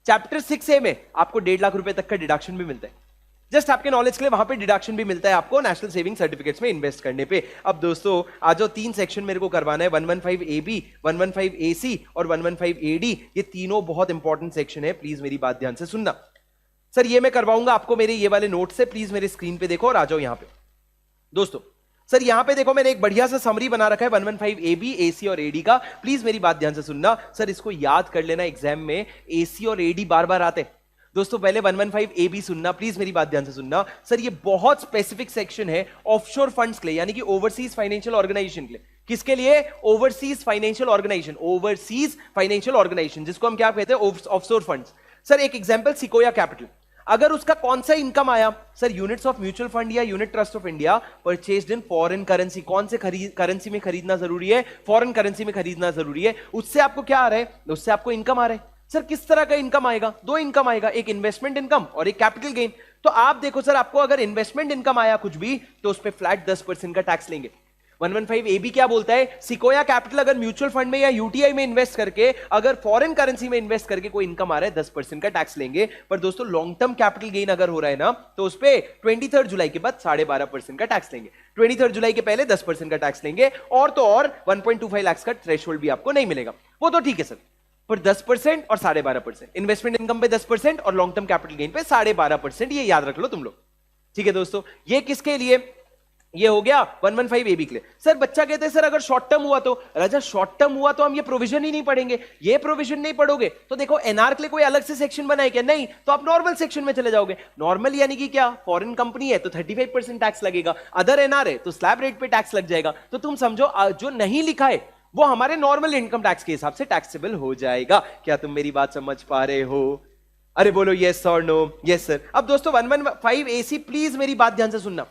चैप्टर 6A में आपको 1.5 लाख रुपए तक का डिडक्शन भी मिलता है। जस्ट आपके नॉलेज के लिए वहां पे डिडक्शन भी मिलता है आपको नेशनल सेविंग सर्टिफिकेट्स में इन्वेस्ट करने पे। अब दोस्तों आज जो 3 सेक्शन मेरे को करवाना है, 115AB, 115AC और 115AD, ये तीनों बहुत इंपॉर्टेंट सेक्शन है, प्लीज मेरी बात ध्यान से सुनना। सर ये मैं करवाऊंगा आपको मेरे ये वाले नोट से, प्लीज मेरे स्क्रीन पे देखो और आ जाओ यहां पे। दोस्तों सर यहां पे देखो मैंने एक बढ़िया सा समरी बना रखा है 115AB, AC और AD का, प्लीज मेरी बात ध्यान से सुनना। सर इसको याद कर लेना, एग्जाम में AC और AD बार बार आते हैं। दोस्तों पहले 115AB सुनना, प्लीज मेरी बात ध्यान से सुनना। सर ये बहुत स्पेसिफिक सेक्शन है ऑफशोर फंड्स के लिए, यानी कि ओवरसीज फाइनेंशियल ऑर्गेनाइजेशन के लिए। किसके लिए, overseas financial organization, overseas financial organization जिसको हम क्या कहते हैं, ऑफशोर फंड्स। सर एक एग्जांपल सिकोया कैपिटल, अगर उसका कौन सा इनकम आया sir, units of mutual fund या unit trust of India purchased in foreign currency, कौन से करेंसी में खरीदना जरूरी है, फॉरेन करेंसी में खरीदना जरूरी है, उससे आपको क्या आ रहा है, उससे आपको इनकम आ रहा है। सर किस तरह का इनकम आएगा, 2 इनकम आएगा, एक इन्वेस्टमेंट इनकम और एक कैपिटल गेन। तो आप देखो सर आपको अगर इन्वेस्टमेंट इनकम आया कुछ भी, तो उस पर फ्लैट 10% का टैक्स लेंगे। 115 ए बी क्या बोलता है, सिकोया कैपिटल अगर म्यूचुअल फंड में या यूटीआई में इन्वेस्ट करके अगर फॉरेन करेंसी में इन्वेस्ट करके कोई इनकम आ रहा है 10% का टैक्स लेंगे। पर दोस्तों लॉन्ग टर्म कैपिटल गेन अगर हो रहा है ना तो उस पे 23 जुलाई के बाद 12.5% का टैक्स लेंगे, 23 जुलाई के पहले 10% का टैक्स लेंगे, और तो और 1.25 लाख का थ्रेशोल्ड भी आपको नहीं मिलेगा। वो तो ठीक है सर, पर 10% और 12.5%, इन्वेस्टमेंट इनकम पे 10% और लॉन्ग टर्म कैपिटल गेन पे 12.5%, ये याद रख लो तुम लोग। ठीक है दोस्तों, ये किसके लिए, ये हो गया 115 ए बी के लिए। सर बच्चा कहते हैं सर अगर शॉर्ट टर्म हुआ तो, राजा शॉर्ट टर्म हुआ तो हम ये प्रोविजन ही नहीं पढ़ेंगे, ये प्रोविजन नहीं पढ़ोगे तो देखो एनआर के लिए कोई अलग से सेक्शन बनाए क्या, नहीं, तो आप नॉर्मल सेक्शन में चले जाओगे। नॉर्मल यानी कि क्या, फॉरेन कंपनी है तो 35% टैक्स लगेगा, अदर एनआर है तो स्लैब रेट पे टैक्स लग जाएगा। तो तुम समझो जो नहीं लिखा है वो हमारे नॉर्मल इनकम टैक्स के हिसाब से टैक्सेबल हो जाएगा। क्या तुम मेरी बात समझ पा रहे हो? अरे बोलो यस और नो। Yes sir. अब दोस्तों 115 एसी प्लीज मेरी बात ध्यान से सुनना।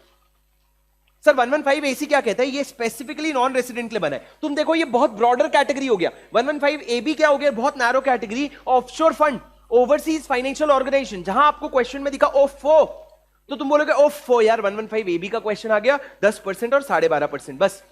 सर 115 एसी क्या कहता है, ये स्पेसिफिकली नॉन रेसिडेंट के लिए बना है। तुम देखो ये बहुत ब्रॉडर कैटेगरी हो गया। 115 ए बी क्या हो गया, बहुत narrow category, offshore fund, overseas financial organisation. जहां आपको क्वेश्चन में दिखा ओफो तो तुम बोलोगे ओफो यार 115 ए बी का क्वेश्चन आ गया 10% और 12.5% बस।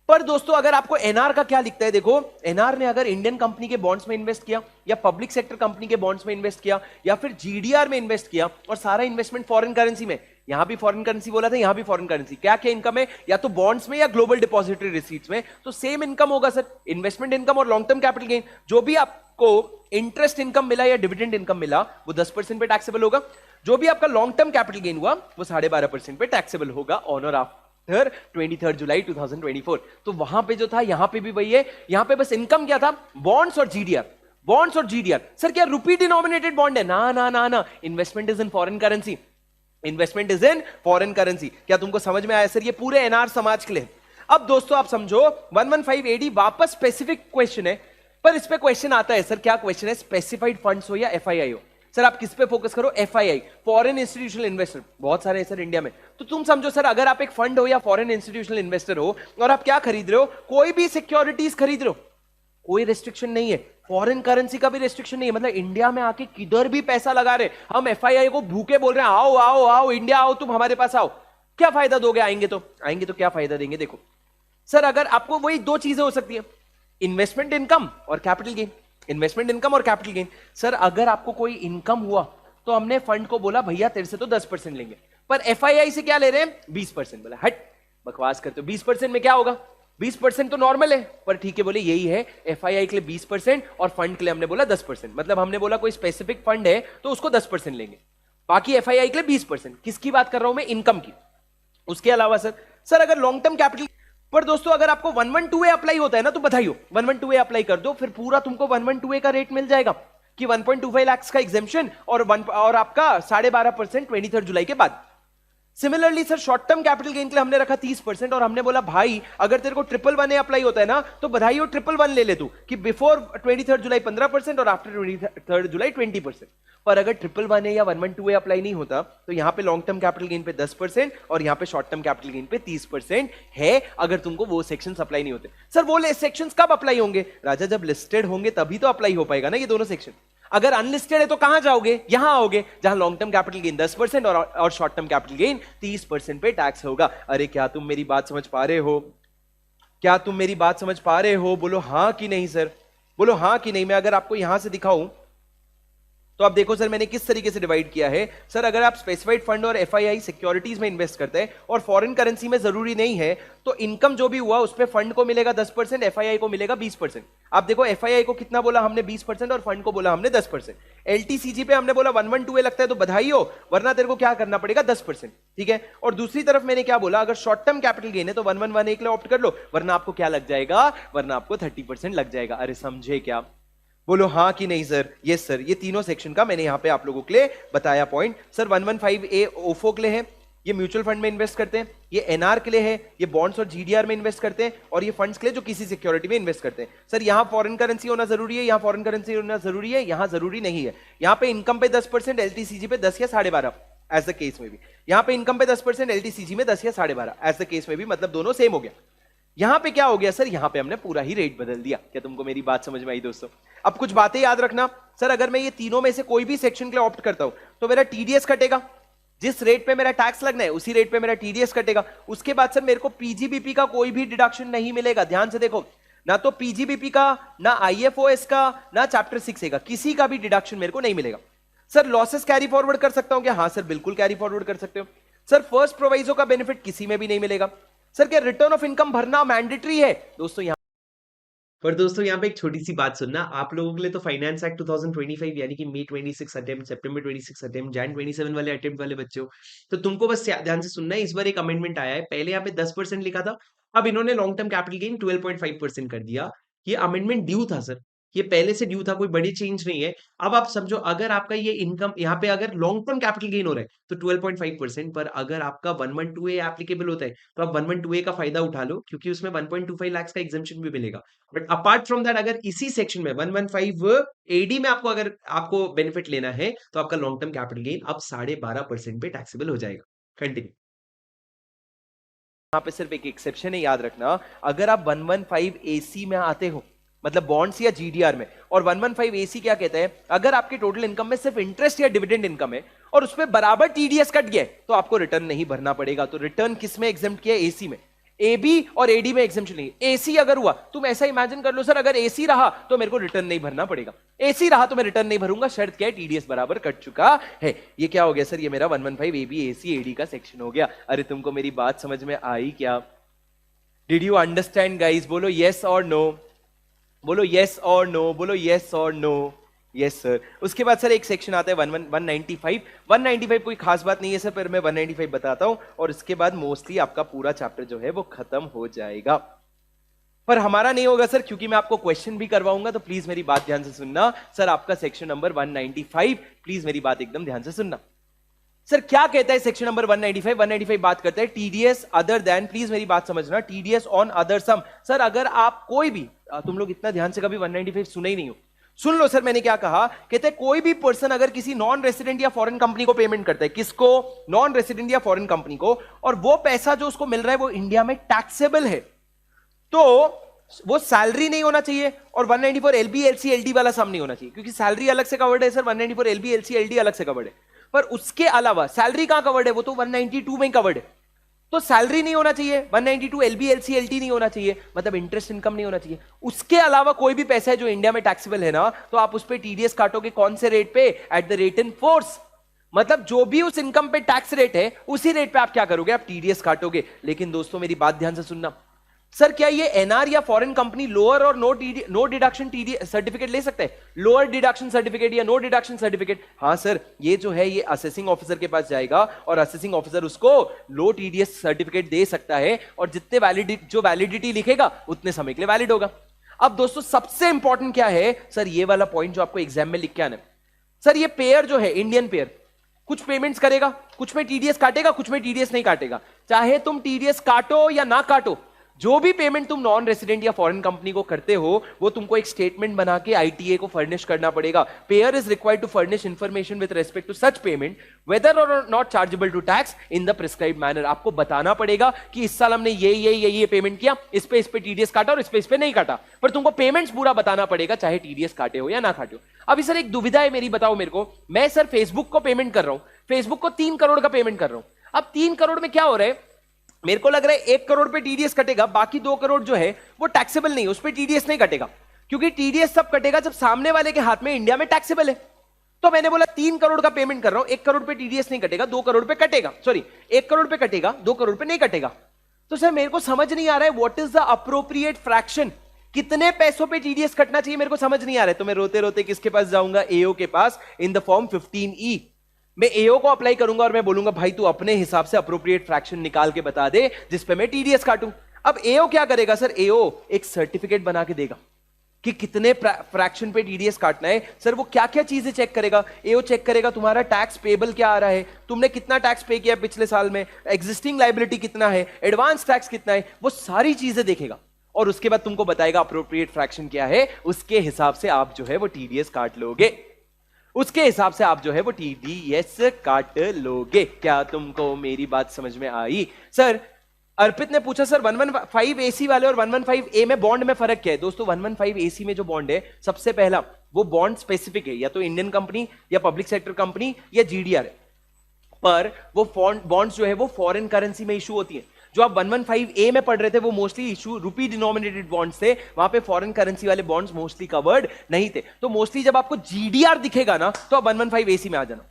पर दोस्तों अगर आपको एनआर का क्या लिखता है, देखो एनआर ने अगर इंडियन कंपनी के बॉन्ड्स में इन्वेस्ट किया या पब्लिक सेक्टर कंपनी के बॉन्ड्स में इन्वेस्ट किया या फिर जीडीआर में इन्वेस्ट किया और सारा इन्वेस्टमेंट फॉरेन करेंसी में, यहां भी फॉरेन करेंसी बोला था, यहां भी फॉरेन करेंसी, क्या क्या इनकम है, या तो बॉन्ड्स में या ग्लोबल डिपॉजिटरी रिसीट्स में, तो सेम इनकम होगा सर, इन्वेस्टमेंट इनकम और लॉन्ग टर्म कैपिटल गेन। जो भी आपको इंटरेस्ट इनकम मिला या डिविडेंड इनकम मिला वो 10% पे टैक्सेबल होगा। जो भी आपका लॉन्ग टर्म कैपिटल गेन हुआ वो 12.5% पे टैक्सेबल होगा ऑन और आफ्टर 23 जुलाई 2024। तो वहां पे जो था यहां पे भी वही है, यहां पे बस इनकम क्या था, बॉन्ड्स और जीडीआर, बॉन्ड्स और जीडीआर। सर क्या रुपी डिनोमिनेटेड बॉन्ड है, ना ना ना ना, investment is in foreign currency, investment is in foreign currency. क्या तुमको समझ में आया सर, ये पूरे एनआर समाज के लिए। अब दोस्तों आप समझो 115 एडी वापस स्पेसिफिक क्वेश्चन है, पर इस पे क्वेश्चन आता है सर, क्या क्वेश्चन है, स्पेसिफाइड फंड्स हो या एफआईआई हो। सर आप किस पे फोकस करो, एफआईआई, फॉरेन इंस्टीट्यूशनल इन्वेस्टर, बहुत सारे हैं सर इंडिया में। तो तुम समझो सर अगर आप एक फंड हो या फॉरेन इंस्टीट्यूशनल इन्वेस्टर हो और आप क्या खरीद रहे हो, कोई भी सिक्योरिटीज खरीद रहे हो, कोई रेस्ट्रिक्शन नहीं है, फॉरेन करेंसी का भी रेस्ट्रिक्शन नहीं है, मतलब इंडिया में आके किधर भी पैसा लगा रहे, हम एफआईआई को भूखे बोल रहे हैं आओ आओ आओ इंडिया आओ, तुम हमारे पास आओ, क्या फायदा दोगे, आएंगे तो क्या फायदा देंगे। देखो सर अगर आपको वही दो चीजें हो सकती है, इन्वेस्टमेंट इनकम और कैपिटल गेन, इन्वेस्टमेंट इनकम और कैपिटल गेन। सर अगर आपको कोई इनकम हुआ तो हमने फंड को बोला भैया तेरे से तो 10% लेंगे, पर एफआईआई से क्या ले रहे हैं 20%, बोला हट बकवास करते हो, 20% में क्या होगा, 20% तो नॉर्मल है, पर ठीक है बोले यही है, एफआईआई के लिए 20% और फंड के लिए हमने बोला 10%, मतलब हमने बोला कोई स्पेसिफिक फंड है तो उसको 10% लेंगे, बाकी एफआईआई के लिए 20%। किसकी बात कर रहा हूं मैं, इनकम की। उसके अलावा सर अगर लॉन्ग टर्म कैपिटल, पर दोस्तों अगर आपको 112A अप्लाई होता है ना तो बधाई हो, 112A अप्लाई कर दो, फिर पूरा तुमको 112A का रेट मिल जाएगा कि 1.25 लाख का एग्जेम्पशन और आपका 12.5% 23 जुलाई के बाद। Similarly sir short term capital gain के लिए हमने रखा 30% और हमने बोला भाई अगर तेरे को 111A अप्लाई होता है ना तो बधाई हो, 111 ले ले तू कि बिफोर 23 जुलाई 15% और आफ्टर 23 जुलाई 20%। पर अगर 111A या 112A अप्लाई नहीं होता तो यहां पे लॉन्ग टर्म कैपिटल गेन पे 10% और यहां पे शॉर्ट टर्म कैपिटल गेन पे 30% है, अगर तुमको वो सेक्शंस अप्लाई नहीं होते। सर वो सेक्शंस कब अप्लाई होंगे, राजा जब लिस्टेड होंगे तभी तो अप्लाई हो पाएगा ना ये दोनों सेक्शन। अगर अनलिस्टेड है तो कहां जाओगे, यहां आओगे जहां लॉन्ग टर्म कैपिटल गेन 10% और शॉर्ट टर्म कैपिटल गेन 30% पे टैक्स होगा। अरे क्या तुम मेरी बात समझ पा रहे हो, क्या तुम मेरी बात समझ पा रहे हो, बोलो हां कि नहीं सर, बोलो हां कि नहीं। मैं अगर आपको यहां से दिखाऊं तो आप देखो सर मैंने किस तरीके से डिवाइड किया है। सर अगर आप स्पेसिफाइड फंड और एफआईआई सिक्योरिटीज में इन्वेस्ट करते हैं और फॉरेन करेंसी में जरूरी नहीं है तो इनकम जो भी हुआ उस पे फंड को मिलेगा 10%, एफआईआई को मिलेगा 20%। आप देखो एफआईआई को कितना बोला हमने 20% और फंड को बोला हमने 10%। एलटीसीजी पे हमने बोला 112A लगता है तो बधाई हो, वरना तेरे को क्या करना पड़ेगा 10%, ठीक है। और दूसरी तरफ मैंने क्या बोला, अगर शॉर्ट टर्म कैपिटल गेन है तो 111A के लिए ऑप्ट कर लो, वरना आपको क्या लग जाएगा, वरना आपको 30% लग जाएगा। अरे समझे क्या, बोलो हाँ कि नहीं सर। यस सर, ये तीनों सेक्शन का मैंने यहां पे आप लोगों के लिए बताया पॉइंट। सर 115A ओफो के लिए है, ये म्यूचुअल फंड में इन्वेस्ट करते हैं, ये एनआर के लिए है, ये बॉन्ड्स और जीडीआर में इन्वेस्ट करते हैं, और ये फंड्स के लिए जो किसी सिक्योरिटी में इन्वेस्ट करते हैं। सर यहां फॉरेन करेंसी होना जरूरी है, यहां फॉरेन करेंसी होना जरूरी है, यहां जरूरी नहीं है। यहां पे इनकम पे 10%, एलटीसीजी पे 10 या 12.5 एज द केस में भी। यहां पे इनकम पे 10%, एलटीसीजी में 10 या 12.5 एज द केस में भी, मतलब दोनों सेम हो गया। यहां पे क्या हो गया सर, यहां पे हमने पूरा ही रेट बदल दिया। क्या तुमको मेरी बात समझ में आई दोस्तों? अब कुछ बातें याद रखना। सर अगर मैं ये तीनों में से कोई भी सेक्शन के लिए ऑप्ट करता हूं तो मेरा टीडीएस कटेगा, जिस रेट पे मेरा टैक्स लगना है उसी रेट पे मेरा टीडीएस कटेगा। उसके बाद सर मेरे को पीजीबीपी का कोई भी डिडक्शन नहीं मिलेगा। ध्यान से देखो, ना तो पीजीबीपी का, ना आईएफओएस का, ना चैप्टर 6A का, किसी का भी डिडक्शन मेरे को नहीं मिलेगा। सर लॉसेस कैरी फॉरवर्ड कर सकता हूं क्या? हाँ सर बिल्कुल कैरी फॉरवर्ड कर सकते हो। सर फर्स्ट प्रोवाइजो का बेनिफिट किसी में भी नहीं मिलेगा। सर क्या रिटर्न ऑफ इनकम भरना मैंडेटरी है? दोस्तों यहां पर दोस्तों यहाँ पे एक छोटी सी बात सुनना, आप लोगों के लिए तो फाइनेंस एक्ट 2025 यानी कि मई 26 अटेम्प्ट, सितंबर 26 अटेम्प्ट, जैन 27 वाले अटेम्प्ट वाले बच्चों, तो तुमको बस ध्यान से सुनना है। इस बार एक अमेंडमेंट आया है, पहले यहाँ पे 10% लिखा था, अब इन्होंने लॉन्ग टर्म कैपिटल गेन 12.5% कर दिया। ये अमेंडमेंट ड्यू था सर, ये पहले से ड्यू था, कोई बड़ी चेंज नहीं है। अब आप समझो, अगर आपका ये इनकम यहाँ पे अगर लॉन्ग टर्म कैपिटल गेन हो रहा है तो 12.5%, पर अगर आपका 112A एप्लीकेबल होता है तो आप 112A का फायदा उठा लो, क्योंकि उसमें 1.25 लाख का एग्जेम्पशन भी मिलेगा। बट अपार्ट फ्रॉम दैट, अगर इसी सेक्शन में 115 एडी में आपको अगर आपको बेनिफिट लेना है तो आपका लॉन्ग टर्म कैपिटल गेन अब 12.5% पे टैक्सेबल हो जाएगा। कंटिन्यू। पे सिर्फ एक एक्सेप्शन है, याद रखना। अगर आप 115AC में आते हो, मतलब बॉन्ड्स या जीडीआर में, और 115AC क्या कहता है, अगर आपके टोटल इनकम में सिर्फ इंटरेस्ट या डिविडेंड इनकम है और उसमें बराबर टीडीएस कट गया है तो आपको रिटर्न नहीं भरना पड़ेगा। तो रिटर्न किस में एग्जेम्प्ट किया है? एसी में। एबी और एडी में एग्जेम्पशन नहीं। एसी अगर हुआ, तुम ऐसा इमेजिन कर लो सर, अगर एसी रहा तो मेरे को रिटर्न नहीं भरना पड़ेगा, एसी रहा तो मैं रिटर्न नहीं भरूंगा। शर्त क्या है? टीडीएस बराबर कट चुका है। ये क्या हो गया सर? ये मेरा 115 एबी एसी एडी का सेक्शन हो गया। अरे तुमको मेरी बात समझ में आई क्या? Did you understand guys? बोलो यस और नो, बोलो यस और नो, बोलो यस और नो। Yes sir. उसके बाद सर एक सेक्शन आता है 195। 195 कोई खास बात नहीं है सर, पर मैं 195 बताता हूं और इसके बाद मोस्टली आपका पूरा चैप्टर जो है वो खत्म हो जाएगा। पर हमारा नहीं होगा सर, क्योंकि मैं आपको क्वेश्चन भी करवाऊंगा, तो प्लीज मेरी बात ध्यान से सुनना। सर आपका सेक्शन नंबर 195, प्लीज मेरी बात एकदम ध्यान से सुनना। सर क्या कहता है सेक्शन नंबर 195? 195 बात करता है टीडीएस अदर देन, प्लीज मेरी बात समझना, टीडीएस ऑन अदर सम। सर अगर आप कोई भी, तुम लोग इतना ध्यान से कभी 195 सुने ही नहीं हो, सुन लो सर मैंने क्या कहा। कहते हैं कोई भी पर्सन अगर किसी नॉन रेसिडेंट या फॉरेन कंपनी को पेमेंट करता है, किसको? नॉन रेसिडेंट या फॉरेन कंपनी को, और वो पैसा जो उसको मिल रहा है वो इंडिया में टैक्सेबल है, तो वो सैलरी नहीं होना चाहिए और 194 एलबी एलसी एलडी वाला सम नहीं होना चाहिए, क्योंकि सैलरी अलग से कवर्ड है सर, 194 एलबी एलसी एलडी अलग से कवर्ड है। पर उसके अलावा सैलरी कहां कवर्ड है? वो तो 192 में कवर्ड है। तो सैलरी नहीं होना चाहिए, 192 एलबी एलसी एलटी नहीं होना चाहिए, मतलब इंटरेस्ट इनकम नहीं होना चाहिए। उसके अलावा कोई भी पैसा है जो इंडिया में टैक्सेबल है ना, तो आप उस पर टीडीएस काटोगे। कौन से रेट पे? At the rate in force. मतलब जो भी उस इनकम पे टैक्स रेट है उसी रेट पे आप क्या करोगे? आप टीडीएस काटोगे। लेकिन दोस्तों मेरी बात ध्यान से सुनना, सर क्या ये एनआर या फॉरेन कंपनी लोअर और नो डिडक्शन टीडीएस सर्टिफिकेट ले सकते हैं? लोअर डिडक्शन सर्टिफिकेट या नो डिडक्शन सर्टिफिकेट? हाँ सर, ये जो है ये असेसिंग ऑफिसर के पास जाएगा और असेसिंग ऑफिसर उसको लो टीडीएस सर्टिफिकेट दे सकता है, और जितने जो वैलिडिटी लिखेगा उतने समय के लिए वैलिड होगा। अब दोस्तों सबसे इंपॉर्टेंट क्या है सर? ये वाला पॉइंट जो आपको एग्जाम में लिख के आना है। सर ये पेयर जो है, इंडियन पेयर, कुछ पेमेंट्स करेगा, कुछ में टीडीएस काटेगा, कुछ में टीडीएस नहीं काटेगा। चाहे तुम टीडीएस काटो या ना काटो, जो भी पेमेंट तुम नॉन रेसिडेंट या फॉरेन कंपनी को करते हो वो तुमको एक स्टेटमेंट बना के आईटीए को फर्निश करना पड़ेगा। Payer is required to furnish information with respect to such payment whether or not chargeable to tax in the prescribed manner. आपको बताना पड़ेगा कि इस साल हमने ये पेमेंट किया, इस पे टीडीएस काटा और इस पे नहीं काटा, पर तुमको पेमेंट्स पूरा बताना पड़ेगा, चाहे टीडीएस काटे हो या ना काटे हो। अभी सर एक दुविधा है मेरी, बताओ मेरे को। मैं सर फेसबुक को पेमेंट कर रहा हूं, फेसबुक को 3 करोड़ का पेमेंट कर रहा हूं। अब 3 करोड़ में क्या हो रहा है? मेरे को लग रहा है 1 करोड़ पे टीडीएस कटेगा, बाकी 2 करोड़ जो है वो टैक्सेबल नहीं है, उस पे टीडीएस नहीं कटेगा, क्योंकि टीडीएस तब कटेगा जब सामने वाले के हाथ में इंडिया में टैक्सेबल है। तो मैंने बोला 3 करोड़ का पेमेंट कर रहा हूं, 1 करोड़ पे टीडीएस नहीं कटेगा, 2 करोड़ पे कटेगा, सॉरी 1 करोड़ पे कटेगा, 2 करोड़ पे नहीं कटेगा। तो सर मेरे को समझ नहीं आ रहा है what is the appropriate fraction, कितने पैसों पे टीडीएस कटना चाहिए, मेरे को समझ नहीं आ रहा है। तो मैं रोते रोते किसके पास जाऊंगा? एओ के पास, इन द फॉर्म 15E। मैं एओ को अप्लाई करूंगा और मैं बोलूंगा भाई तू अपने हिसाब से अप्रोप्रिएट फ्रैक्शन निकाल के बता दे जिस पे मैं टीडीएस काटूं। अब एओ क्या करेगा सर? एओ एक सर्टिफिकेट बना के देगा कि कितने फ्रैक्शन पे टीडीएस काटना है। सर वो क्या क्या चीजें चेक करेगा? एओ चेक करेगा तुम्हारा टैक्स पेबल क्या आ रहा है, तुमने कितना टैक्स पे किया पिछले साल में, एग्जिस्टिंग लायबिलिटी कितना है, एडवांस टैक्स कितना है, वो सारी चीजें देखेगा और उसके बाद तुमको बताएगा अप्रोप्रिएट फ्रैक्शन क्या है। उसके हिसाब से आप जो है वो टीडीएस काट लोगे, उसके हिसाब से आप जो है वो टीडीएस काट लोगे। क्या तुमको मेरी बात समझ में आई? सर अर्पित ने पूछा सर 115AC वाले और 115A में बॉन्ड में फर्क क्या है? दोस्तों 115AC में जो बॉन्ड है, सबसे पहला वो बॉन्ड स्पेसिफिक है, या तो इंडियन कंपनी या पब्लिक सेक्टर कंपनी या जीडीआर है। पर वो बॉन्ड्स जो है वो फॉरेन करेंसी में इशू होती है। जो आप 115A में पढ़ रहे थे वो मोस्टली इशू रुपी डिनोमिनेटेड बॉन्ड्स थे, वहां पे फॉरेन करेंसी वाले बॉन्ड्स मोस्टली कवर्ड नहीं थे। तो मोस्टली जब आपको जीडीआर दिखेगा ना तो आप 115AC में आ जाना।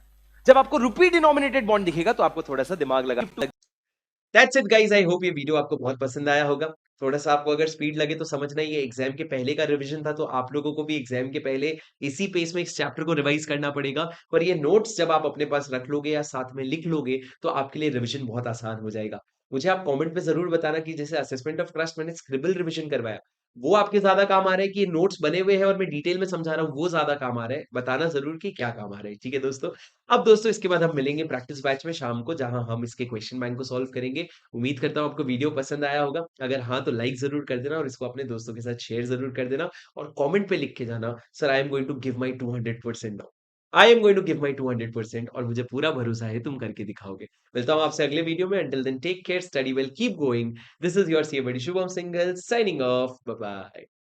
जब आपको रुपी डिनोमिनेटेड बॉन्ड दिखेगा तो आपको थोड़ा सा दिमाग लगा। That's it guys, I hope ये वीडियो आपको बहुत पसंद आया होगा। थोड़ा-सा आपको अगर स्पीड लगे तो समझना ये एग्ज़ाम के पहले का रिवीजन था, तो आप लोगों को भी एग्ज़ाम के पहले इसी पेस में इस चैप्टर को रिवाइज़ करना पड़ेगा। पर ये नोट्स जब आप अपने पास रख लोगे या साथ में लिख लोगे, तो आपके लिए रिवीजन बहुत आसान हो जाएगा। मुझे आप कमेंट में ज़रूर बताना कि जैसे असेसमेंट ऑफ ट्रस्ट मैंने स्क्रिबल रिवीजन करवाया, वो आपके ज़्यादा काम आ रहा है कि ये नोट्स बने हुए हैं और मैं डिटेल में समझा रहा हूँ, वो ज़्यादा काम आ रहा है? बताना ज़रूर कि क्या काम आ रहा है, ठीक है दोस्तों? अब दोस्तों इसके बाद हम मिलेंगे प्रैक्टिस बैच में शाम को, जहाँ हम इसके क्वेश्चन बैंक को सॉल्व करेंगे। उम्मीद करता हूँ आपको वीडियो पसंद आया होगा। अगर हाँ, तो लाइक ज़रूर कर देना और इसको अपने दोस्तों के साथ शेयर ज़रूर कर देना और कमेंट पे लिख के जाना, sir I am going to give my 200% now. I am going to give my 200% और मुझे पूरा भरोसा है तुम करके दिखाओगे। मिलता हूँ आपसे अगले वीडियो में। Until then take care, study well, keep going. This is your CA buddy Shubham Singhal signing off. Bye bye.